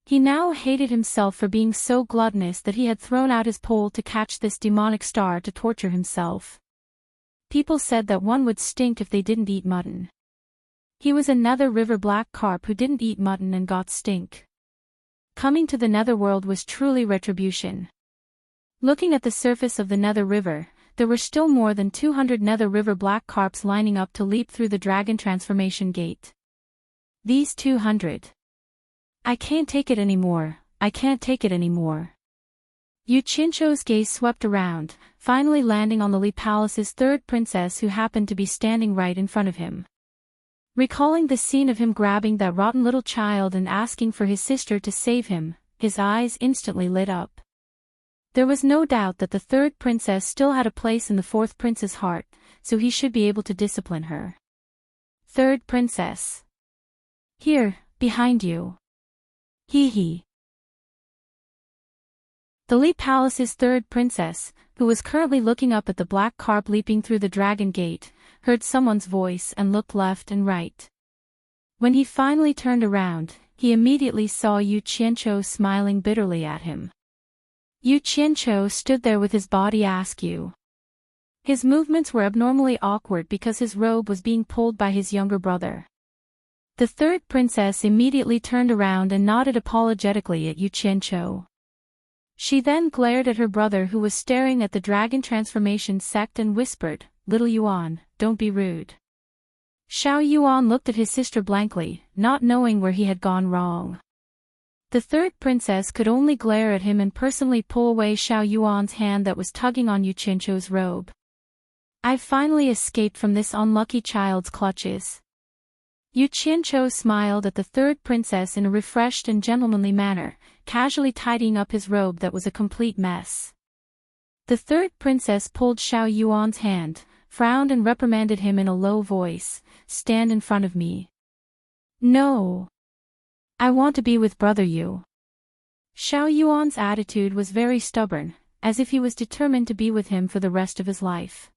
He now hated himself for being so gluttonous that he had thrown out his pole to catch this demonic star to torture himself. People said that one would stink if they didn't eat mutton. He was another river black carp who didn't eat mutton and got stink. Coming to the netherworld was truly retribution. Looking at the surface of the nether river, there were still more than 200 nether river black carps lining up to leap through the dragon transformation gate. These 200. I can't take it anymore, I can't take it anymore. Yu Qianqiu's gaze swept around, finally landing on the Li Palace's third princess who happened to be standing right in front of him. Recalling the scene of him grabbing that rotten little child and asking for his sister to save him, his eyes instantly lit up. There was no doubt that the third princess still had a place in the fourth prince's heart, so he should be able to discipline her. Third princess. Here, behind you. Hee hee. The Li Palace's third princess, who was currently looking up at the black carp leaping through the dragon gate, heard someone's voice and looked left and right. When he finally turned around, he immediately saw Yu Qianqiu smiling bitterly at him. Yu Qianqiu stood there with his body askew. His movements were abnormally awkward because his robe was being pulled by his younger brother. The third princess immediately turned around and nodded apologetically at Yu Qianqiu. She then glared at her brother who was staring at the dragon transformation sect and whispered, "Little Yuan, don't be rude." Xiao Yuan looked at his sister blankly, not knowing where he had gone wrong. The third princess could only glare at him and personally pull away Xiao Yuan's hand that was tugging on Yu Qianqiu's robe. "I've finally escaped from this unlucky child's clutches." Yu Qianqiu smiled at the third princess in a refreshed and gentlemanly manner, casually tidying up his robe that was a complete mess. The third princess pulled Xiao Yuan's hand, frowned and reprimanded him in a low voice, "Stand in front of me." "No. I want to be with brother Yu." Xiao Yuan's attitude was very stubborn, as if he was determined to be with him for the rest of his life.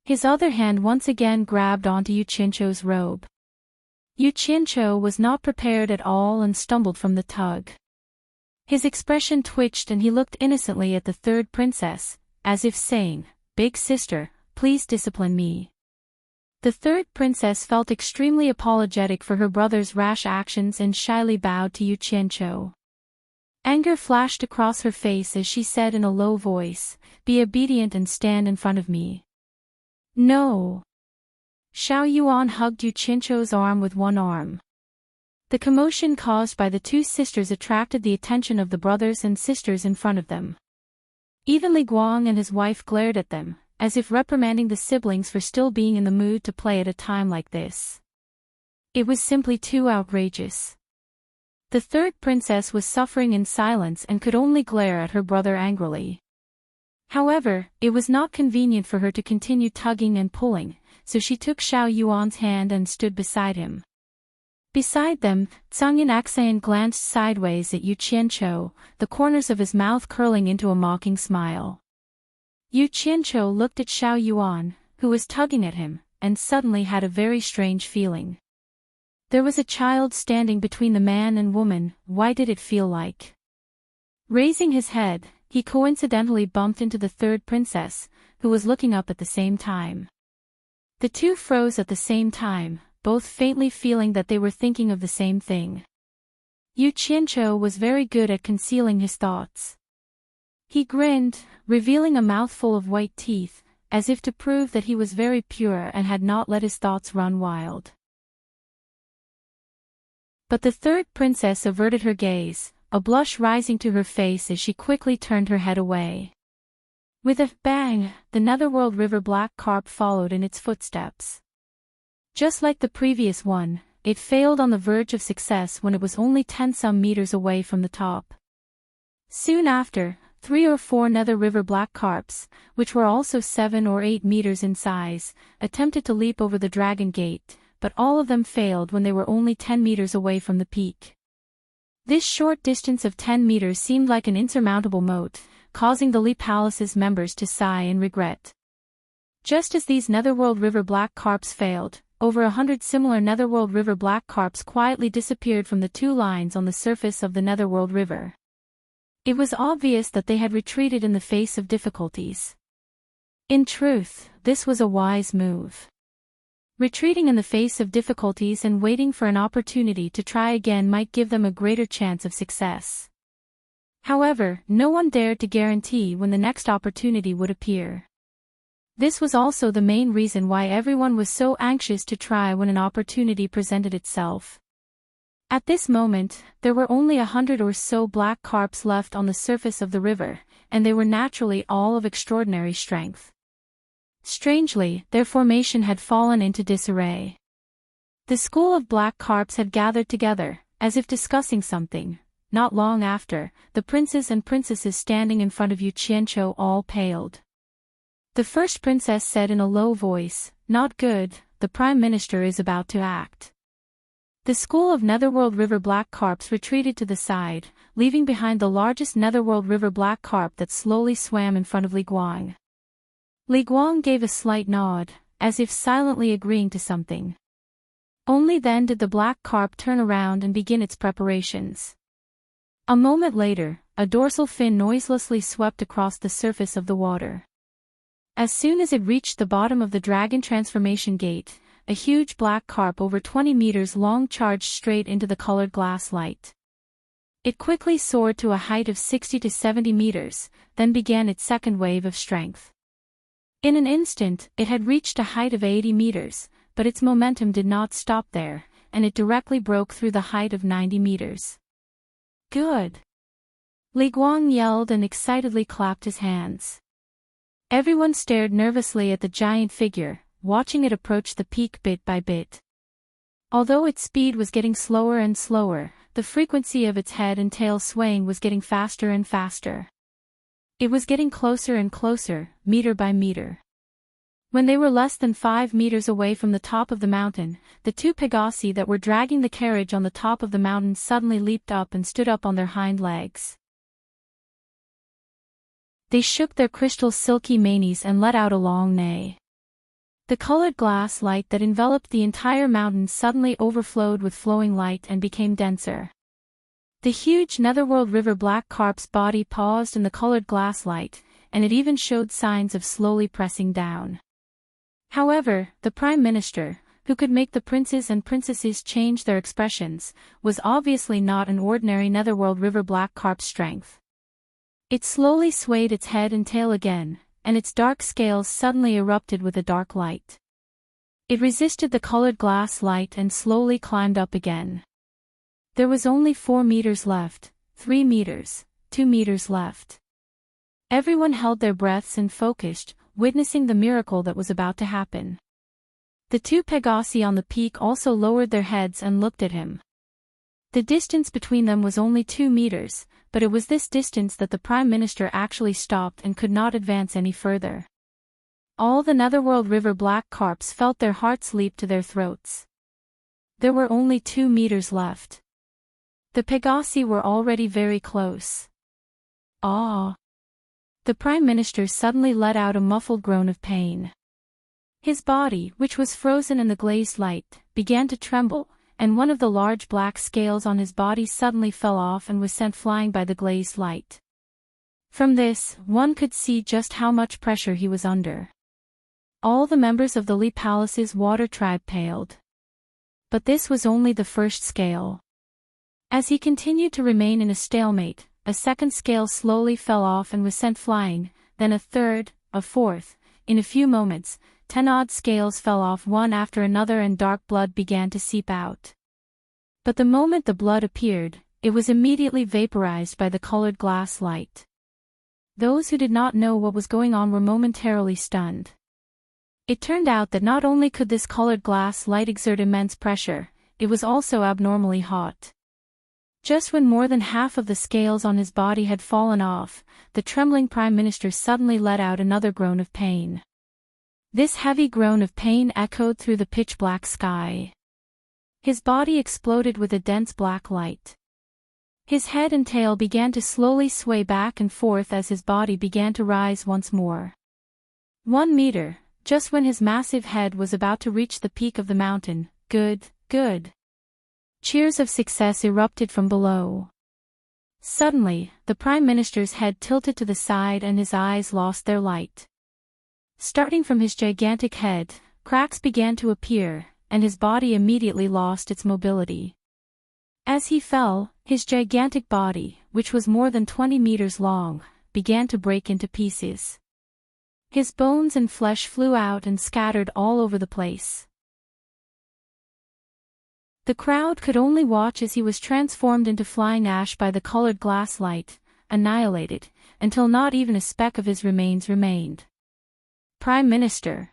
His other hand once again grabbed onto Yu Qianqiu's robe. Yu Qianqiu was not prepared at all and stumbled from the tug. His expression twitched and he looked innocently at the third princess, as if saying, "Big sister, please discipline me." The third princess felt extremely apologetic for her brother's rash actions and shyly bowed to Yu Qianqiu. Anger flashed across her face as she said in a low voice, "Be obedient and stand in front of me." "No." Xiao Yuan hugged Yu Qianqiu's arm with one arm. The commotion caused by the two sisters attracted the attention of the brothers and sisters in front of them. Even Li Guang and his wife glared at them, as if reprimanding the siblings for still being in the mood to play at a time like this. It was simply too outrageous. The third princess was suffering in silence and could only glare at her brother angrily. However, it was not convenient for her to continue tugging and pulling, so she took Xiao Yuan's hand and stood beside him. Beside them, Zhang Yinaxian glanced sideways at Yu Qianqiu, the corners of his mouth curling into a mocking smile. Yu Qianqiu looked at Xiao Yuan, who was tugging at him, and suddenly had a very strange feeling. There was a child standing between the man and woman. Why did it feel like? Raising his head, he coincidentally bumped into the third princess, who was looking up at the same time. The two froze at the same time, both faintly feeling that they were thinking of the same thing. Yu Qianqiu was very good at concealing his thoughts. He grinned, revealing a mouthful of white teeth, as if to prove that he was very pure and had not let his thoughts run wild. But the third princess averted her gaze, a blush rising to her face as she quickly turned her head away. With a bang, the Netherworld River Black Carp followed in its footsteps. Just like the previous one, it failed on the verge of success when it was only 10-some meters away from the top. Soon after, 3 or 4 Nether River Black Carps, which were also 7 or 8 meters in size, attempted to leap over the Dragon Gate, but all of them failed when they were only 10 meters away from the peak. This short distance of 10 meters seemed like an insurmountable moat, causing the Li Palace's members to sigh in regret. Just as these Netherworld River Black Carps failed, over 100 similar Netherworld River Black Carps quietly disappeared from the 2 lines on the surface of the Netherworld River. It was obvious that they had retreated in the face of difficulties. In truth, this was a wise move. Retreating in the face of difficulties and waiting for an opportunity to try again might give them a greater chance of success. However, no one dared to guarantee when the next opportunity would appear. This was also the main reason why everyone was so anxious to try when an opportunity presented itself. At this moment, there were only 100 or so black carps left on the surface of the river, and they were naturally all of extraordinary strength. Strangely, their formation had fallen into disarray. The school of black carps had gathered together, as if discussing something. Not long after, the princes and princesses standing in front of Yu Qianqiu all paled. The first princess said in a low voice, "Not good, the Prime Minister is about to act." The school of Netherworld River Black Carps retreated to the side, leaving behind the largest Netherworld River Black Carp that slowly swam in front of Li Guang. Li Guang gave a slight nod, as if silently agreeing to something. Only then did the black carp turn around and begin its preparations. A moment later, a dorsal fin noiselessly swept across the surface of the water. As soon as it reached the bottom of the Dragon Transformation Gate, a huge black carp over 20 meters long charged straight into the colored glass light. It quickly soared to a height of 60 to 70 meters, then began its second wave of strength. In an instant, it had reached a height of 80 meters, but its momentum did not stop there, and it directly broke through the height of 90 meters. Good! Li Guang yelled and excitedly clapped his hands. Everyone stared nervously at the giant figure, watching it approach the peak bit by bit. Although its speed was getting slower and slower, the frequency of its head and tail swaying was getting faster and faster. It was getting closer and closer, meter by meter. When they were less than 5 meters away from the top of the mountain, the 2 Pegasi that were dragging the carriage on the top of the mountain suddenly leaped up and stood up on their hind legs. They shook their crystal silky manes and let out a long neigh. The colored glass light that enveloped the entire mountain suddenly overflowed with flowing light and became denser. The huge netherworld river black carp's body paused in the colored glass light, and it even showed signs of slowly pressing down. However, the Prime Minister, who could make the princes and princesses change their expressions, was obviously not an ordinary netherworld river black carp's strength. It slowly swayed its head and tail again, and its dark scales suddenly erupted with a dark light. It resisted the colored glass light and slowly climbed up again. There was only 4 meters left, 3 meters, 2 meters left. Everyone held their breaths and focused, witnessing the miracle that was about to happen. The 2 Pegasi on the peak also lowered their heads and looked at him. The distance between them was only 2 meters, but it was this distance that the Prime Minister actually stopped and could not advance any further. All the netherworld river black carps felt their hearts leap to their throats. There were only 2 meters left. The Pegasi were already very close. Ah! The Prime Minister suddenly let out a muffled groan of pain. His body, which was frozen in the glazed light, began to tremble, and one of the large black scales on his body suddenly fell off and was sent flying by the glazed light. From this, one could see just how much pressure he was under. All the members of the Lee Palace's water tribe paled. But this was only the first scale. As he continued to remain in a stalemate, a second scale slowly fell off and was sent flying, then a third, a fourth. In a few moments, 10 odd scales fell off one after another and dark blood began to seep out. But the moment the blood appeared, it was immediately vaporized by the colored glass light. Those who did not know what was going on were momentarily stunned. It turned out that not only could this colored glass light exert immense pressure, it was also abnormally hot. Just when more than half of the scales on his body had fallen off, the trembling Prime Minister suddenly let out another groan of pain. This heavy groan of pain echoed through the pitch-black sky. His body exploded with a dense black light. His head and tail began to slowly sway back and forth as his body began to rise once more. 1 meter, just when his massive head was about to reach the peak of the mountain. Good, good. Cheers of success erupted from below. Suddenly, the Prime Minister's head tilted to the side and his eyes lost their light. Starting from his gigantic head, cracks began to appear, and his body immediately lost its mobility. As he fell, his gigantic body, which was more than 20 meters long, began to break into pieces. His bones and flesh flew out and scattered all over the place. The crowd could only watch as he was transformed into flying ash by the colored glass light, annihilated, until not even a speck of his remains remained. Prime Minister!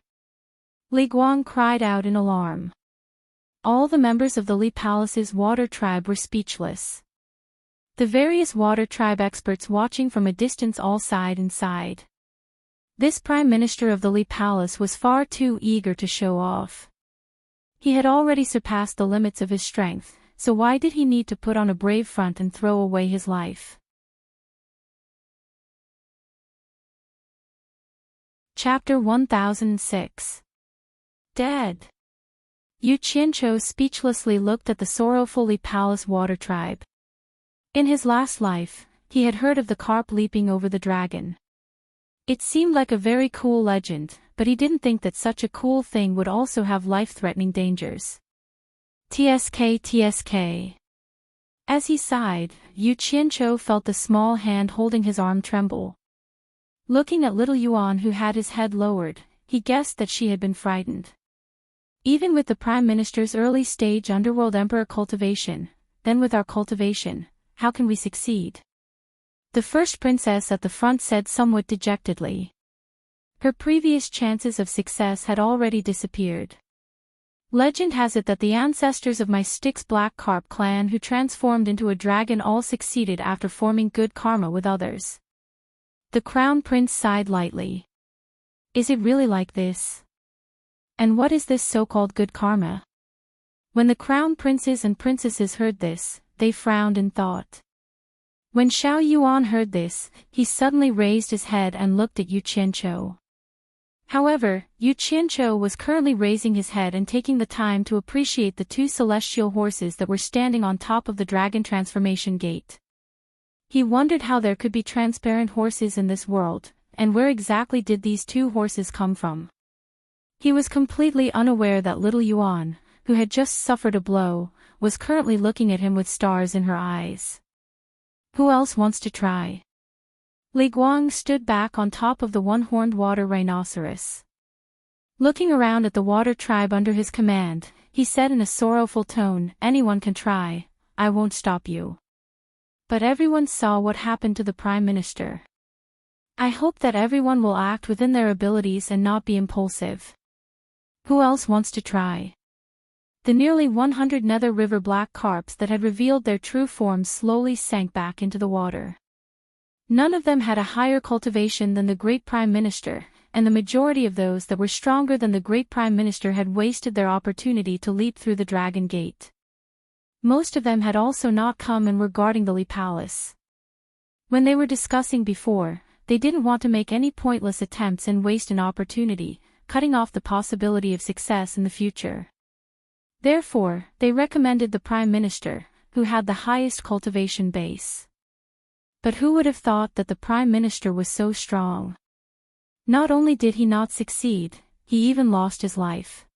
Li Guang cried out in alarm. All the members of the Lee Palace's water tribe were speechless. The various water tribe experts watching from a distance all sighed and sighed. This Prime Minister of the Lee Palace was far too eager to show off. He had already surpassed the limits of his strength, so why did he need to put on a brave front and throw away his life? Chapter 1006. Dead. Yu Qianqiu speechlessly looked at the sorrowful Lee Palace water tribe. In his last life, he had heard of the carp leaping over the dragon. It seemed like a very cool legend, but he didn't think that such a cool thing would also have life-threatening dangers. TSK. As he sighed, Yu Qianqiu felt the small hand holding his arm tremble. Looking at little Yuan who had his head lowered, he guessed that she had been frightened. Even with the Prime Minister's early-stage Underworld Emperor cultivation, then with our cultivation, how can we succeed? The first princess at the front said somewhat dejectedly. Her previous chances of success had already disappeared. Legend has it that the ancestors of my Styx Black Carp clan who transformed into a dragon all succeeded after forming good karma with others. The Crown Prince sighed lightly. Is it really like this? And what is this so-called good karma? When the Crown Princes and Princesses heard this, they frowned in thought. When Xiao Yuan heard this, he suddenly raised his head and looked at Yu Qianqiu. However, Yu Qianqiu was currently raising his head and taking the time to appreciate the two celestial horses that were standing on top of the dragon transformation gate. He wondered how there could be transparent horses in this world, and where exactly did these two horses come from. He was completely unaware that little Yuan, who had just suffered a blow, was currently looking at him with stars in her eyes. Who else wants to try? Li Guang stood back on top of the one-horned water rhinoceros. Looking around at the water tribe under his command, he said in a sorrowful tone, "Anyone can try, I won't stop you." But everyone saw what happened to the Prime Minister. I hope that everyone will act within their abilities and not be impulsive. Who else wants to try? The nearly 100 Nether River black carps that had revealed their true forms slowly sank back into the water. None of them had a higher cultivation than the great Prime Minister, and the majority of those that were stronger than the great Prime Minister had wasted their opportunity to leap through the Dragon Gate. Most of them had also not come and were guarding the Li Palace. When they were discussing before, they didn't want to make any pointless attempts and waste an opportunity, cutting off the possibility of success in the future. Therefore, they recommended the Prime Minister, who had the highest cultivation base. But who would have thought that the Prime Minister was so strong? Not only did he not succeed, he even lost his life.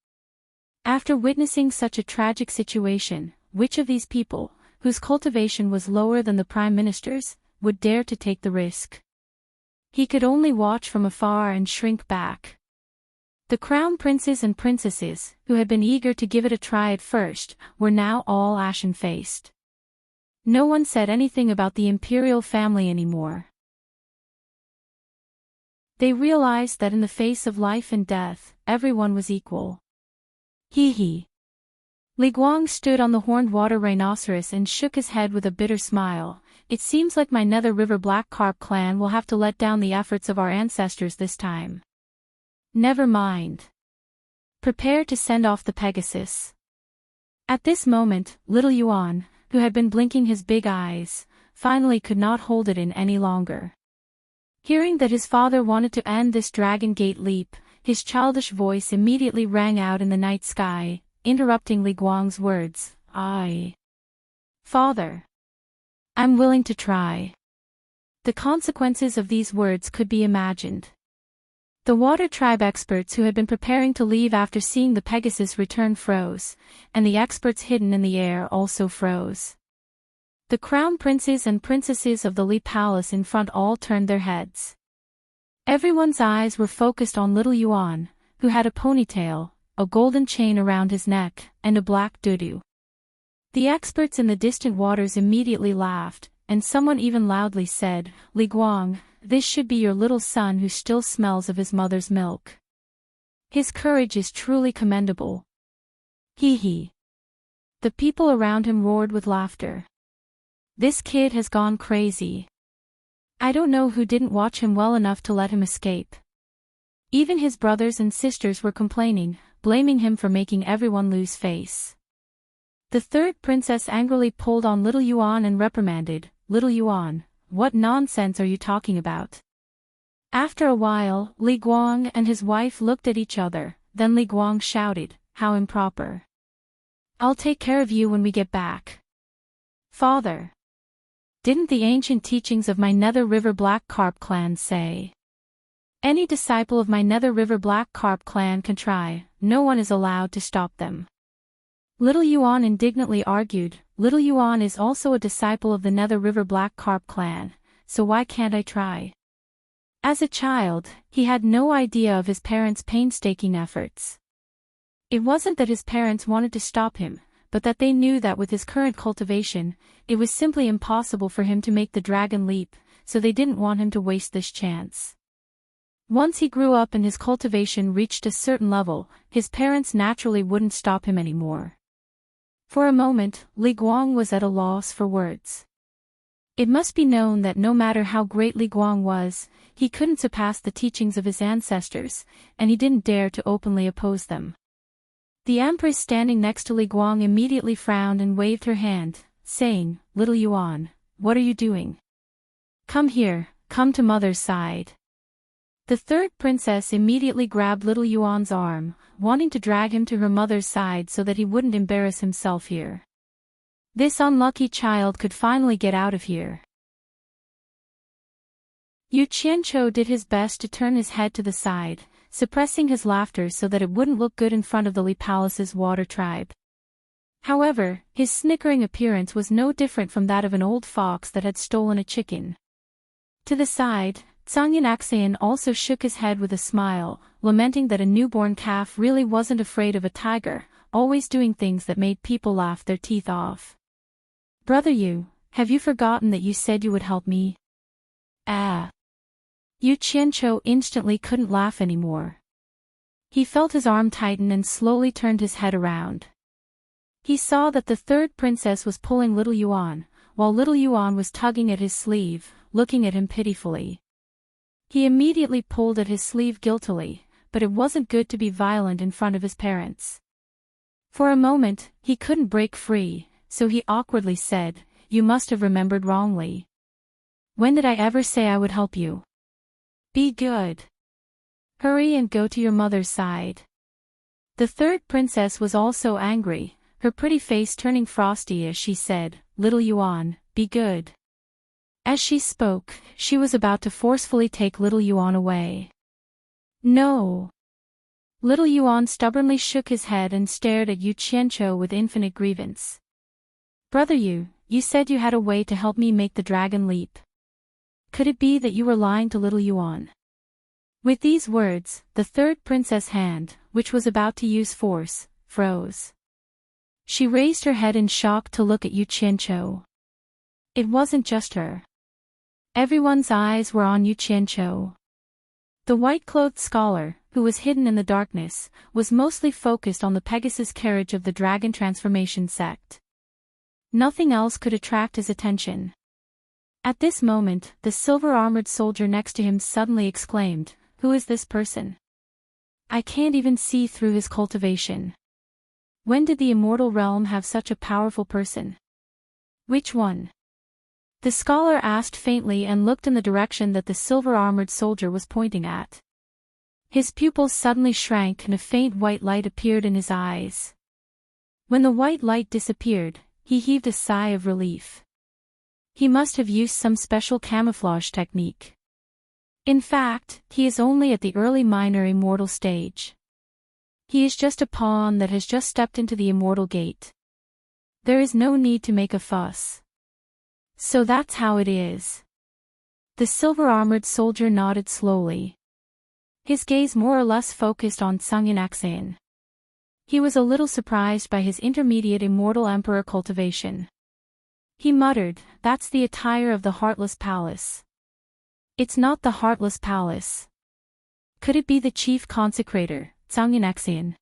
After witnessing such a tragic situation, which of these people, whose cultivation was lower than the Prime Minister's, would dare to take the risk? He could only watch from afar and shrink back. The crown princes and princesses, who had been eager to give it a try at first, were now all ashen-faced. No one said anything about the imperial family anymore. They realized that in the face of life and death, everyone was equal. Hee. Li Guang stood on the horned water rhinoceros and shook his head with a bitter smile. It seems like my Nether River Black Carp clan will have to let down the efforts of our ancestors this time. Never mind. Prepare to send off the Pegasus. At this moment, little Yuan, who had been blinking his big eyes, finally could not hold it in any longer. Hearing that his father wanted to end this Dragon Gate leap, his childish voice immediately rang out in the night sky, interrupting Li Guang's words. Father. I'm willing to try. The consequences of these words could be imagined. The water tribe experts who had been preparing to leave after seeing the Pegasus return froze, and the experts hidden in the air also froze. The crown princes and princesses of the Li Palace in front all turned their heads. Everyone's eyes were focused on little Yuan, who had a ponytail, a golden chain around his neck, and a black doodoo. The experts in the distant waters immediately laughed, and someone even loudly said, "Li Guang, this should be your little son who still smells of his mother's milk. His courage is truly commendable." Hee. The people around him roared with laughter. This kid has gone crazy. I don't know who didn't watch him well enough to let him escape. Even his brothers and sisters were complaining, blaming him for making everyone lose face. The third princess angrily pulled on little Yuan and reprimanded, "Little Yuan, what nonsense are you talking about?" After a while, Li Guang and his wife looked at each other, then Li Guang shouted, "How improper. I'll take care of you when we get back." Father. Didn't the ancient teachings of my Nether River Black Carp clan say? Any disciple of my Nether River Black Carp clan can try, no one is allowed to stop them. Little Yuan indignantly argued, "Little Yuan is also a disciple of the Nether River Black Carp clan, so why can't I try?" As a child, he had no idea of his parents' painstaking efforts. It wasn't that his parents wanted to stop him, but that they knew that with his current cultivation, it was simply impossible for him to make the dragon leap, so they didn't want him to waste this chance. Once he grew up and his cultivation reached a certain level, his parents naturally wouldn't stop him anymore. For a moment, Li Guang was at a loss for words. It must be known that no matter how great Li Guang was, he couldn't surpass the teachings of his ancestors, and he didn't dare to openly oppose them. The Empress standing next to Li Guang immediately frowned and waved her hand, saying, "Little Yuan, what are you doing? Come here, come to mother's side." The third princess immediately grabbed little Yuan's arm, wanting to drag him to her mother's side so that he wouldn't embarrass himself here. This unlucky child could finally get out of here. Yu Qianqiu did his best to turn his head to the side, suppressing his laughter so that it wouldn't look good in front of the Li Palace's water tribe. However, his snickering appearance was no different from that of an old fox that had stolen a chicken. To the side, Zhang also shook his head with a smile, lamenting that a newborn calf really wasn't afraid of a tiger, always doing things that made people laugh their teeth off. Brother Yu, have you forgotten that you said you would help me? Ah. Yu Qianqiu instantly couldn't laugh anymore. He felt his arm tighten and slowly turned his head around. He saw that the third princess was pulling little Yuan, while little Yuan was tugging at his sleeve, looking at him pitifully. He immediately pulled at his sleeve guiltily, but it wasn't good to be violent in front of his parents. For a moment, he couldn't break free, so he awkwardly said, "You must have remembered wrongly. When did I ever say I would help you? Be good. Hurry and go to your mother's side." The third princess was also angry, her pretty face turning frosty as she said, "Little Yuan, be good." As she spoke, she was about to forcefully take little Yuan away. No. Little Yuan stubbornly shook his head and stared at Yu Qianqiu with infinite grievance. "Brother Yu, you said you had a way to help me make the dragon leap. Could it be that you were lying to little Yuan?" With these words, the third princess' hand, which was about to use force, froze. She raised her head in shock to look at Yu Qianqiu. It wasn't just her. Everyone's eyes were on Yu Qianqiu. The white-clothed scholar, who was hidden in the darkness, was mostly focused on the Pegasus carriage of the dragon transformation sect. Nothing else could attract his attention. At this moment, the silver-armored soldier next to him suddenly exclaimed, "Who is this person? I can't even see through his cultivation. When did the immortal realm have such a powerful person?" "Which one?" the scholar asked faintly and looked in the direction that the silver-armored soldier was pointing at. His pupils suddenly shrank and a faint white light appeared in his eyes. When the white light disappeared, he heaved a sigh of relief. He must have used some special camouflage technique. In fact, he is only at the early minor immortal stage. He is just a pawn that has just stepped into the immortal gate. There is no need to make a fuss. So that's how it is. The silver-armored soldier nodded slowly. His gaze more or less focused on Zhang. He was a little surprised by his intermediate immortal emperor cultivation. He muttered, "That's the attire of the Heartless Palace." "It's not the Heartless Palace. Could it be the chief consecrator, Zhang?"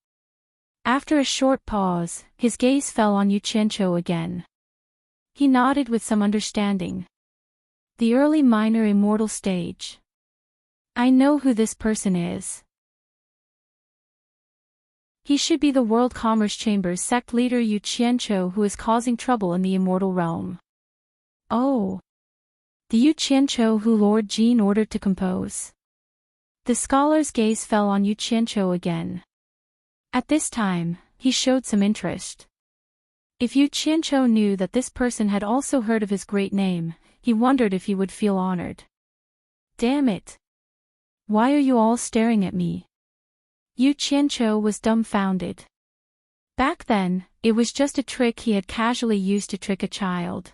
After a short pause, his gaze fell on Yu Qianqiu again. He nodded with some understanding. "The early minor immortal stage. I know who this person is. He should be the World Commerce Chamber's sect leader Yu Qianqiu, who is causing trouble in the immortal realm." "Oh. The Yu Qianqiu who Lord Jean ordered to compose." The scholar's gaze fell on Yu Qianqiu again. At this time, he showed some interest. If Yu Qianqiu knew that this person had also heard of his great name, he wondered if he would feel honored. "Damn it. Why are you all staring at me?" Yu Qianqiu was dumbfounded. Back then, it was just a trick he had casually used to trick a child.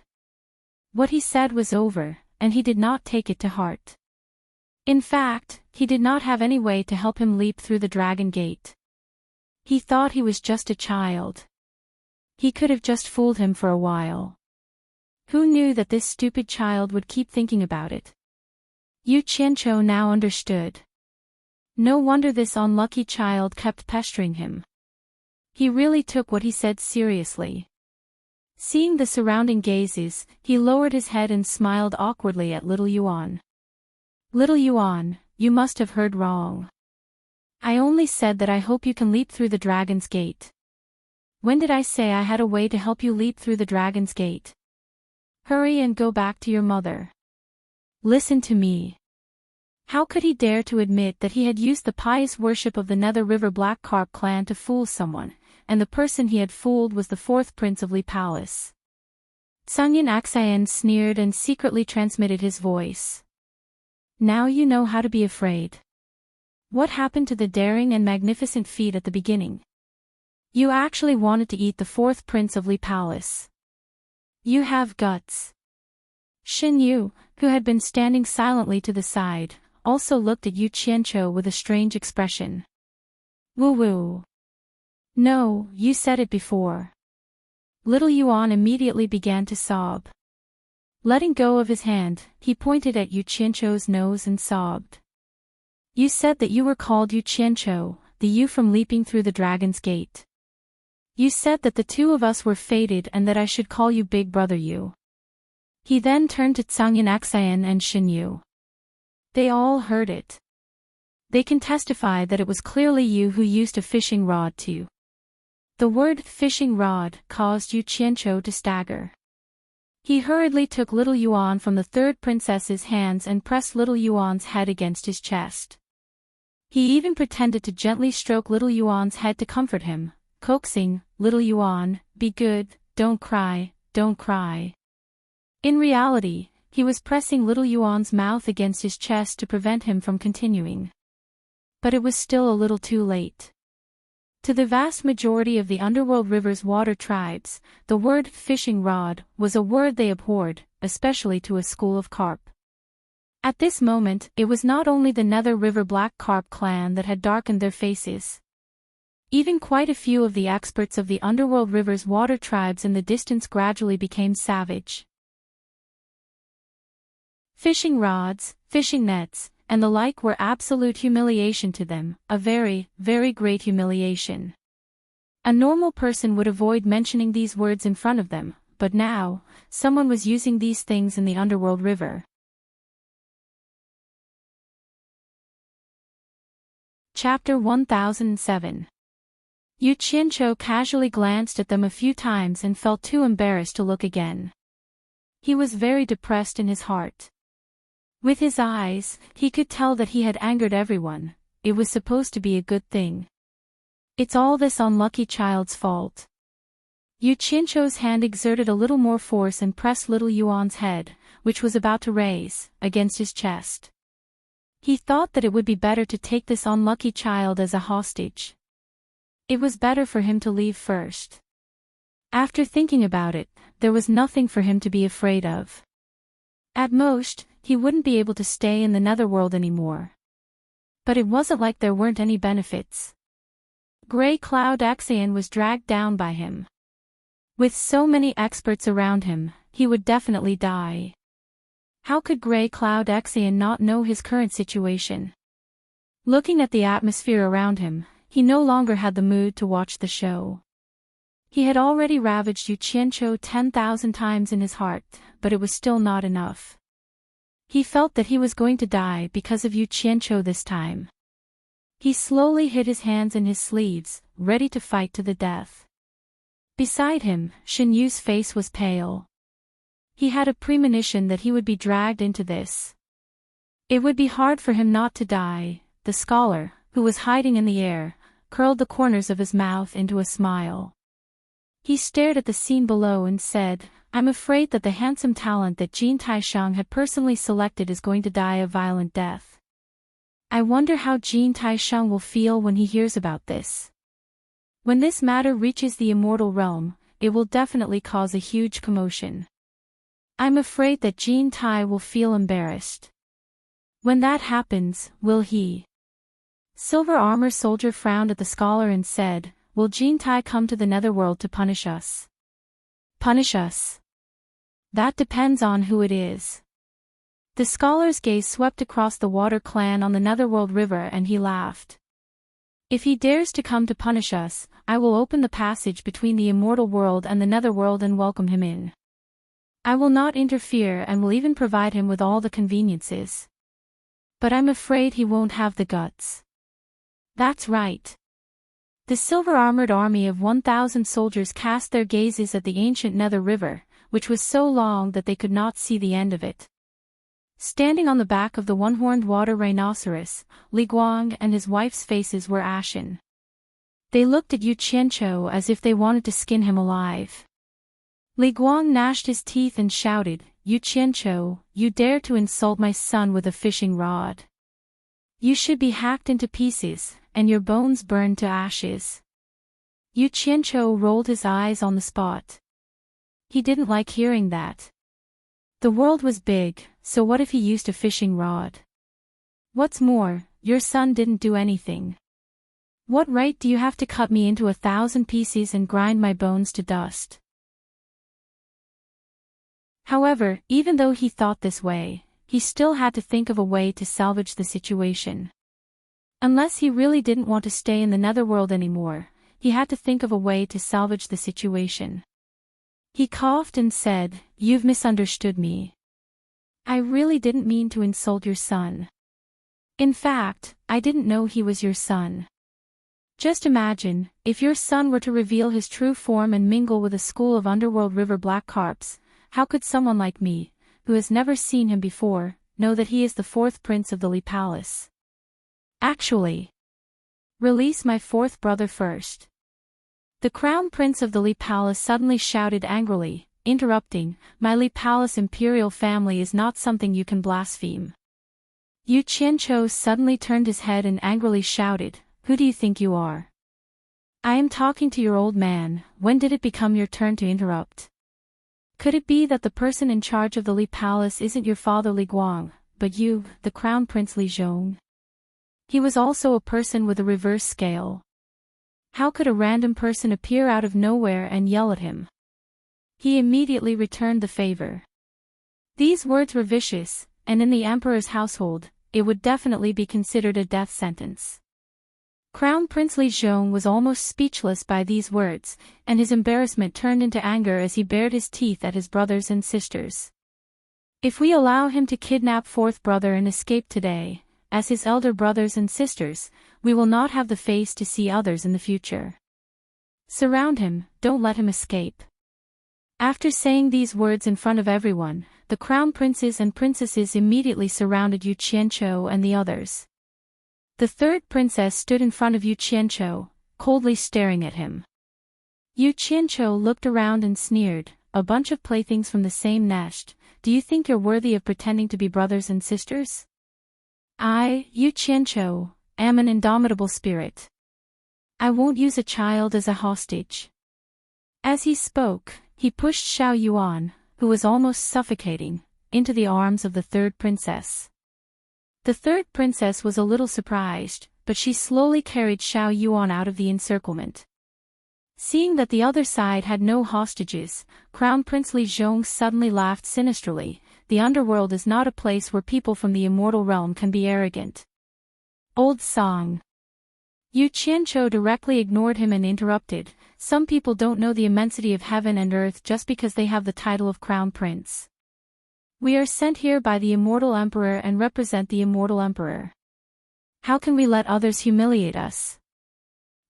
What he said was over, and he did not take it to heart. In fact, he did not have any way to help him leap through the dragon gate. He thought he was just a child. He could have just fooled him for a while. Who knew that this stupid child would keep thinking about it? Yu Qianqiu now understood. No wonder this unlucky child kept pestering him. He really took what he said seriously. Seeing the surrounding gazes, he lowered his head and smiled awkwardly at little Yuan. "Little Yuan, you must have heard wrong. I only said that I hope you can leap through the dragon's gate. When did I say I had a way to help you leap through the dragon's gate? Hurry and go back to your mother. Listen to me. How could he dare to admit that he had used the pious worship of the Nether River Black Carp clan to fool someone, and the person he had fooled was the fourth prince of Lee Palace? Sunyan Aksayan sneered and secretly transmitted his voice. Now you know how to be afraid. What happened to the daring and magnificent feat at the beginning? You actually wanted to eat the fourth prince of Lee Palace. You have guts. Shin Yu, who had been standing silently to the side, also looked at Yu Qianqiu with a strange expression. Woo-woo. No, you said it before. Little Yuan immediately began to sob. Letting go of his hand, he pointed at Yu Qianqiu's nose and sobbed. You said that you were called Yu Qianqiu, the Yu from leaping through the dragon's gate. You said that the two of us were fated and that I should call you Big Brother Yu. He then turned to Tsangyan Aksayan and Shin Yu. They all heard it. They can testify that it was clearly you who used a fishing rod to. The word fishing rod caused Yu Qianqiu to stagger. He hurriedly took little Yuan from the third princess's hands and pressed little Yuan's head against his chest. He even pretended to gently stroke little Yuan's head to comfort him, coaxing, "Little Yuan, be good, don't cry, don't cry." In reality, he was pressing little Yuan's mouth against his chest to prevent him from continuing. But it was still a little too late. To the vast majority of the underworld river's water tribes, the word fishing rod was a word they abhorred, especially to a school of carp. At this moment, it was not only the Nether River Black Carp clan that had darkened their faces. Even quite a few of the experts of the underworld river's water tribes in the distance gradually became savage. Fishing rods, fishing nets, and the like were absolute humiliation to them, a very, very great humiliation. A normal person would avoid mentioning these words in front of them, but now, someone was using these things in the underworld river. Chapter 1007. Yu Qianqiu casually glanced at them a few times and felt too embarrassed to look again. He was very depressed in his heart. With his eyes, he could tell that he had angered everyone. It was supposed to be a good thing. It's all this unlucky child's fault. Yu Qianqiu's hand exerted a little more force and pressed little Yuan's head, which was about to raise, against his chest. He thought that it would be better to take this unlucky child as a hostage. It was better for him to leave first. After thinking about it, there was nothing for him to be afraid of. At most, he wouldn't be able to stay in the netherworld anymore. But it wasn't like there weren't any benefits. Grey Cloud Axion was dragged down by him. With so many experts around him, he would definitely die. How could Grey Cloud Axion not know his current situation? Looking at the atmosphere around him, he no longer had the mood to watch the show. He had already ravaged Yu Qianqiu 10,000 times in his heart, but it was still not enough. He felt that he was going to die because of Yu Qianqiu this time. He slowly hid his hands in his sleeves, ready to fight to the death. Beside him, Shin Yu's face was pale. He had a premonition that he would be dragged into this. It would be hard for him not to die. The scholar, who was hiding in the air, curled the corners of his mouth into a smile. He stared at the scene below and said, "I'm afraid that the handsome talent that Jin Taisheng had personally selected is going to die a violent death. I wonder how Jin Taisheng will feel when he hears about this. When this matter reaches the immortal realm, it will definitely cause a huge commotion. I'm afraid that Jin Tai will feel embarrassed. When that happens, will he?" Silver Armor Soldier frowned at the scholar and said, "Will Jin Tai come to the netherworld to punish us?" "Punish us? That depends on who it is." The scholar's gaze swept across the water clan on the netherworld river and he laughed. "If he dares to come to punish us, I will open the passage between the immortal world and the netherworld and welcome him in. I will not interfere and will even provide him with all the conveniences. But I'm afraid he won't have the guts." "That's right." The silver-armored army of 1,000 soldiers cast their gazes at the ancient Nether River, which was so long that they could not see the end of it. Standing on the back of the one-horned water rhinoceros, Li Guang and his wife's faces were ashen. They looked at Yu Qianqiu as if they wanted to skin him alive. Li Guang gnashed his teeth and shouted, "Yu Qianqiu, you dare to insult my son with a fishing rod. You should be hacked into pieces, and your bones burned to ashes." Yu Qianqiu rolled his eyes on the spot. He didn't like hearing that. The world was big, so what if he used a fishing rod? What's more, your son didn't do anything. What right do you have to cut me into 1,000 pieces and grind my bones to dust? However, even though he thought this way, he still had to think of a way to salvage the situation. Unless he really didn't want to stay in the netherworld anymore, he had to think of a way to salvage the situation. He coughed and said, "You've misunderstood me. I really didn't mean to insult your son. In fact, I didn't know he was your son. Just imagine, if your son were to reveal his true form and mingle with a school of underworld river black carps, how could someone like me, who has never seen him before, know that he is the fourth prince of the Li Palace? Actually, release my fourth brother first." The crown prince of the Li Palace suddenly shouted angrily, interrupting, "My Li Palace imperial family is not something you can blaspheme." Yu Qianqiu suddenly turned his head and angrily shouted, "Who do you think you are? I am talking to your old man. When did it become your turn to interrupt? Could it be that the person in charge of the Li Palace isn't your father Li Guang, but you, the crown prince Li Zhong?" He was also a person with a reverse scale. How could a random person appear out of nowhere and yell at him? He immediately returned the favor. These words were vicious, and in the emperor's household, it would definitely be considered a death sentence. Crown Prince Li Zhong was almost speechless by these words, and his embarrassment turned into anger as he bared his teeth at his brothers and sisters. If we allow him to kidnap fourth brother and escape today, as his elder brothers and sisters, we will not have the face to see others in the future. Surround him, don't let him escape. After saying these words in front of everyone, the crown princes and princesses immediately surrounded Yu Qianqiu and the others. The third princess stood in front of Yu Qianqiu, coldly staring at him. Yu Qianqiu looked around and sneered, "A bunch of playthings from the same nest, do you think you're worthy of pretending to be brothers and sisters? I, Yu Qianqiu, am an indomitable spirit. I won't use a child as a hostage." As he spoke, he pushed Xiao Yuan, who was almost suffocating, into the arms of the third princess. The third princess was a little surprised, but she slowly carried Xiao Yuan out of the encirclement. Seeing that the other side had no hostages, Crown Prince Li Zhong suddenly laughed sinisterly. "The underworld is not a place where people from the immortal realm can be arrogant." Old song. Yu Qianqiu directly ignored him and interrupted, "Some people don't know the immensity of heaven and earth just because they have the title of crown prince. We are sent here by the immortal emperor and represent the immortal emperor. How can we let others humiliate us?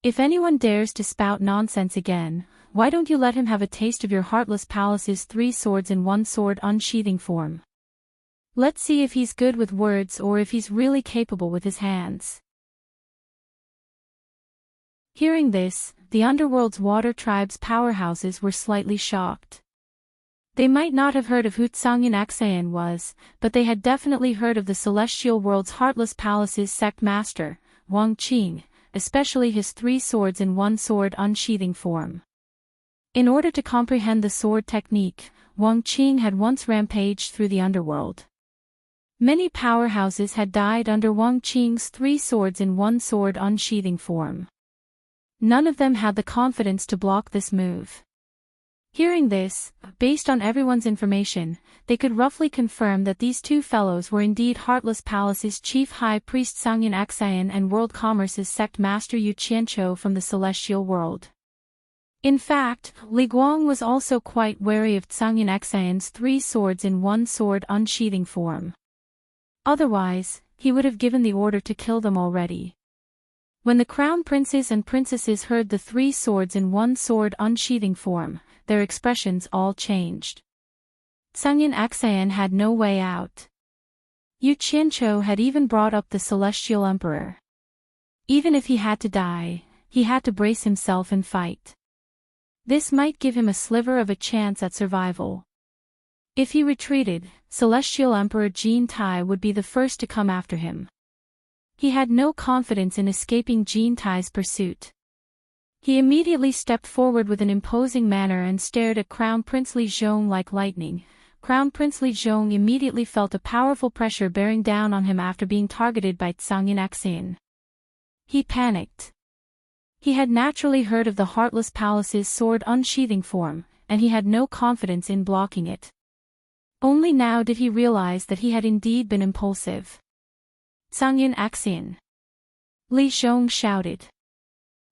If anyone dares to spout nonsense again, why don't you let him have a taste of your heartless palace's 3 swords in 1 sword unsheathing form? Let's see if he's good with words or if he's really capable with his hands." Hearing this, the underworld's water tribe's powerhouses were slightly shocked. They might not have heard of who Tsangyan Xayan was, but they had definitely heard of the celestial world's heartless palace's sect master, Wang Qing, especially his 3 swords in 1 sword unsheathing form. In order to comprehend the sword technique, Wang Qing had once rampaged through the underworld. Many powerhouses had died under Wang Qing's 3 swords in 1 sword unsheathing form. None of them had the confidence to block this move. Hearing this, based on everyone's information, they could roughly confirm that these 2 fellows were indeed Heartless Palace's chief high priest Tsangyan Xayan and World Commerce's sect master Yu Qianqiu from the celestial world. In fact, Li Guang was also quite wary of Tsangyan Xayan's 3 swords in 1 sword unsheathing form. Otherwise, he would have given the order to kill them already. When the crown princes and princesses heard the 3 swords in 1 sword unsheathing form, their expressions all changed. Tsangyan Xayan had no way out. Yu Qianqiu had even brought up the Celestial Emperor. Even if he had to die, he had to brace himself and fight. This might give him a sliver of a chance at survival. If he retreated, Celestial Emperor Jin Tai would be the first to come after him. He had no confidence in escaping Jin Tai's pursuit. He immediately stepped forward with an imposing manner and stared at Crown Prince Li Zhong like lightning. Crown Prince Li Zhong immediately felt a powerful pressure bearing down on him after being targeted by Zhang Yinxian. He panicked. He had naturally heard of the Heartless Palace's sword unsheathing form, and he had no confidence in blocking it. Only now did he realize that he had indeed been impulsive. Zhang Yinxian! Li Zhong shouted.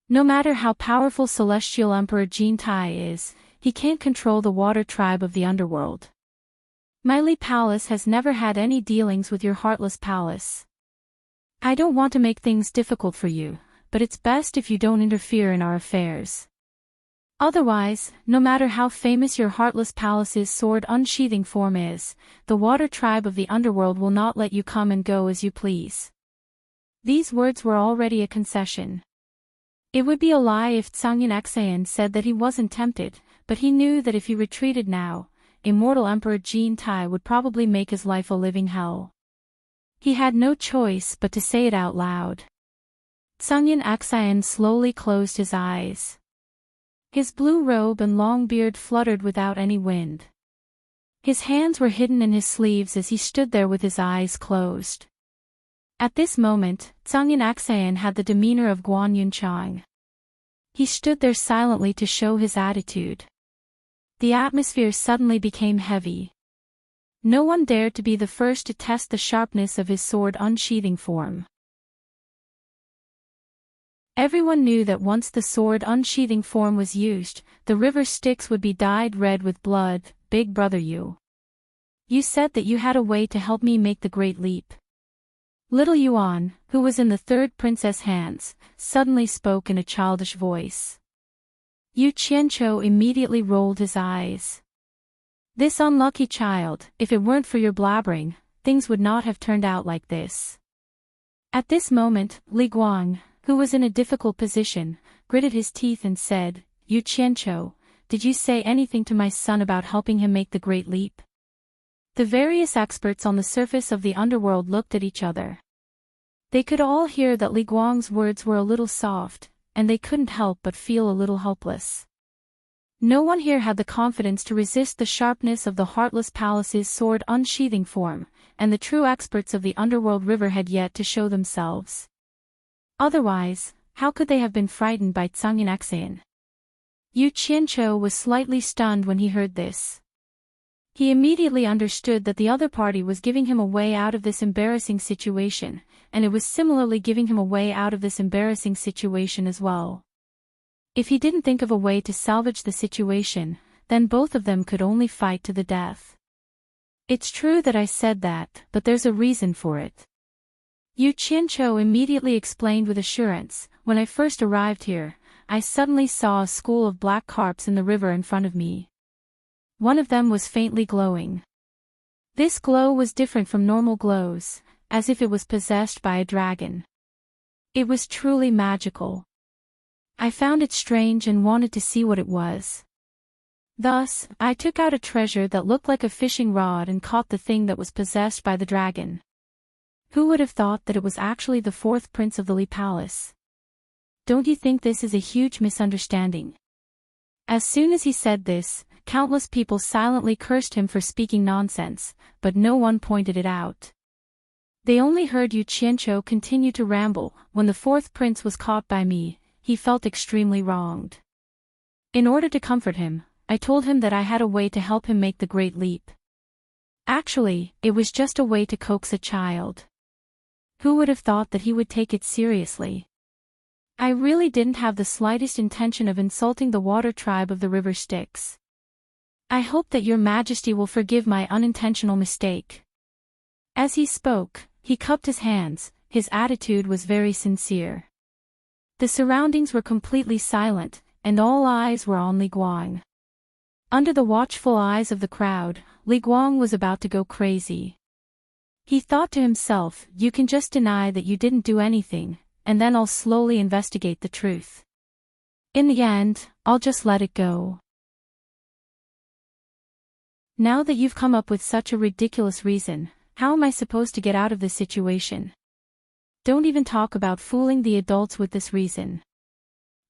No matter how powerful Celestial Emperor Jin Tai is, he can't control the water tribe of the underworld. My Li Palace has never had any dealings with your Heartless Palace. I don't want to make things difficult for you, but it's best if you don't interfere in our affairs. Otherwise, no matter how famous your Heartless Palace's sword unsheathing form is, the water tribe of the underworld will not let you come and go as you please. These words were already a concession. It would be a lie if Zhang Yinxian said that he wasn't tempted, but he knew that if he retreated now, Immortal Emperor Jin Tai would probably make his life a living hell. He had no choice but to say it out loud. Zhang Yinxian slowly closed his eyes. His blue robe and long beard fluttered without any wind. His hands were hidden in his sleeves as he stood there with his eyes closed. At this moment, Zhang Yinxian had the demeanor of Guan Yunchang. He stood there silently to show his attitude. The atmosphere suddenly became heavy. No one dared to be the first to test the sharpness of his sword unsheathing form. Everyone knew that once the sword unsheathing form was used, the river Styx would be dyed red with blood. Big brother you. You said that you had a way to help me make the great leap. Little Yuan, who was in the third princess' hands, suddenly spoke in a childish voice. Yu Qianqiu immediately rolled his eyes. This unlucky child, if it weren't for your blabbering, things would not have turned out like this. At this moment, Li Guang, who was in a difficult position, gritted his teeth and said, Yu Qianqiu, did you say anything to my son about helping him make the great leap? The various experts on the surface of the underworld looked at each other. They could all hear that Li Guang's words were a little soft, and they couldn't help but feel a little helpless. No one here had the confidence to resist the sharpness of the Heartless Palace's sword unsheathing form, and the true experts of the underworld river had yet to show themselves. Otherwise, how could they have been frightened by Zhang Yinxian? Yu Qianqiu was slightly stunned when he heard this. He immediately understood that the other party was giving him a way out of this embarrassing situation, and it was similarly giving him a way out of this embarrassing situation as well. If he didn't think of a way to salvage the situation, then both of them could only fight to the death. It's true that I said that, but there's a reason for it. Yu Qianqiu immediately explained with assurance, when I first arrived here, I suddenly saw a school of black carps in the river in front of me. One of them was faintly glowing. This glow was different from normal glows, as if it was possessed by a dragon. It was truly magical. I found it strange and wanted to see what it was. Thus, I took out a treasure that looked like a fishing rod and caught the thing that was possessed by the dragon. Who would have thought that it was actually the fourth prince of the Li Palace? Don't you think this is a huge misunderstanding? As soon as he said this, countless people silently cursed him for speaking nonsense, but no one pointed it out. They only heard Yu Qianqiu continue to ramble. When the fourth prince was caught by me, he felt extremely wronged. In order to comfort him, I told him that I had a way to help him make the great leap. Actually, it was just a way to coax a child. Who would have thought that he would take it seriously? I really didn't have the slightest intention of insulting the water tribe of the river Styx. I hope that your majesty will forgive my unintentional mistake. As he spoke, he cupped his hands, his attitude was very sincere. The surroundings were completely silent, and all eyes were on Li Guang. Under the watchful eyes of the crowd, Li Guang was about to go crazy. He thought to himself, you can just deny that you didn't do anything, and then I'll slowly investigate the truth. In the end, I'll just let it go. Now that you've come up with such a ridiculous reason, how am I supposed to get out of this situation? Don't even talk about fooling the adults with this reason.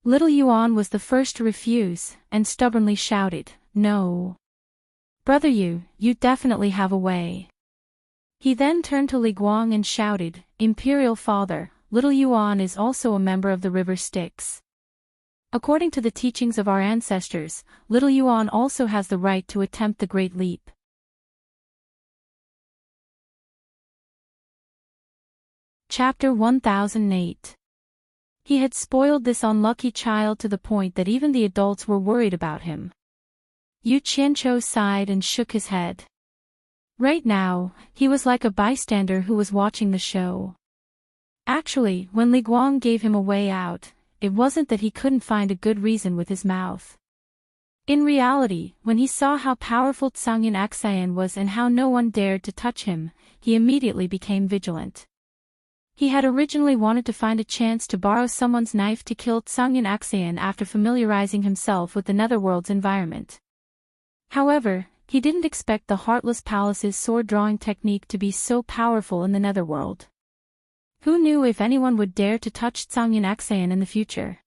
Little Yuan was the first to refuse, and stubbornly shouted, no. Brother you definitely have a way. He then turned to Li Guang and shouted, Imperial Father, Little Yuan is also a member of the River Styx. According to the teachings of our ancestors, Little Yuan also has the right to attempt the Great Leap. Chapter 1008. He had spoiled this unlucky child to the point that even the adults were worried about him. Yu Qianqiu sighed and shook his head. Right now, he was like a bystander who was watching the show. Actually, when Li Guang gave him a way out, it wasn't that he couldn't find a good reason with his mouth. In reality, when he saw how powerful Tsangyan Aksayan was and how no one dared to touch him, he immediately became vigilant. He had originally wanted to find a chance to borrow someone's knife to kill Tsangyan Aksayan after familiarizing himself with the Netherworld's environment. However, he didn't expect the Heartless Palace's sword-drawing technique to be so powerful in the Netherworld. Who knew if anyone would dare to touch Tsangyan Aksayan in the future?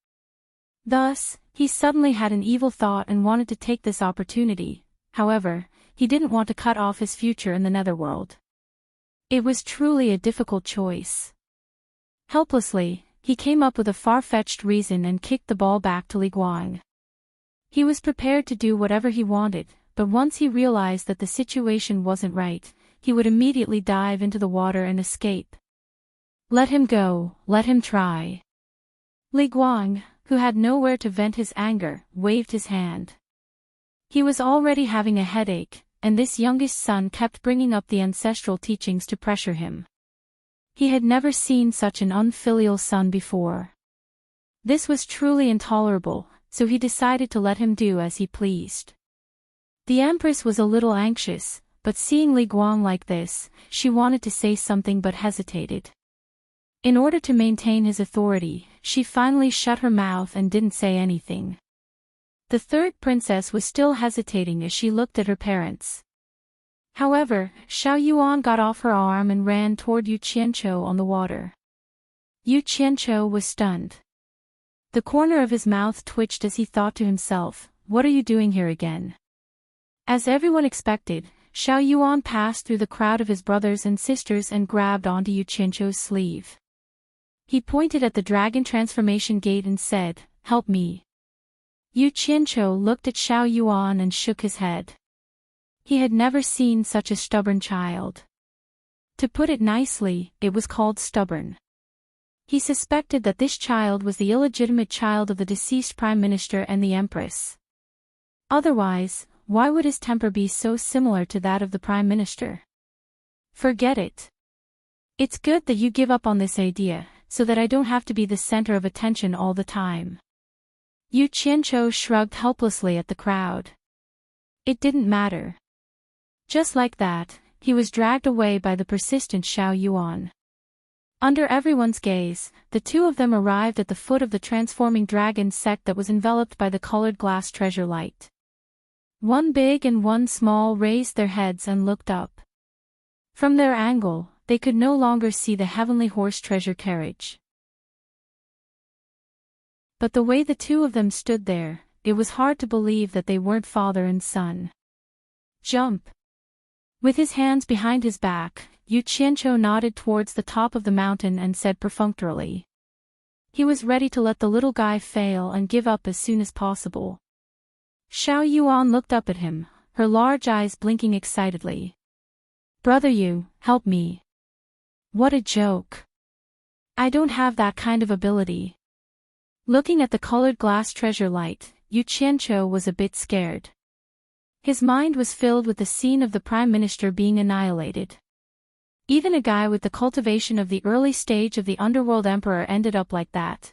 Thus, he suddenly had an evil thought and wanted to take this opportunity. However, he didn't want to cut off his future in the Netherworld. It was truly a difficult choice. Helplessly, he came up with a far-fetched reason and kicked the ball back to Li Guang. He was prepared to do whatever he wanted, but once he realized that the situation wasn't right, he would immediately dive into the water and escape. Let him go, let him try. Li Guang, who had nowhere to vent his anger, waved his hand. He was already having a headache, and this youngest son kept bringing up the ancestral teachings to pressure him. He had never seen such an unfilial son before. This was truly intolerable, so he decided to let him do as he pleased. The Empress was a little anxious, but seeing Li Guang like this, she wanted to say something but hesitated. In order to maintain his authority, she finally shut her mouth and didn't say anything. The third princess was still hesitating as she looked at her parents. However, Xiao Yuan got off her arm and ran toward Yu Qianqiu on the water. Yu Qianqiu was stunned. The corner of his mouth twitched as he thought to himself, what are you doing here again? As everyone expected, Xiao Yuan passed through the crowd of his brothers and sisters and grabbed onto Yu Qianqiu's sleeve. He pointed at the dragon transformation gate and said, help me. Yu Qianqiu looked at Xiao Yuan and shook his head. He had never seen such a stubborn child. To put it nicely, it was called stubborn. He suspected that this child was the illegitimate child of the deceased Prime Minister and the Empress. Otherwise, why would his temper be so similar to that of the Prime Minister? Forget it. It's good that you give up on this idea, so that I don't have to be the center of attention all the time. Yu Qianqiu shrugged helplessly at the crowd. It didn't matter. Just like that, he was dragged away by the persistent Xiao Yuan. Under everyone's gaze, the two of them arrived at the foot of the transforming dragon sect that was enveloped by the colored glass treasure light. One big and one small raised their heads and looked up. From their angle, they could no longer see the heavenly horse treasure carriage. But the way the two of them stood there, it was hard to believe that they weren't father and son. Jump! With his hands behind his back, Yu Qianqiu nodded towards the top of the mountain and said perfunctorily. He was ready to let the little guy fail and give up as soon as possible. Xiao Yuan looked up at him, her large eyes blinking excitedly. Brother Yu, help me. What a joke. I don't have that kind of ability. Looking at the colored glass treasure light, Yu Qianqiu was a bit scared. His mind was filled with the scene of the Prime Minister being annihilated. Even a guy with the cultivation of the early stage of the Underworld Emperor ended up like that.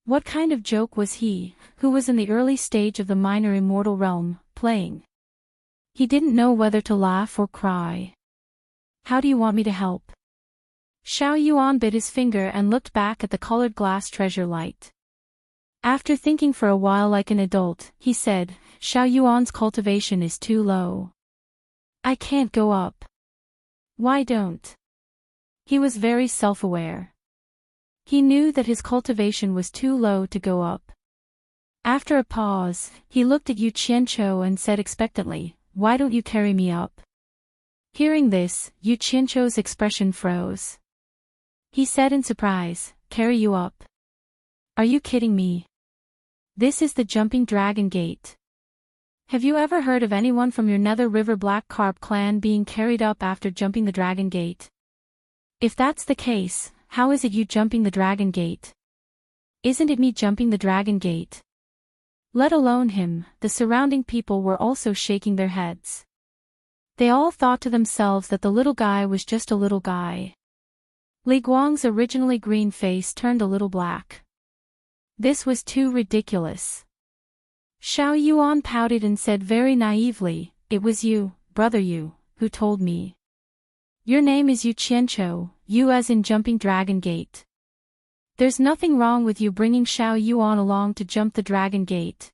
What kind of joke was he, who was in the early stage of the minor immortal realm, playing? He didn't know whether to laugh or cry. How do you want me to help? Xiao Yuan bit his finger and looked back at the colored glass treasure light. After thinking for a while like an adult, he said, Xiao Yuan's cultivation is too low. I can't go up. Why don't? He was very self-aware. He knew that his cultivation was too low to go up. After a pause, he looked at Yu Qianqiu and said expectantly, Why don't you carry me up? Hearing this, Yu Qianqiu's expression froze. He said in surprise, Carry you up? Are you kidding me? This is the Jumping Dragon Gate. Have you ever heard of anyone from your Nether River Black Carp clan being carried up after jumping the Dragon Gate? If that's the case, how is it you jumping the Dragon Gate? Isn't it me jumping the Dragon Gate? Let alone him, the surrounding people were also shaking their heads. They all thought to themselves that the little guy was just a little guy. Li Guang's originally green face turned a little black. This was too ridiculous. Xiao Yuan pouted and said very naively, It was you, brother Yu, who told me. Your name is Yu Qianqiu, you as in Jumping Dragon Gate. There's nothing wrong with you bringing Xiao Yuan along to jump the Dragon Gate.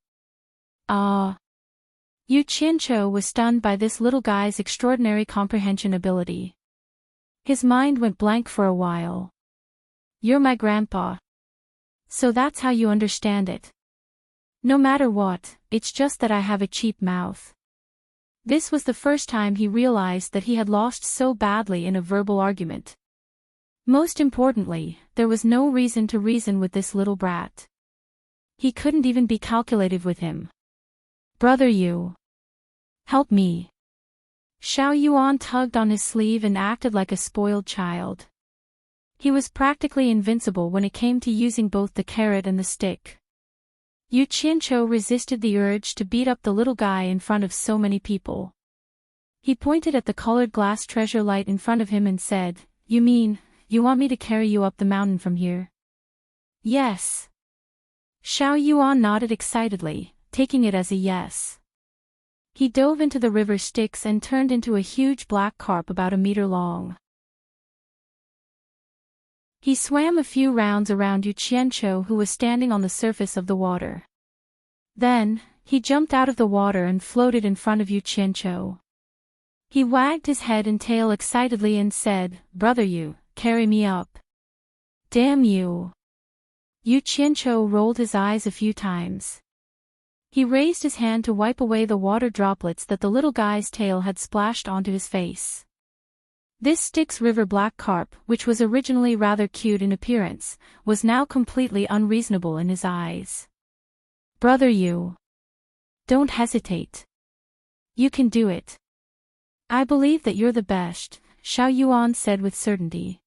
Yu Qianqiu was stunned by this little guy's extraordinary comprehension ability. His mind went blank for a while. You're my grandpa. So that's how you understand it. No matter what, it's just that I have a cheap mouth. This was the first time he realized that he had lost so badly in a verbal argument. Most importantly, there was no reason to reason with this little brat. He couldn't even be calculative with him. Brother Yu. Help me. Xiao Yuan tugged on his sleeve and acted like a spoiled child. He was practically invincible when it came to using both the carrot and the stick. Yu Qianqiu resisted the urge to beat up the little guy in front of so many people. He pointed at the colored glass treasure light in front of him and said, You mean, you want me to carry you up the mountain from here? Yes. Xiao Yuan nodded excitedly, taking it as a yes. He dove into the river Styx and turned into a huge black carp about a meter long. He swam a few rounds around Yu Qianqiu, who was standing on the surface of the water. Then, he jumped out of the water and floated in front of Yu Qianqiu. He wagged his head and tail excitedly and said, Brother Yu, carry me up. Damn you. Yu Qianqiu rolled his eyes a few times. He raised his hand to wipe away the water droplets that the little guy's tail had splashed onto his face. This Styx River black carp, which was originally rather cute in appearance, was now completely unreasonable in his eyes. Brother Yu. Don't hesitate. You can do it. I believe that you're the best, Xiao Yuan said with certainty.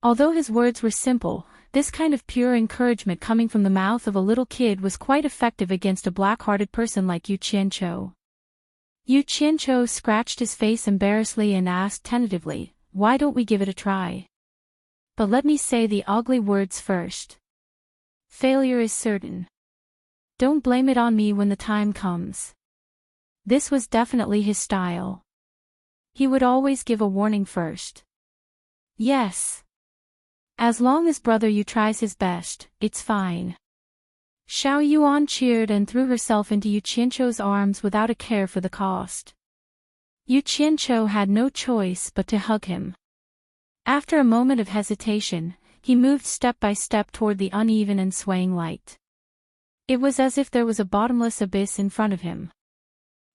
Although his words were simple, this kind of pure encouragement coming from the mouth of a little kid was quite effective against a black-hearted person like Yu Qianqiu. Yu Qianqiu scratched his face embarrassedly and asked tentatively, Why don't we give it a try? But let me say the ugly words first. Failure is certain. Don't blame it on me when the time comes. This was definitely his style. He would always give a warning first. Yes. As long as Brother Yu tries his best, it's fine. Xiao Yuan cheered and threw herself into Yu Qianqiu's arms without a care for the cost. Yu Qianqiu had no choice but to hug him. After a moment of hesitation, he moved step by step toward the uneven and swaying light. It was as if there was a bottomless abyss in front of him.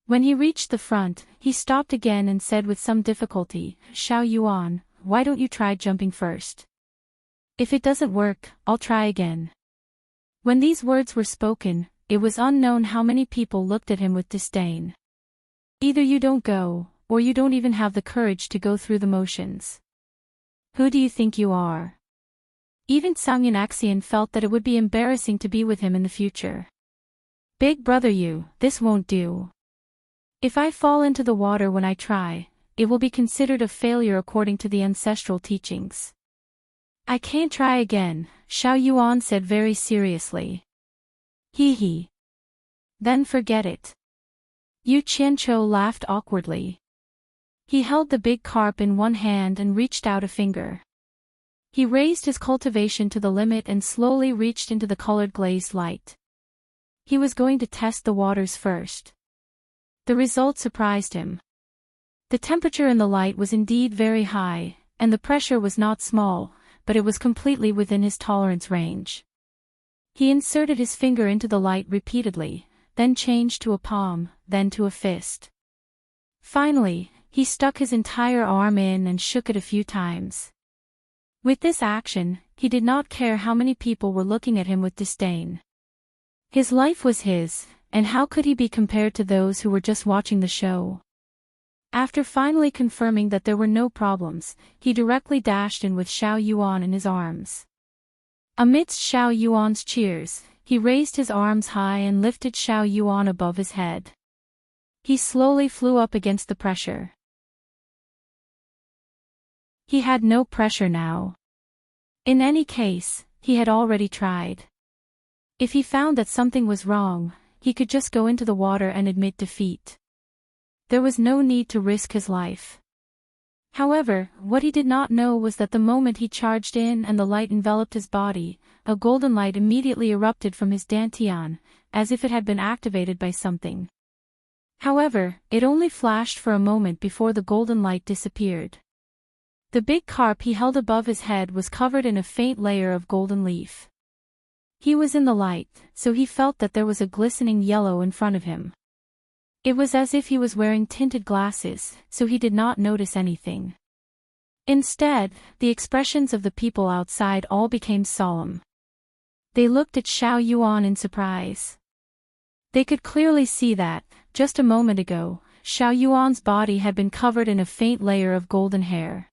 When he reached the front, he stopped again and said with some difficulty, Xiao Yuan, why don't you try jumping first? If it doesn't work, I'll try again. When these words were spoken, it was unknown how many people looked at him with disdain. Either you don't go, or you don't even have the courage to go through the motions. Who do you think you are? Even Sangyun Axian felt that it would be embarrassing to be with him in the future. Big Brother Yu, this won't do. If I fall into the water when I try, it will be considered a failure according to the ancestral teachings. I can't try again, Xiao Yuan said very seriously. Hee. Then forget it. Yu Qianqiu laughed awkwardly. He held the big carp in one hand and reached out a finger. He raised his cultivation to the limit and slowly reached into the colored glazed light. He was going to test the waters first. The result surprised him. The temperature in the light was indeed very high, and the pressure was not small, but it was completely within his tolerance range. He inserted his finger into the light repeatedly, then changed to a palm, then to a fist. Finally, he stuck his entire arm in and shook it a few times. With this action, he did not care how many people were looking at him with disdain. His life was his, and how could he be compared to those who were just watching the show? After finally confirming that there were no problems, he directly dashed in with Xiao Yuan in his arms. Amidst Xiao Yuan's cheers, he raised his arms high and lifted Xiao Yuan above his head. He slowly flew up against the pressure. He had no pressure now. In any case, he had already tried. If he found that something was wrong, he could just go into the water and admit defeat. There was no need to risk his life. However, what he did not know was that the moment he charged in and the light enveloped his body, a golden light immediately erupted from his dantian, as if it had been activated by something. However, it only flashed for a moment before the golden light disappeared. The big carp he held above his head was covered in a faint layer of golden leaf. He was in the light, so he felt that there was a glistening yellow in front of him. It was as if he was wearing tinted glasses, so he did not notice anything. Instead, the expressions of the people outside all became solemn. They looked at Xiao Yuan in surprise. They could clearly see that, just a moment ago, Xiao Yuan's body had been covered in a faint layer of golden hair.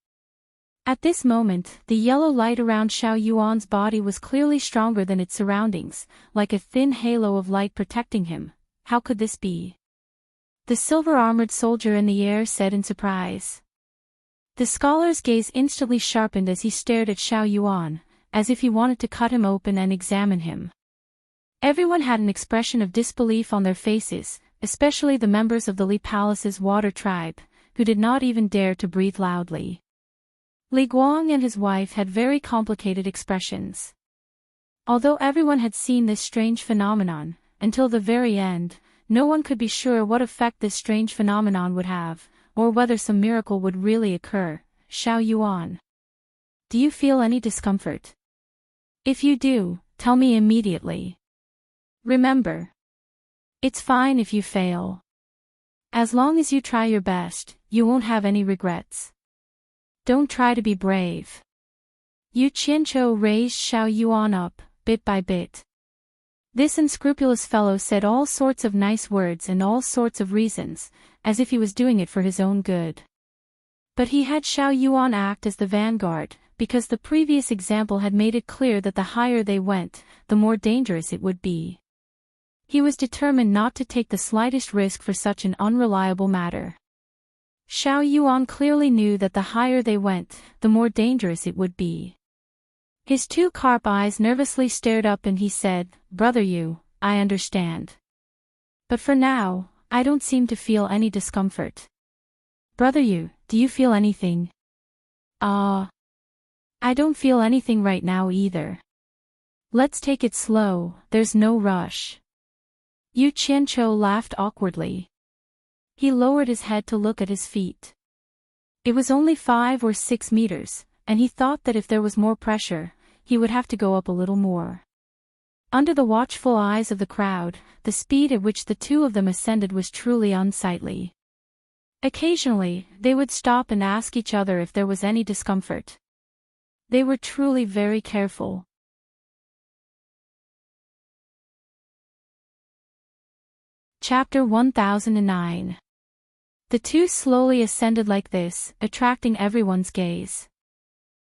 At this moment, the yellow light around Xiao Yuan's body was clearly stronger than its surroundings, like a thin halo of light protecting him. How could this be? The silver-armored soldier in the air said in surprise. The scholar's gaze instantly sharpened as he stared at Xiao Yuan, as if he wanted to cut him open and examine him. Everyone had an expression of disbelief on their faces, especially the members of the Li Palace's water tribe, who did not even dare to breathe loudly. Li Guang and his wife had very complicated expressions. Although everyone had seen this strange phenomenon, until the very end, no one could be sure what effect this strange phenomenon would have, or whether some miracle would really occur. Xiao Yuan. Do you feel any discomfort? If you do, tell me immediately. Remember. It's fine if you fail. As long as you try your best, you won't have any regrets. Don't try to be brave. Yu Qianqiu raised Xiao Yuan up, bit by bit. This unscrupulous fellow said all sorts of nice words and all sorts of reasons, as if he was doing it for his own good. But he had Xiao Yuan act as the vanguard, because the previous example had made it clear that the higher they went, the more dangerous it would be. He was determined not to take the slightest risk for such an unreliable matter. Xiao Yuan clearly knew that the higher they went, the more dangerous it would be. His two carp eyes nervously stared up and he said, "Brother Yu, I understand. But for now, I don't seem to feel any discomfort. Brother Yu, do you feel anything?" I don't feel anything right now either. Let's take it slow, there's no rush." Yu Qianqiu laughed awkwardly. He lowered his head to look at his feet. It was only 5 or 6 meters, and he thought that if there was more pressure, he would have to go up a little more. Under the watchful eyes of the crowd, the speed at which the two of them ascended was truly unsightly. Occasionally, they would stop and ask each other if there was any discomfort. They were truly very careful. Chapter 1009. The two slowly ascended like this, attracting everyone's gaze.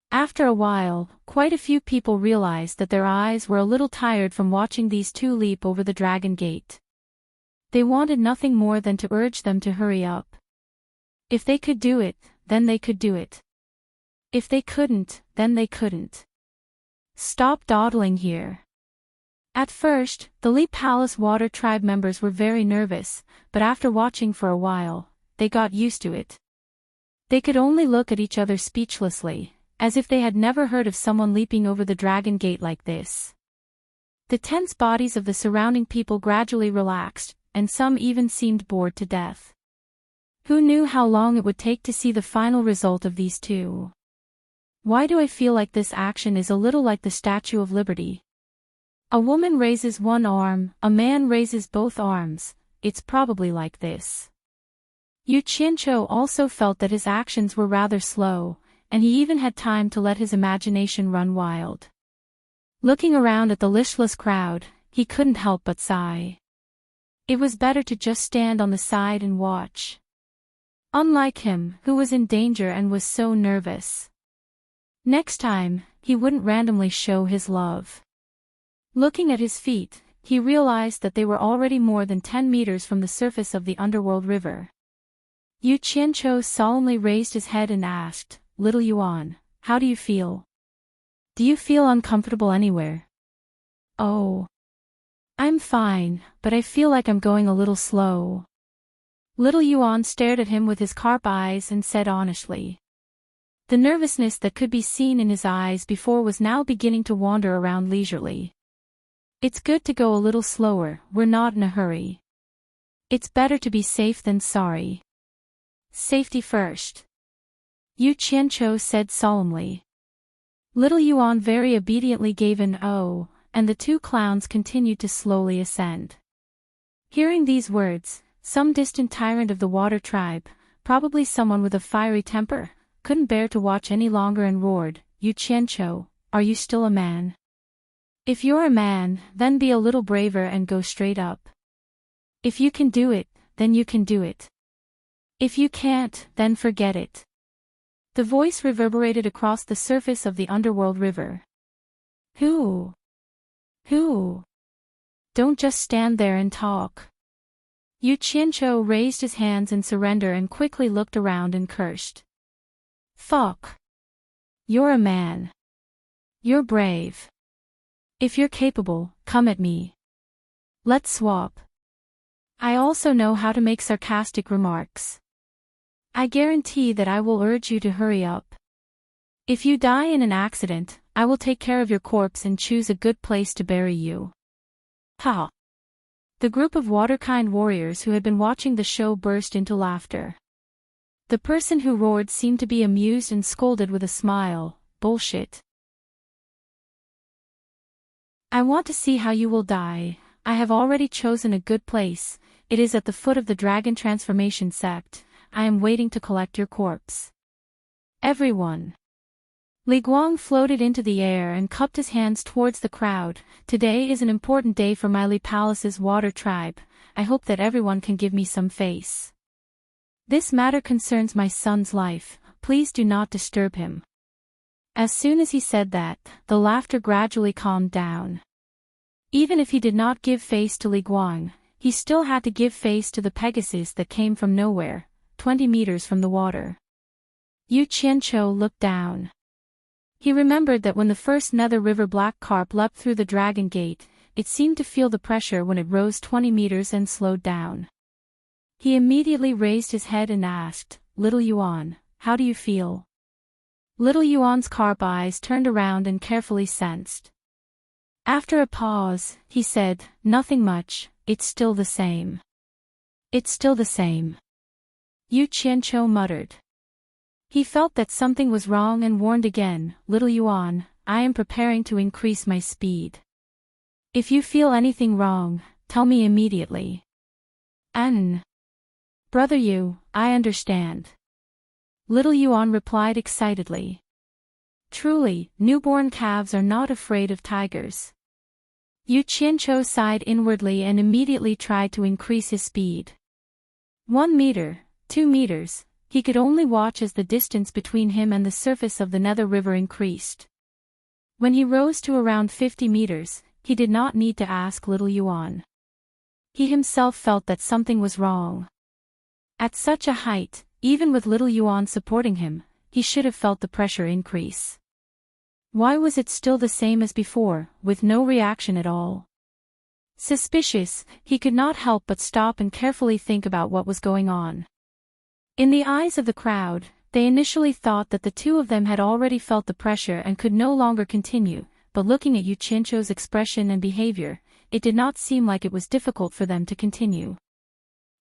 After a while, quite a few people realized that their eyes were a little tired from watching these two leap over the dragon gate. They wanted nothing more than to urge them to hurry up. If they could do it, then they could do it. If they couldn't, then they couldn't. Stop dawdling here. At first, the Li Palace Water Tribe members were very nervous, but after watching for a while, they got used to it. They could only look at each other speechlessly, as if they had never heard of someone leaping over the dragon gate like this. The tense bodies of the surrounding people gradually relaxed, and some even seemed bored to death. Who knew how long it would take to see the final result of these two? Why do I feel like this action is a little like the Statue of Liberty? A woman raises one arm, a man raises both arms. It's probably like this. Yu Qianqiu also felt that his actions were rather slow, and he even had time to let his imagination run wild. Looking around at the listless crowd, he couldn't help but sigh. It was better to just stand on the side and watch. Unlike him, who was in danger and was so nervous. Next time, he wouldn't randomly show his love. Looking at his feet, he realized that they were already more than 10 meters from the surface of the underworld river. Yu Qianqiu solemnly raised his head and asked, "Little Yuan, how do you feel? Do you feel uncomfortable anywhere?" "Oh. I'm fine, but I feel like I'm going a little slow." Little Yuan stared at him with his carp eyes and said honestly. The nervousness that could be seen in his eyes before was now beginning to wander around leisurely. "It's good to go a little slower, we're not in a hurry. It's better to be safe than sorry. Safety first," Yu Qianqiu said solemnly. Little Yuan very obediently gave an "oh," and the two clowns continued to slowly ascend. Hearing these words, some distant tyrant of the water tribe, probably someone with a fiery temper, couldn't bear to watch any longer and roared, "Yu Qianqiu, are you still a man? If you're a man, then be a little braver and go straight up. If you can do it, then you can do it. If you can't, then forget it." The voice reverberated across the surface of the underworld river. Who? Don't just stand there and talk." Yu Qianqiu raised his hands in surrender and quickly looked around and cursed. "Fuck. You're a man. You're brave. If you're capable, come at me. Let's swap. I also know how to make sarcastic remarks. I guarantee that I will urge you to hurry up. If you die in an accident, I will take care of your corpse and choose a good place to bury you." Ha! The group of water-kind warriors who had been watching the show burst into laughter. The person who roared seemed to be amused and scolded with a smile, "Bullshit. I want to see how you will die. I have already chosen a good place. It is at the foot of the Dragon Transformation Sect. I am waiting to collect your corpse." Everyone. Li Guang floated into the air and cupped his hands towards the crowd. "Today is an important day for my Li Palace's water tribe. I hope that everyone can give me some face. This matter concerns my son's life. Please do not disturb him." As soon as he said that, the laughter gradually calmed down. Even if he did not give face to Li Guang, he still had to give face to the Pegasus that came from nowhere, 20 meters from the water. Yu Qianqiu looked down. He remembered that when the first Nether River black carp leapt through the dragon gate, it seemed to feel the pressure when it rose 20 meters and slowed down. He immediately raised his head and asked, "Little Yuan, how do you feel?" Little Yuan's carp eyes turned around and carefully sensed. After a pause, he said, "Nothing much, it's still the same." "It's still the same," Yu Qianqiu muttered. He felt that something was wrong and warned again, "Little Yuan, I am preparing to increase my speed. If you feel anything wrong, tell me immediately." Brother Yu, I understand," Little Yuan replied excitedly. Truly, newborn calves are not afraid of tigers. Yu Qianqiu sighed inwardly and immediately tried to increase his speed. 1 meter, 2 meters, he could only watch as the distance between him and the surface of the Nether River increased. When he rose to around 50 meters, he did not need to ask Little Yuan. He himself felt that something was wrong. At such a height, even with Little Yuan supporting him, he should have felt the pressure increase. Why was it still the same as before, with no reaction at all? Suspicious, he could not help but stop and carefully think about what was going on. In the eyes of the crowd, They initially thought that the two of them had already felt the pressure and could no longer continue, but looking at Yu Qianzhou's expression and behavior, it did not seem like it was difficult for them to continue.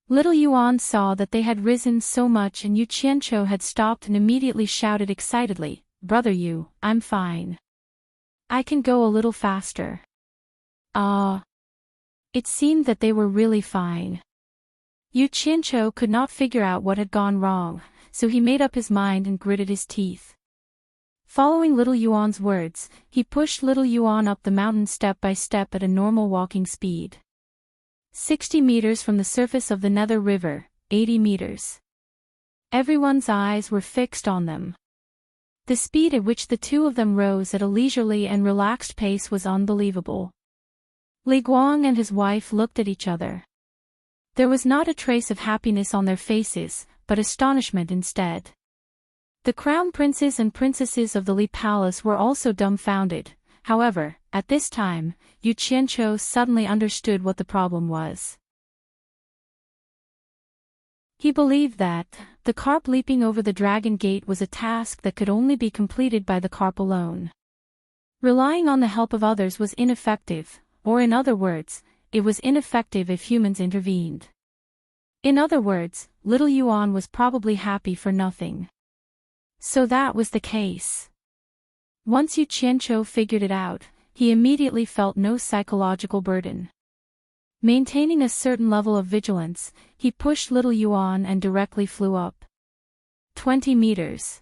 Little Yuan saw that they had risen so much and Yu Qianzhou had stopped and immediately shouted excitedly, "Brother Yu, I'm fine. I can go a little faster." Ah! It seemed that they were really fine. Yu Qianzhou could not figure out what had gone wrong, so he made up his mind and gritted his teeth. Following Little Yuan's words, he pushed Little Yuan up the mountain step by step at a normal walking speed. 60 meters from the surface of the Nether River, 80 meters. Everyone's eyes were fixed on them. The speed at which the two of them rose at a leisurely and relaxed pace was unbelievable. Li Guang and his wife looked at each other. There was not a trace of happiness on their faces, but astonishment instead. The crown princes and princesses of the Li Palace were also dumbfounded. However, at this time, Yu Qianzhou suddenly understood what the problem was. He believed that the carp leaping over the dragon gate was a task that could only be completed by the carp alone. Relying on the help of others was ineffective, or in other words, it was ineffective if humans intervened. In other words, Little Yuan was probably happy for nothing. So that was the case. Once Yu Qianzhou figured it out, he immediately felt no psychological burden. Maintaining a certain level of vigilance, he pushed Little Yuan and directly flew up. 20 meters.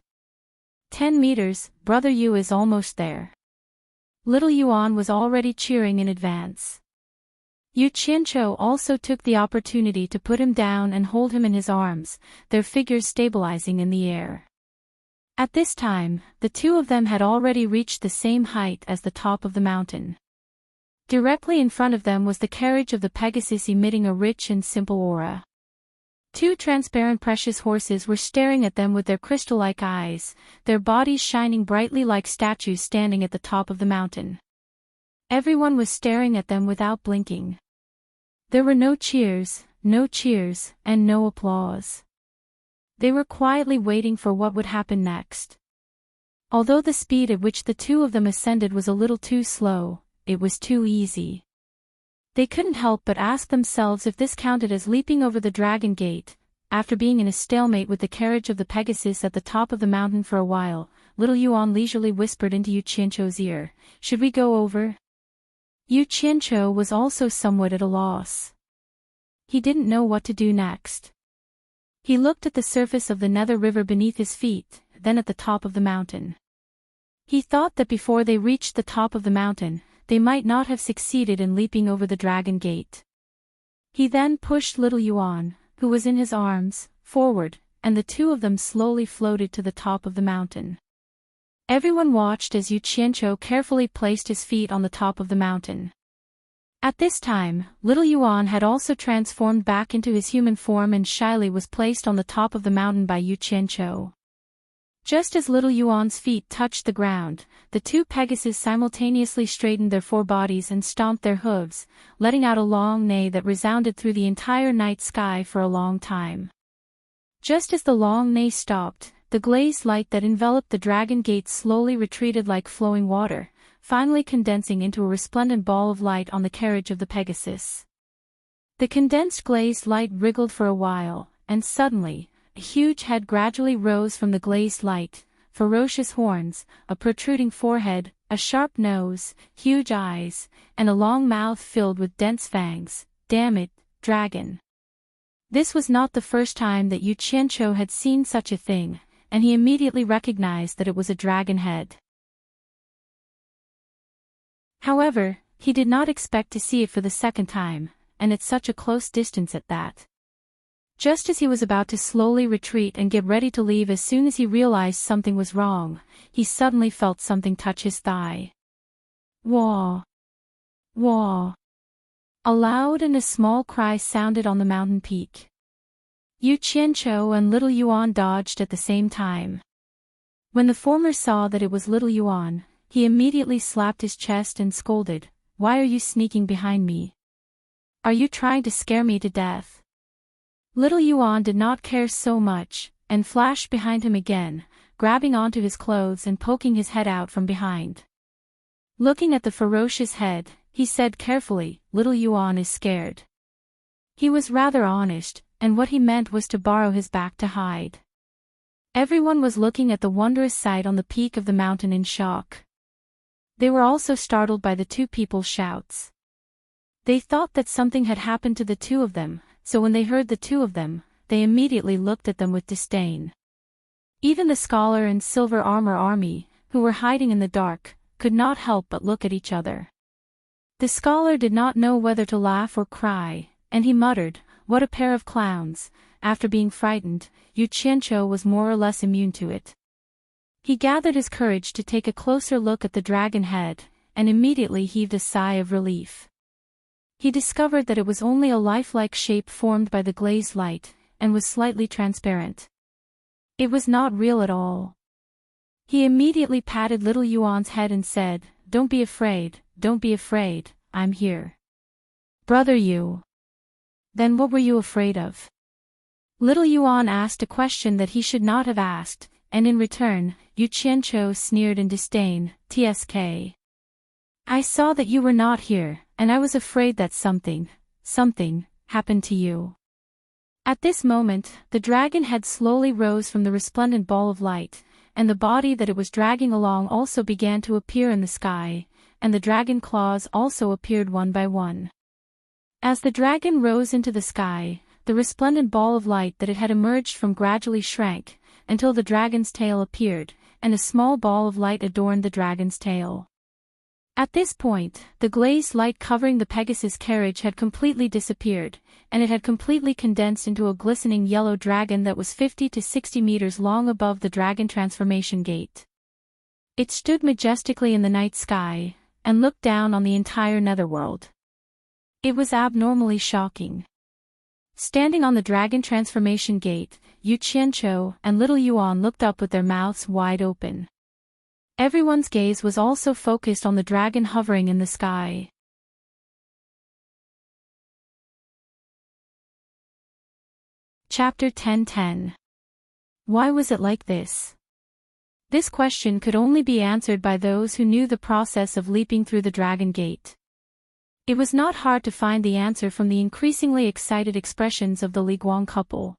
10 meters, Brother Yu is almost there. Little Yuan was already cheering in advance. Yu Qianzhou also took the opportunity to put him down and hold him in his arms, their figures stabilizing in the air. At this time, the two of them had already reached the same height as the top of the mountain. Directly in front of them was the carriage of the Pegasus emitting a rich and simple aura. Two transparent precious horses were staring at them with their crystal-like eyes, their bodies shining brightly like statues standing at the top of the mountain. Everyone was staring at them without blinking. There were no cheers, and no applause. They were quietly waiting for what would happen next. Although the speed at which the two of them ascended was a little too slow, it was too easy. They couldn't help but ask themselves if this counted as leaping over the dragon gate. After being in a stalemate with the carriage of the Pegasus at the top of the mountain for a while, Little Yuan leisurely whispered into Yu Qianzhou's ear, "Should we go over?" Yu Qianzhou was also somewhat at a loss. He didn't know what to do next. He looked at the surface of the Nether River beneath his feet, then at the top of the mountain. He thought that before they reached the top of the mountain, they might not have succeeded in leaping over the dragon gate. He then pushed Little Yuan, who was in his arms, forward, and the two of them slowly floated to the top of the mountain. Everyone watched as Yu Qianzhou carefully placed his feet on the top of the mountain. At this time, Little Yuan had also transformed back into his human form and shyly was placed on the top of the mountain by Yu Qianzhou. Just as Little Yuan's feet touched the ground, the two Pegasus simultaneously straightened their forebodies and stomped their hooves, letting out a long neigh that resounded through the entire night sky for a long time. Just as the long neigh stopped, the glazed light that enveloped the dragon gate slowly retreated like flowing water, finally condensing into a resplendent ball of light on the carriage of the Pegasus. The condensed glazed light wriggled for a while, and suddenly, a huge head gradually rose from the glazed light, ferocious horns, a protruding forehead, a sharp nose, huge eyes, and a long mouth filled with dense fangs. Damn it, dragon! This was not the first time that Yu Qianzhou had seen such a thing, and he immediately recognized that it was a dragon head. However, he did not expect to see it for the second time, and at such a close distance at that. Just as he was about to slowly retreat and get ready to leave as soon as he realized something was wrong, he suddenly felt something touch his thigh. Wah! Wah! A loud and a small cry sounded on the mountain peak. Yu Qianzhou and Little Yuan dodged at the same time. When the former saw that it was Little Yuan, he immediately slapped his chest and scolded, "Why are you sneaking behind me? Are you trying to scare me to death?" Little Yuan did not care so much, and flashed behind him again, grabbing onto his clothes and poking his head out from behind. Looking at the ferocious head, he said carefully, "Little Yuan is scared." He was rather honest, and what he meant was to borrow his back to hide. Everyone was looking at the wondrous sight on the peak of the mountain in shock. They were also startled by the two people's shouts. They thought that something had happened to the two of them, so when they heard the two of them, they immediately looked at them with disdain. Even the scholar and Silver Armor Army, who were hiding in the dark, could not help but look at each other. The scholar did not know whether to laugh or cry, and he muttered, "What a pair of clowns." After being frightened, Yu Qianqiu was more or less immune to it. He gathered his courage to take a closer look at the dragon head, and immediately heaved a sigh of relief. He discovered that it was only a lifelike shape formed by the glazed light, and was slightly transparent. It was not real at all. He immediately patted little Yuan's head and said, "Don't be afraid, I'm here." "Brother Yu. Then what were you afraid of?" Little Yuan asked a question that he should not have asked, and in return, Yu Qianqiu sneered in disdain, "Tsk. I saw that you were not here, and I was afraid that something happened to you." At this moment, the dragon head slowly rose from the resplendent ball of light, and the body that it was dragging along also began to appear in the sky, and the dragon claws also appeared one by one. As the dragon rose into the sky, the resplendent ball of light that it had emerged from gradually shrank, until the dragon's tail appeared, and a small ball of light adorned the dragon's tail. At this point, the glazed light covering the Pegasus carriage had completely disappeared, and it had completely condensed into a glistening yellow dragon that was 50 to 60 meters long above the dragon transformation gate. It stood majestically in the night sky, and looked down on the entire netherworld. It was abnormally shocking. Standing on the dragon transformation gate, Yu Qianqiu and little Yuan looked up with their mouths wide open. Everyone's gaze was also focused on the dragon hovering in the sky. Chapter 10:10. Why was it like this? This question could only be answered by those who knew the process of leaping through the dragon gate. It was not hard to find the answer from the increasingly excited expressions of the Li Guang couple.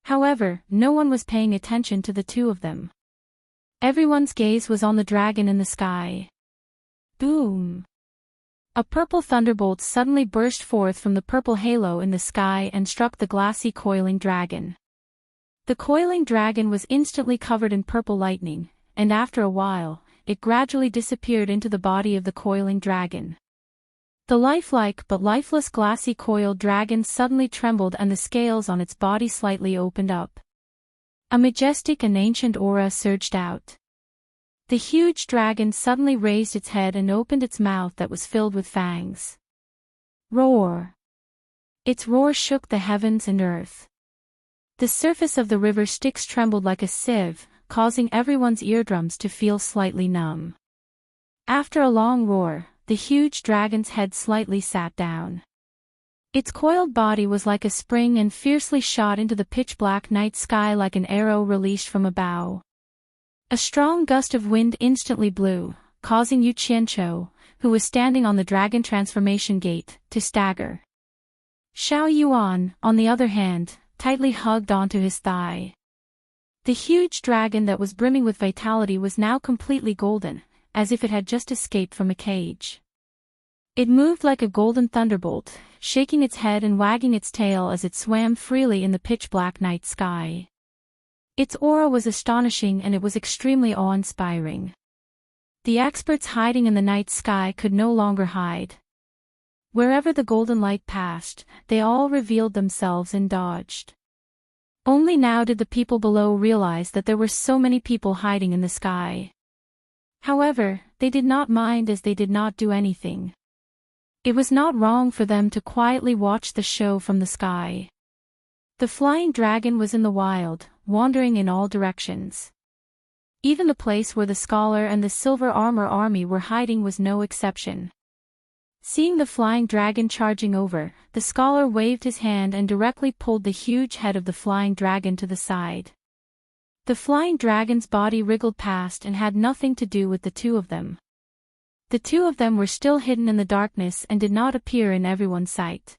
However, no one was paying attention to the two of them. Everyone's gaze was on the dragon in the sky. Boom! A purple thunderbolt suddenly burst forth from the purple halo in the sky and struck the glassy coiling dragon. The coiling dragon was instantly covered in purple lightning, and after a while, it gradually disappeared into the body of the coiling dragon. The lifelike but lifeless glassy coiled dragon suddenly trembled and the scales on its body slightly opened up. A majestic and ancient aura surged out. The huge dragon suddenly raised its head and opened its mouth that was filled with fangs. Roar! Its roar shook the heavens and earth. The surface of the river Styx trembled like a sieve, causing everyone's eardrums to feel slightly numb. After a long roar, the huge dragon's head slightly sat down. Its coiled body was like a spring and fiercely shot into the pitch-black night sky like an arrow released from a bow. A strong gust of wind instantly blew, causing Yu Qianqiu, who was standing on the dragon transformation gate, to stagger. Xiao Yuan, on the other hand, tightly hugged onto his thigh. The huge dragon that was brimming with vitality was now completely golden, as if it had just escaped from a cage. It moved like a golden thunderbolt, shaking its head and wagging its tail as it swam freely in the pitch-black night sky. Its aura was astonishing and it was extremely awe-inspiring. The experts hiding in the night sky could no longer hide. Wherever the golden light passed, they all revealed themselves and dodged. Only now did the people below realize that there were so many people hiding in the sky. However, they did not mind as they did not do anything. It was not wrong for them to quietly watch the show from the sky. The flying dragon was in the wild, wandering in all directions. Even the place where the scholar and the Silver Armor Army were hiding was no exception. Seeing the flying dragon charging over, the scholar waved his hand and directly pulled the huge head of the flying dragon to the side. The flying dragon's body wriggled past and had nothing to do with the two of them. The two of them were still hidden in the darkness and did not appear in everyone's sight.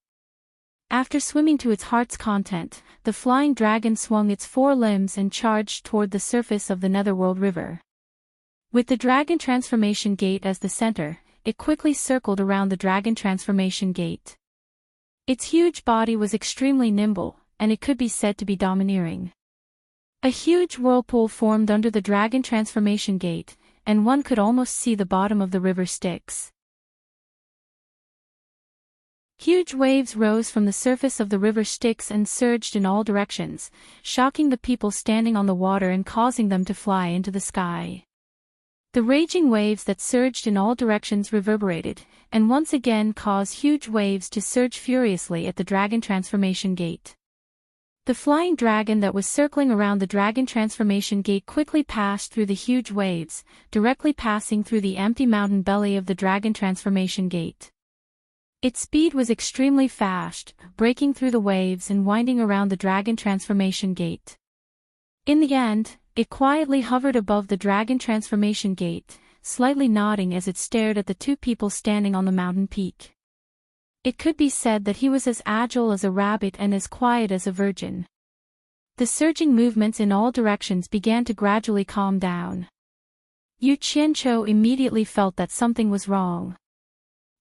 After swimming to its heart's content, the flying dragon swung its four limbs and charged toward the surface of the Netherworld River. With the Dragon Transformation Gate as the center, it quickly circled around the Dragon Transformation Gate. Its huge body was extremely nimble, and it could be said to be domineering. A huge whirlpool formed under the Dragon Transformation Gate, and one could almost see the bottom of the river Styx. Huge waves rose from the surface of the river Styx and surged in all directions, shocking the people standing on the water and causing them to fly into the sky. The raging waves that surged in all directions reverberated, and once again caused huge waves to surge furiously at the Dragon Transformation Gate. The flying dragon that was circling around the Dragon Transformation Gate quickly passed through the huge waves, directly passing through the empty mountain belly of the Dragon Transformation Gate. Its speed was extremely fast, breaking through the waves and winding around the Dragon Transformation Gate. In the end, it quietly hovered above the Dragon Transformation Gate, slightly nodding as it stared at the two people standing on the mountain peak. It could be said that he was as agile as a rabbit and as quiet as a virgin. The surging movements in all directions began to gradually calm down. Yu Qianqiu immediately felt that something was wrong.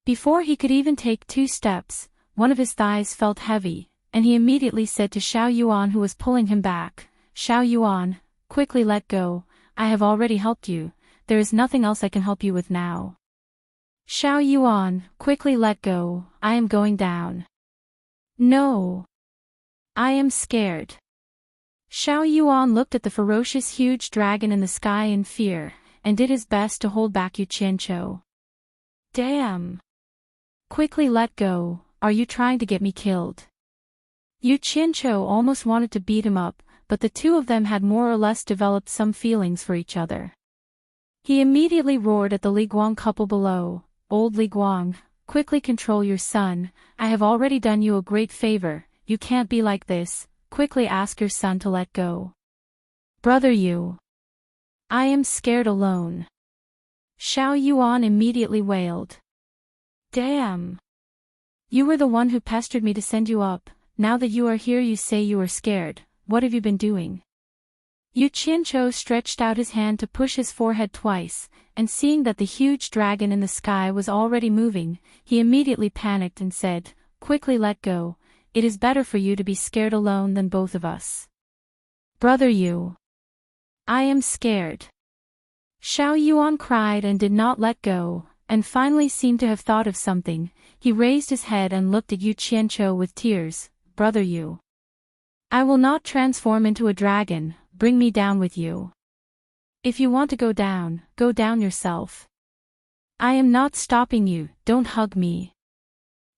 Before he could even take 2 steps, one of his thighs felt heavy, and he immediately said to Xiao Yuan, who was pulling him back, "Xiao Yuan, quickly let go, I have already helped you, there is nothing else I can help you with now." "Xiao Yuan, quickly let go, I am going down." "No. I am scared." Xiao Yuan looked at the ferocious huge dragon in the sky in fear, and did his best to hold back Yu Qianqiu. "Damn. Quickly let go, are you trying to get me killed?" Yu Qianqiu almost wanted to beat him up, but the two of them had more or less developed some feelings for each other. He immediately roared at the Li Guang couple below, "Old Li Guang, quickly control your son, I have already done you a great favor, you can't be like this, quickly ask your son to let go." "Brother Yu. I am scared alone." Xiao Yuan immediately wailed. "Damn. You were the one who pestered me to send you up, now that you are here you say you are scared, what have you been doing?" Yu Qianqiu stretched out his hand to push his forehead twice, and seeing that the huge dragon in the sky was already moving, he immediately panicked and said, "Quickly let go, it is better for you to be scared alone than both of us." "Brother Yu. I am scared." Xiao Yuan cried and did not let go, and finally seemed to have thought of something. He raised his head and looked at Yu Qianqiu with tears. "Brother Yu. I will not transform into a dragon, bring me down with you. If you want to go down yourself. I am not stopping you, don't hug me."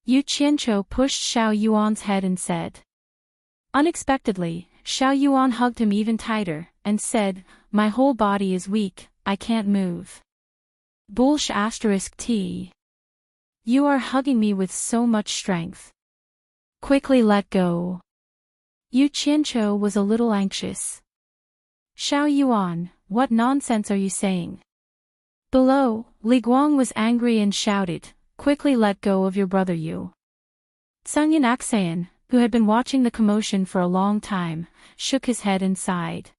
Yu Qianqiu pushed Xiao Yuan's head and said. Unexpectedly, Xiao Yuan hugged him even tighter, and said, "My whole body is weak, I can't move." *T. You are hugging me with so much strength. Quickly let go. Yu Qianqiu was a little anxious. "Xiao Yuan, what nonsense are you saying?" Below, Li Guang was angry and shouted, "Quickly let go of your brother Yu." Tsungyan Aksayan, who had been watching the commotion for a long time, shook his head and sighed.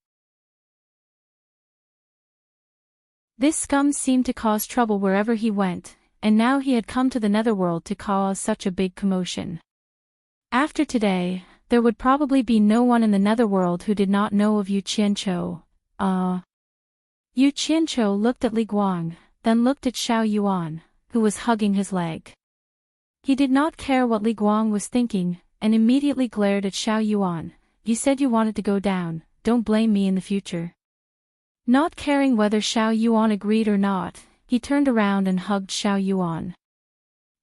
This Scum seemed to cause trouble wherever he went, and now he had come to the Netherworld to cause such a big commotion. After today, there would probably be no one in the Netherworld who did not know of Yu Qianqiu. Yu Qianqiu looked at Li Guang, then looked at Xiao Yuan, who was hugging his leg. He did not care what Li Guang was thinking, and immediately glared at Xiao Yuan. "You said you wanted to go down, don't blame me in the future." Not caring whether Xiao Yuan agreed or not, he turned around and hugged Xiao Yuan.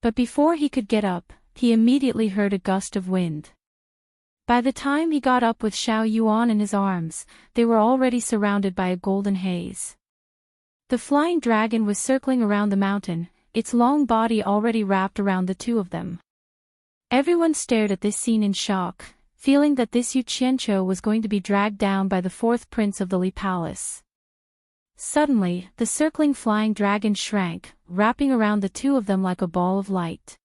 But before he could get up, he immediately heard a gust of wind. By the time he got up with Xiao Yuan in his arms, they were already surrounded by a golden haze. The flying dragon was circling around the mountain, its long body already wrapped around the two of them. Everyone stared at this scene in shock, feeling that this Yu Qianqiu was going to be dragged down by the fourth prince of the Li Palace. Suddenly, the circling flying dragon shrank, wrapping around the two of them like a ball of light.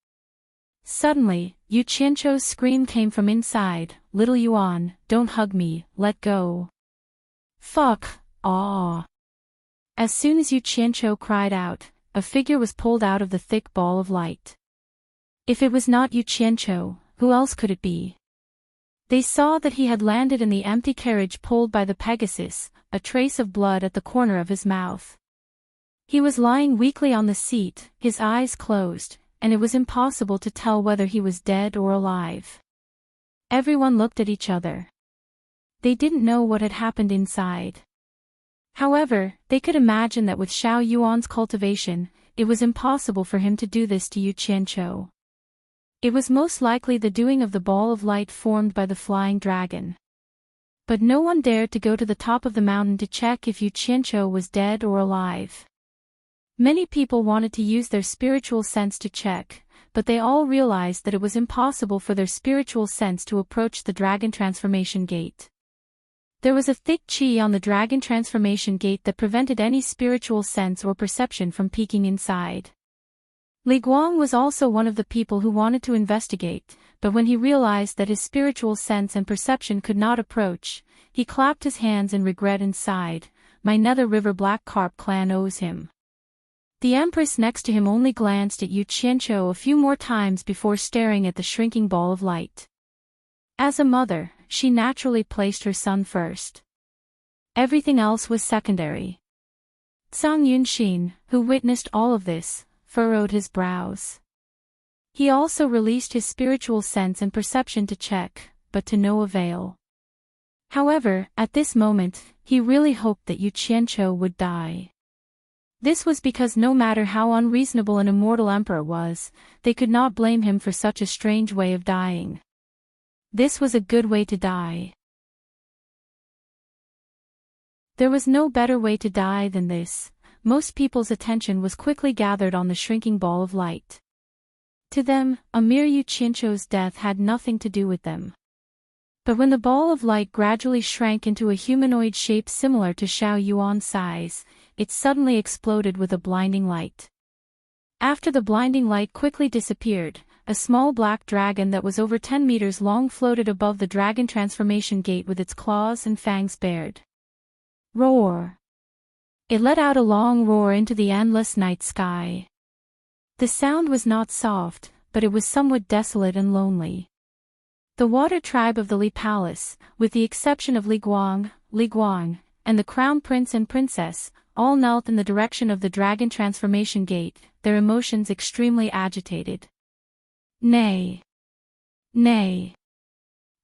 Suddenly, Yu Qianqiu's scream came from inside, "Little Yuan, don't hug me, let go." "Fuck, aw." As soon as Yu Qianqiu cried out, a figure was pulled out of the thick ball of light. If it was not Yu Qianqiu, who else could it be? They saw that he had landed in the empty carriage pulled by the Pegasus, a trace of blood at the corner of his mouth. He was lying weakly on the seat, his eyes closed, and it was impossible to tell whether he was dead or alive. Everyone looked at each other. They didn't know what had happened inside. However, they could imagine that with Xiao Yuan's cultivation, it was impossible for him to do this to Yu Qianqiu. It was most likely the doing of the ball of light formed by the flying dragon. But no one dared to go to the top of the mountain to check if Yu Qianqiu was dead or alive. Many people wanted to use their spiritual sense to check, but they all realized that it was impossible for their spiritual sense to approach the dragon transformation gate. There was a thick qi on the dragon transformation gate that prevented any spiritual sense or perception from peeking inside. Li Guang was also one of the people who wanted to investigate, but when he realized that his spiritual sense and perception could not approach, he clapped his hands in regret and sighed, "My Nether River Black Carp clan owes him." The Empress next to him only glanced at Yu Qianqiu a few more times before staring at the shrinking ball of light. As a mother, she naturally placed her son first. Everything else was secondary. Zhang Yunxin, who witnessed all of this, furrowed his brows. He also released his spiritual sense and perception to check, but to no avail. However, at this moment, he really hoped that Yu Qianqiu would die. This was because no matter how unreasonable an immortal emperor was, they could not blame him for such a strange way of dying. This was a good way to die. There was no better way to die than this. Most people's attention was quickly gathered on the shrinking ball of light. To them, a mere Yu Qianqiu's death had nothing to do with them. But when the ball of light gradually shrank into a humanoid shape similar to Xiao Yuan's size, it suddenly exploded with a blinding light. After the blinding light quickly disappeared, a small black dragon that was over 10 meters long floated above the dragon transformation gate with its claws and fangs bared. Roar! It let out a long roar into the endless night sky. The sound was not soft, but it was somewhat desolate and lonely. The water tribe of the Li Palace, with the exception of Li Guang, and the crown prince and princess, all knelt in the direction of the dragon transformation gate, their emotions extremely agitated. Nay! Nay!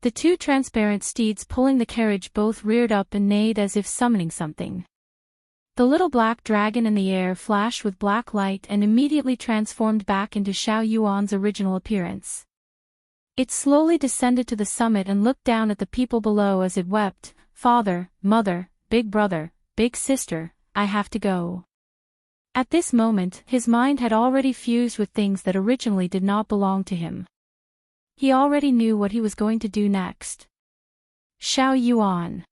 The two transparent steeds pulling the carriage both reared up and neighed as if summoning something. The little black dragon in the air flashed with black light and immediately transformed back into Xiao Yuan's original appearance. It slowly descended to the summit and looked down at the people below as it wept, "Father, mother, big brother, big sister, I have to go." At this moment, his mind had already fused with things that originally did not belong to him. He already knew what he was going to do next. Xiao Yuan.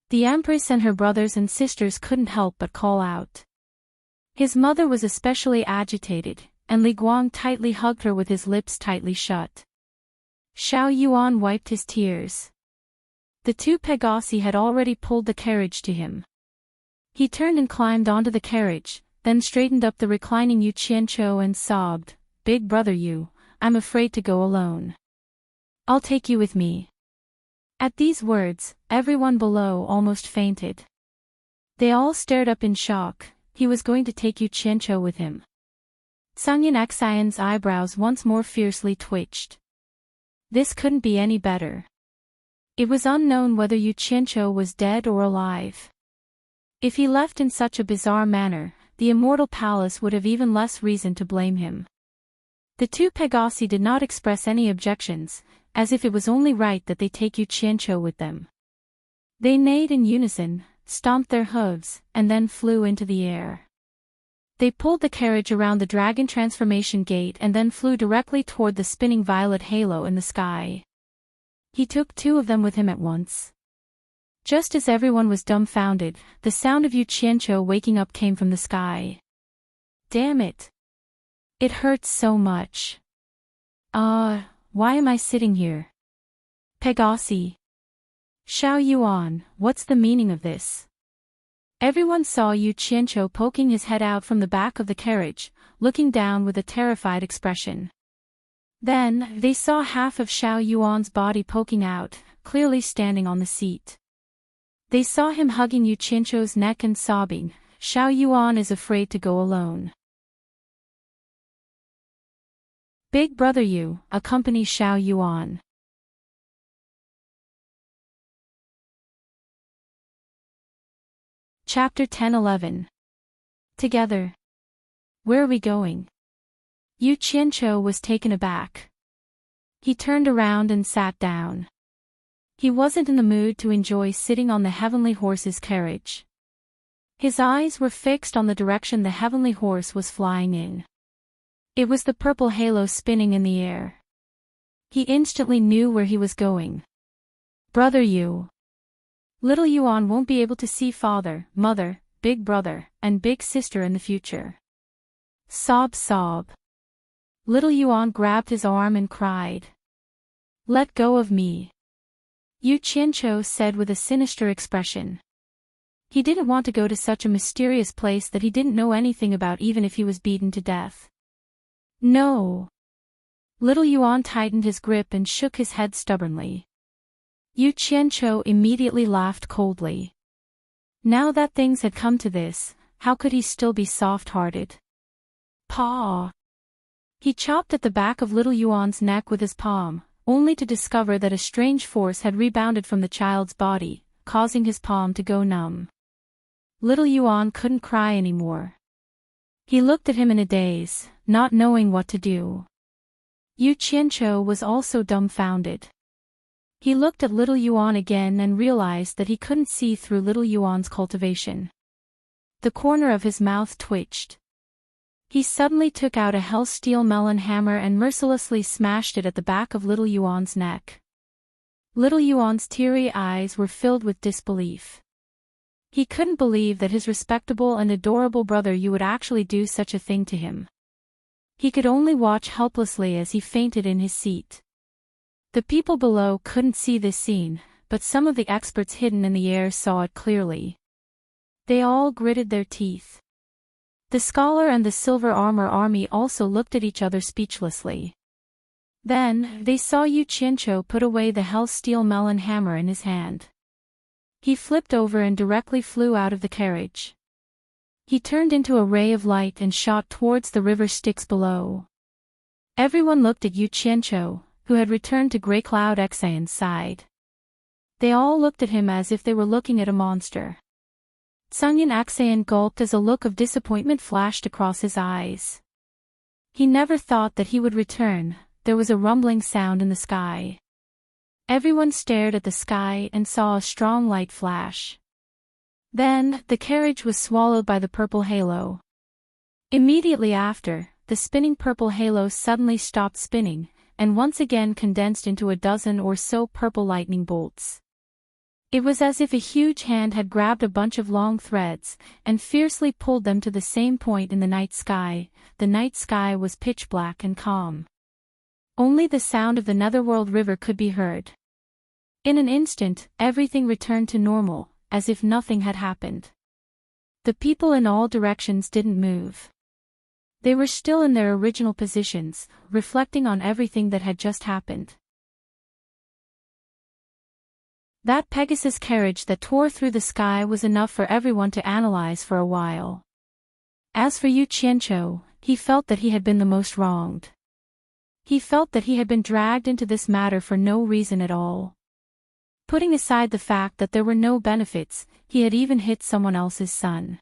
The Empress and her brothers and sisters couldn't help but call out. His mother was especially agitated, and Li Guang tightly hugged her with his lips tightly shut. Xiao Yuan wiped his tears. The two Pegasi had already pulled the carriage to him. He turned and climbed onto the carriage, then straightened up the reclining Yu Qianqiu and sobbed, "Big brother Yu, I'm afraid to go alone. I'll take you with me." At these words, everyone below almost fainted. They all stared up in shock. He was going to take Yu Qianqiu with him. Zhang Yunxian's eyebrows once more fiercely twitched. This couldn't be any better. It was unknown whether Yu Qianqiu was dead or alive. If he left in such a bizarre manner, the immortal palace would have even less reason to blame him. The two Pegasi did not express any objections, as if it was only right that they take Yu Qianqiu with them. They neighed in unison, stomped their hooves, and then flew into the air. They pulled the carriage around the dragon transformation gate and then flew directly toward the spinning violet halo in the sky. He took 2 of them with him at once. Just as everyone was dumbfounded, the sound of Yu Qianqiu waking up came from the sky. Damn it! It hurts so much. Why am I sitting here? Pegasi. Xiao Yuan, what's the meaning of this? Everyone saw Yu Qianqiu poking his head out from the back of the carriage, looking down with a terrified expression. Then, they saw half of Xiao Yuan's body poking out, clearly standing on the seat. They saw him hugging Yu Qianqiu's neck and sobbing, Xiao Yuan is afraid to go alone. Big Brother Yu, accompany Xiao Yuan. Chapter 10-11. Together. Where are we going? Yu Qianqiu was taken aback. He turned around and sat down. He wasn't in the mood to enjoy sitting on the heavenly horse's carriage. His eyes were fixed on the direction the heavenly horse was flying in. It was the purple halo spinning in the air. He instantly knew where he was going. Brother Yu. Little Yuan won't be able to see father, mother, big brother, and big sister in the future. Sob sob. Little Yuan grabbed his arm and cried. Let go of me. Yu Qianqiu said with a sinister expression. He didn't want to go to such a mysterious place that he didn't know anything about even if he was beaten to death. No. Little Yuan tightened his grip and shook his head stubbornly. Yu Qianqiu immediately laughed coldly. Now that things had come to this, how could he still be soft-hearted? Paw. He chopped at the back of little Yuan's neck with his palm, only to discover that a strange force had rebounded from the child's body, causing his palm to go numb. Little Yuan couldn't cry anymore. He looked at him in a daze, not knowing what to do. Yu Qianqiu was also dumbfounded. He looked at little Yuan again and realized that he couldn't see through little Yuan's cultivation. The corner of his mouth twitched. He suddenly took out a hell-steel melon hammer and mercilessly smashed it at the back of little Yuan's neck. Little Yuan's teary eyes were filled with disbelief. He couldn't believe that his respectable and adorable brother Yu would actually do such a thing to him. He could only watch helplessly as he fainted in his seat. The people below couldn't see this scene, but some of the experts hidden in the air saw it clearly. They all gritted their teeth. The scholar and the silver armor army also looked at each other speechlessly. Then, they saw Yu Qianqiu put away the hell-steel melon hammer in his hand. He flipped over and directly flew out of the carriage. He turned into a ray of light and shot towards the river Styx below. Everyone looked at Yu Qianqiu, who had returned to Grey Cloud Exayan's side. They all looked at him as if they were looking at a monster. Tsungyan Axayan gulped as a look of disappointment flashed across his eyes. He never thought that he would return. There was a rumbling sound in the sky. Everyone stared at the sky and saw a strong light flash. Then, the carriage was swallowed by the purple halo. Immediately after, the spinning purple halo suddenly stopped spinning, and once again condensed into a dozen or so purple lightning bolts. It was as if a huge hand had grabbed a bunch of long threads, and fiercely pulled them to the same point in the night sky. The night sky was pitch black and calm. Only the sound of the Netherworld River could be heard. In an instant, everything returned to normal, as if nothing had happened. The people in all directions didn't move. They were still in their original positions, reflecting on everything that had just happened. That Pegasus carriage that tore through the sky was enough for everyone to analyze for a while. As for Yu Qianqiu, he felt that he had been the most wronged. He felt that he had been dragged into this matter for no reason at all. Putting aside the fact that there were no benefits, he had even hit someone else's son.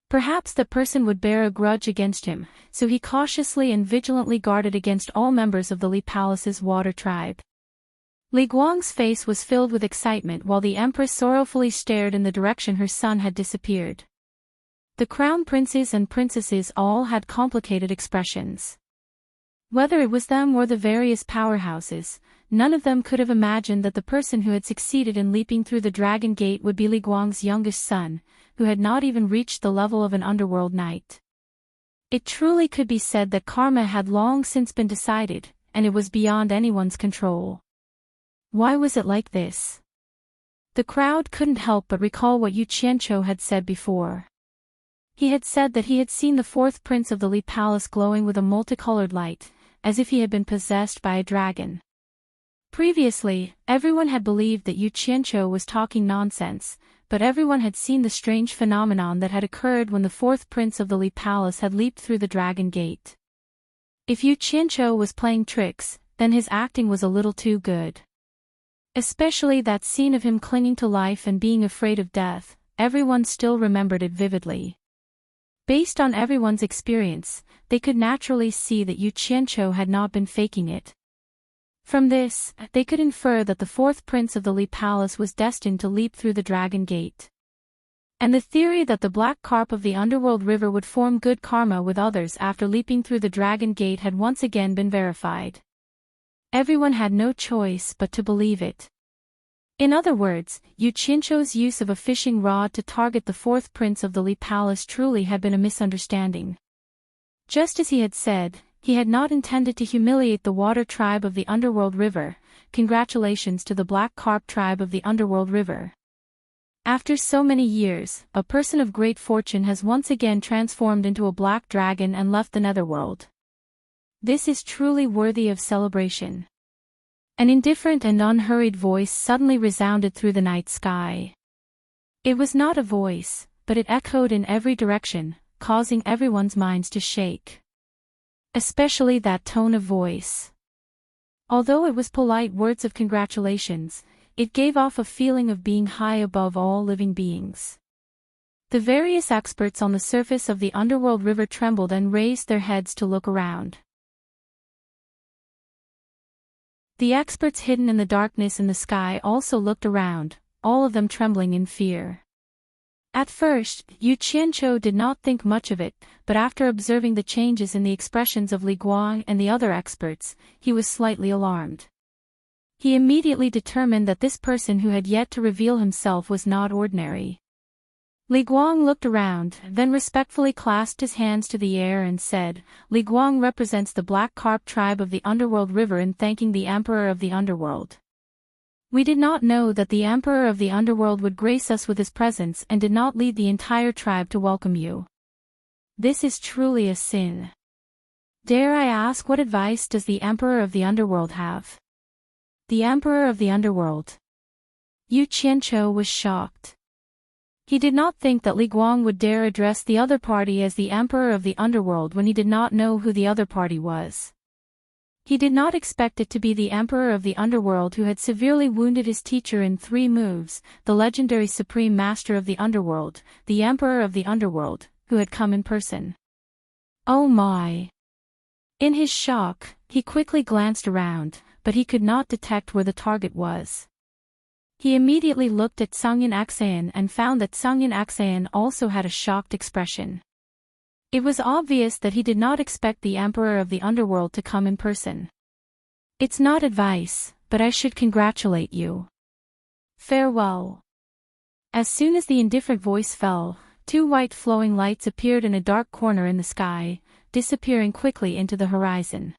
Perhaps the person would bear a grudge against him, so he cautiously and vigilantly guarded against all members of the Li Palace's water tribe. Li Guang's face was filled with excitement while the Empress sorrowfully stared in the direction her son had disappeared. The crown princes and princesses all had complicated expressions. Whether it was them or the various powerhouses, none of them could have imagined that the person who had succeeded in leaping through the Dragon Gate would be Li Guang's youngest son, who had not even reached the level of an underworld knight. It truly could be said that karma had long since been decided, and it was beyond anyone's control. Why was it like this? The crowd couldn't help but recall what Yu Qianqiu had said before. He had said that he had seen the fourth prince of the Li Palace glowing with a multicolored light, as if he had been possessed by a dragon. Previously, everyone had believed that Yu Qianqiu was talking nonsense, but everyone had seen the strange phenomenon that had occurred when the fourth prince of the Li Palace had leaped through the Dragon Gate. If Yu Qianqiu was playing tricks, then his acting was a little too good. Especially that scene of him clinging to life and being afraid of death, everyone still remembered it vividly. Based on everyone's experience, they could naturally see that Yu Qianqiu had not been faking it. From this, they could infer that the fourth prince of the Li Palace was destined to leap through the Dragon Gate. And the theory that the black carp of the underworld river would form good karma with others after leaping through the Dragon Gate had once again been verified. Everyone had no choice but to believe it. In other words, Yu Qianqiu's use of a fishing rod to target the fourth prince of the Li Palace truly had been a misunderstanding. Just as he had said, he had not intended to humiliate the water tribe of the underworld river. Congratulations to the black carp tribe of the underworld river. After so many years, a person of great fortune has once again transformed into a black dragon and left the netherworld. This is truly worthy of celebration. An indifferent and unhurried voice suddenly resounded through the night sky. It was not a voice, but it echoed in every direction, causing everyone's minds to shake. Especially that tone of voice. Although it was polite words of congratulations, it gave off a feeling of being high above all living beings. The various experts on the surface of the underworld river trembled and raised their heads to look around. The experts hidden in the darkness in the sky also looked around, all of them trembling in fear. At first, Yu Qianqiu did not think much of it, but after observing the changes in the expressions of Li Guang and the other experts, he was slightly alarmed. He immediately determined that this person who had yet to reveal himself was not ordinary. Li Guang looked around, then respectfully clasped his hands to the air and said, "Li Guang represents the black carp tribe of the underworld river in thanking the Emperor of the underworld. We did not know that the Emperor of the underworld would grace us with his presence and did not lead the entire tribe to welcome you. This is truly a sin. Dare I ask, what advice does the Emperor of the underworld have?" The Emperor of the underworld. Yu Qianqiu was shocked. He did not think that Li Guang would dare address the other party as the Emperor of the underworld when he did not know who the other party was. He did not expect it to be the Emperor of the underworld who had severely wounded his teacher in 3 moves, the legendary Supreme Master of the underworld, the Emperor of the underworld, who had come in person. Oh my! In his shock, he quickly glanced around, but he could not detect where the target was. He immediately looked at Sungyin Axayan and found that Sungyin Axayan also had a shocked expression. It was obvious that he did not expect the Emperor of the underworld to come in person. "It's not advice, but I should congratulate you. Farewell." As soon as the indifferent voice fell, 2 white flowing lights appeared in a dark corner in the sky, disappearing quickly into the horizon.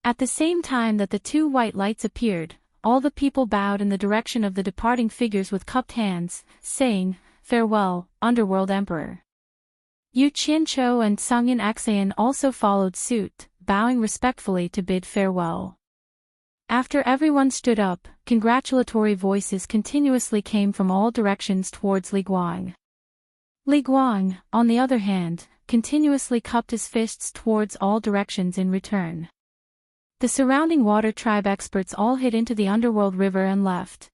At the same time that the 2 white lights appeared, all the people bowed in the direction of the departing figures with cupped hands, saying, "Farewell, Underworld Emperor." Yu Qianqiu and Sungyin Axayan also followed suit, bowing respectfully to bid farewell. After everyone stood up, congratulatory voices continuously came from all directions towards Li Guang. Li Guang, on the other hand, continuously cupped his fists towards all directions in return. The surrounding water tribe experts all hid into the underworld river and left.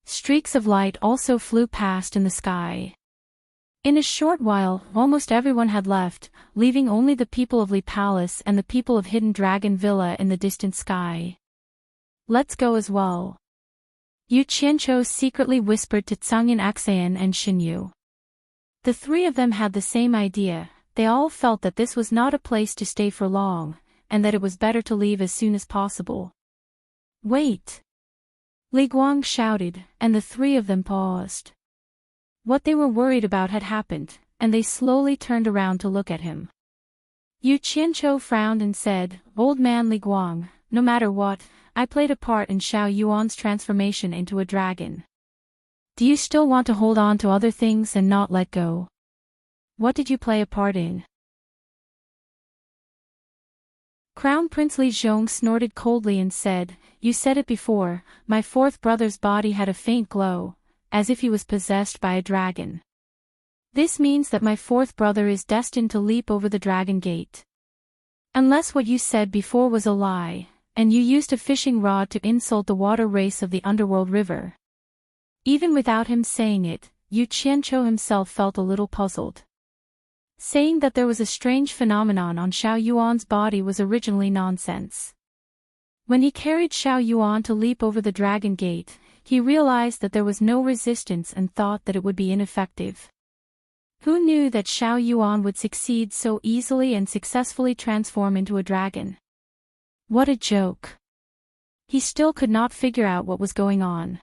Streaks of light also flew past in the sky. In a short while, almost everyone had left, leaving only the people of Li Palace and the people of Hidden Dragon Villa in the distant sky. "Let's go as well." Yu Qianqiu secretly whispered to Sungyin Axayan and Xinyu. The 3 of them had the same idea. They all felt that this was not a place to stay for long, and that it was better to leave as soon as possible. Wait! Li Guang shouted, and the three of them paused. What they were worried about had happened, and they slowly turned around to look at him. Yu Qianqiu frowned and said, "Old man Li Guang, no matter what, I played a part in Xiao Yuan's transformation into a dragon. Do you still want to hold on to other things and not let go? What did you play a part in?" Crown Prince Li Zhong snorted coldly and said, "You said it before, my fourth brother's body had a faint glow, as if he was possessed by a dragon. This means that my fourth brother is destined to leap over the dragon gate. Unless what you said before was a lie, and you used a fishing rod to insult the water race of the underworld river." Even without him saying it, Yu Qianqiu himself felt a little puzzled. Saying that there was a strange phenomenon on Xiao Yuan's body was originally nonsense. When he carried Xiao Yuan to leap over the dragon gate, he realized that there was no resistance and thought that it would be ineffective. Who knew that Xiao Yuan would succeed so easily and successfully transform into a dragon? What a joke! He still could not figure out what was going on.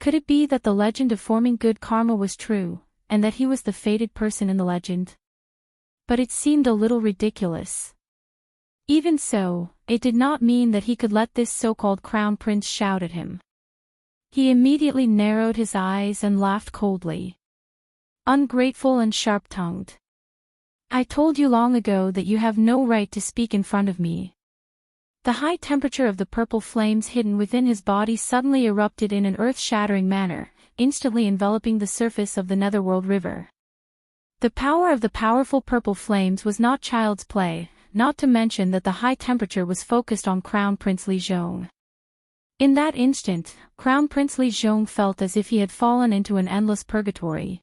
Could it be that the legend of forming good karma was true, and that he was the fated person in the legend? But it seemed a little ridiculous. Even so, it did not mean that he could let this so-called crown prince shout at him. He immediately narrowed his eyes and laughed coldly. Ungrateful and sharp-tongued. I told you long ago that you have no right to speak in front of me. The high temperature of the purple flames hidden within his body suddenly erupted in an earth-shattering manner, instantly enveloping the surface of the Netherworld River. The power of the powerful purple flames was not child's play, not to mention that the high temperature was focused on Crown Prince Li Zhong. In that instant, Crown Prince Li Zhong felt as if he had fallen into an endless purgatory.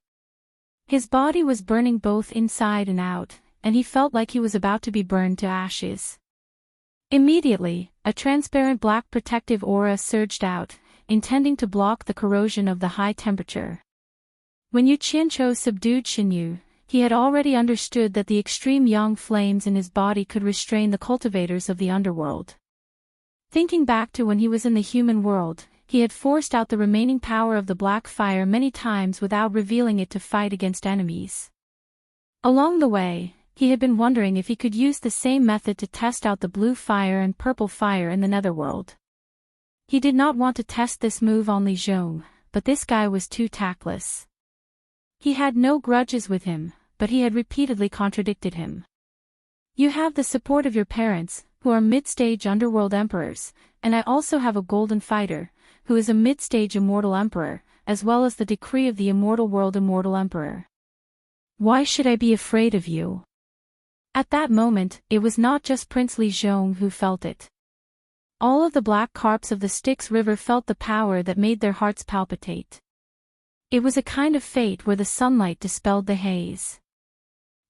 His body was burning both inside and out, and he felt like he was about to be burned to ashes. Immediately, a transparent black protective aura surged out, intending to block the corrosion of the high temperature. When Yu Qianqiu subdued Xinyu, he had already understood that the extreme yang flames in his body could restrain the cultivators of the underworld. Thinking back to when he was in the human world, he had forced out the remaining power of the black fire many times without revealing it to fight against enemies. Along the way, he had been wondering if he could use the same method to test out the blue fire and purple fire in the netherworld. He did not want to test this move on Li Zhong, but this guy was too tactless. He had no grudges with him, but he had repeatedly contradicted him. You have the support of your parents, who are mid-stage underworld emperors, and I also have a golden fighter, who is a mid-stage immortal emperor, as well as the decree of the immortal world immortal emperor. Why should I be afraid of you? At that moment, it was not just Prince Li Zhong who felt it. All of the black carps of the Styx River felt the power that made their hearts palpitate. It was a kind of fate where the sunlight dispelled the haze.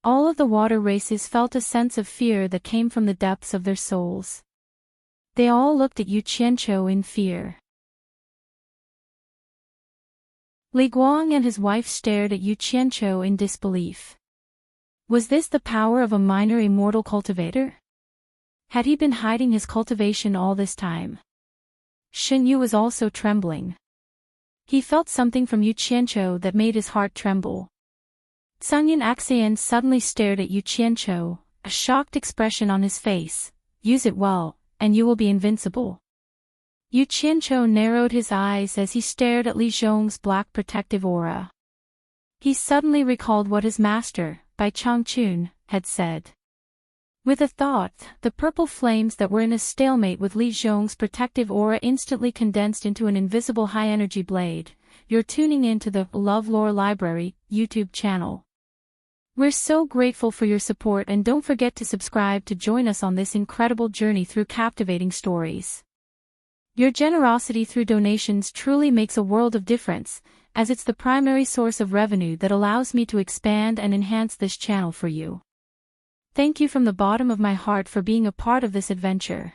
All of the water races felt a sense of fear that came from the depths of their souls. They all looked at Yu Qianqiu in fear. Li Guang and his wife stared at Yu Qianqiu in disbelief. Was this the power of a minor immortal cultivator? Had he been hiding his cultivation all this time? Xinyu was also trembling. He felt something from Yu Qianqiu that made his heart tremble. Cangyan Axian suddenly stared at Yu Qianqiu, a shocked expression on his face. Use it well, and you will be invincible. Yu Qianqiu narrowed his eyes as he stared at Li Zhong's black protective aura. He suddenly recalled what his master, Bai Changchun, had said. With a thought, the purple flames that were in a stalemate with Li Zhong's protective aura instantly condensed into an invisible high-energy blade. You're tuning in to the LoveLore Library YouTube channel. We're so grateful for your support, and don't forget to subscribe to join us on this incredible journey through captivating stories. Your generosity through donations truly makes a world of difference, as it's the primary source of revenue that allows me to expand and enhance this channel for you. Thank you from the bottom of my heart for being a part of this adventure.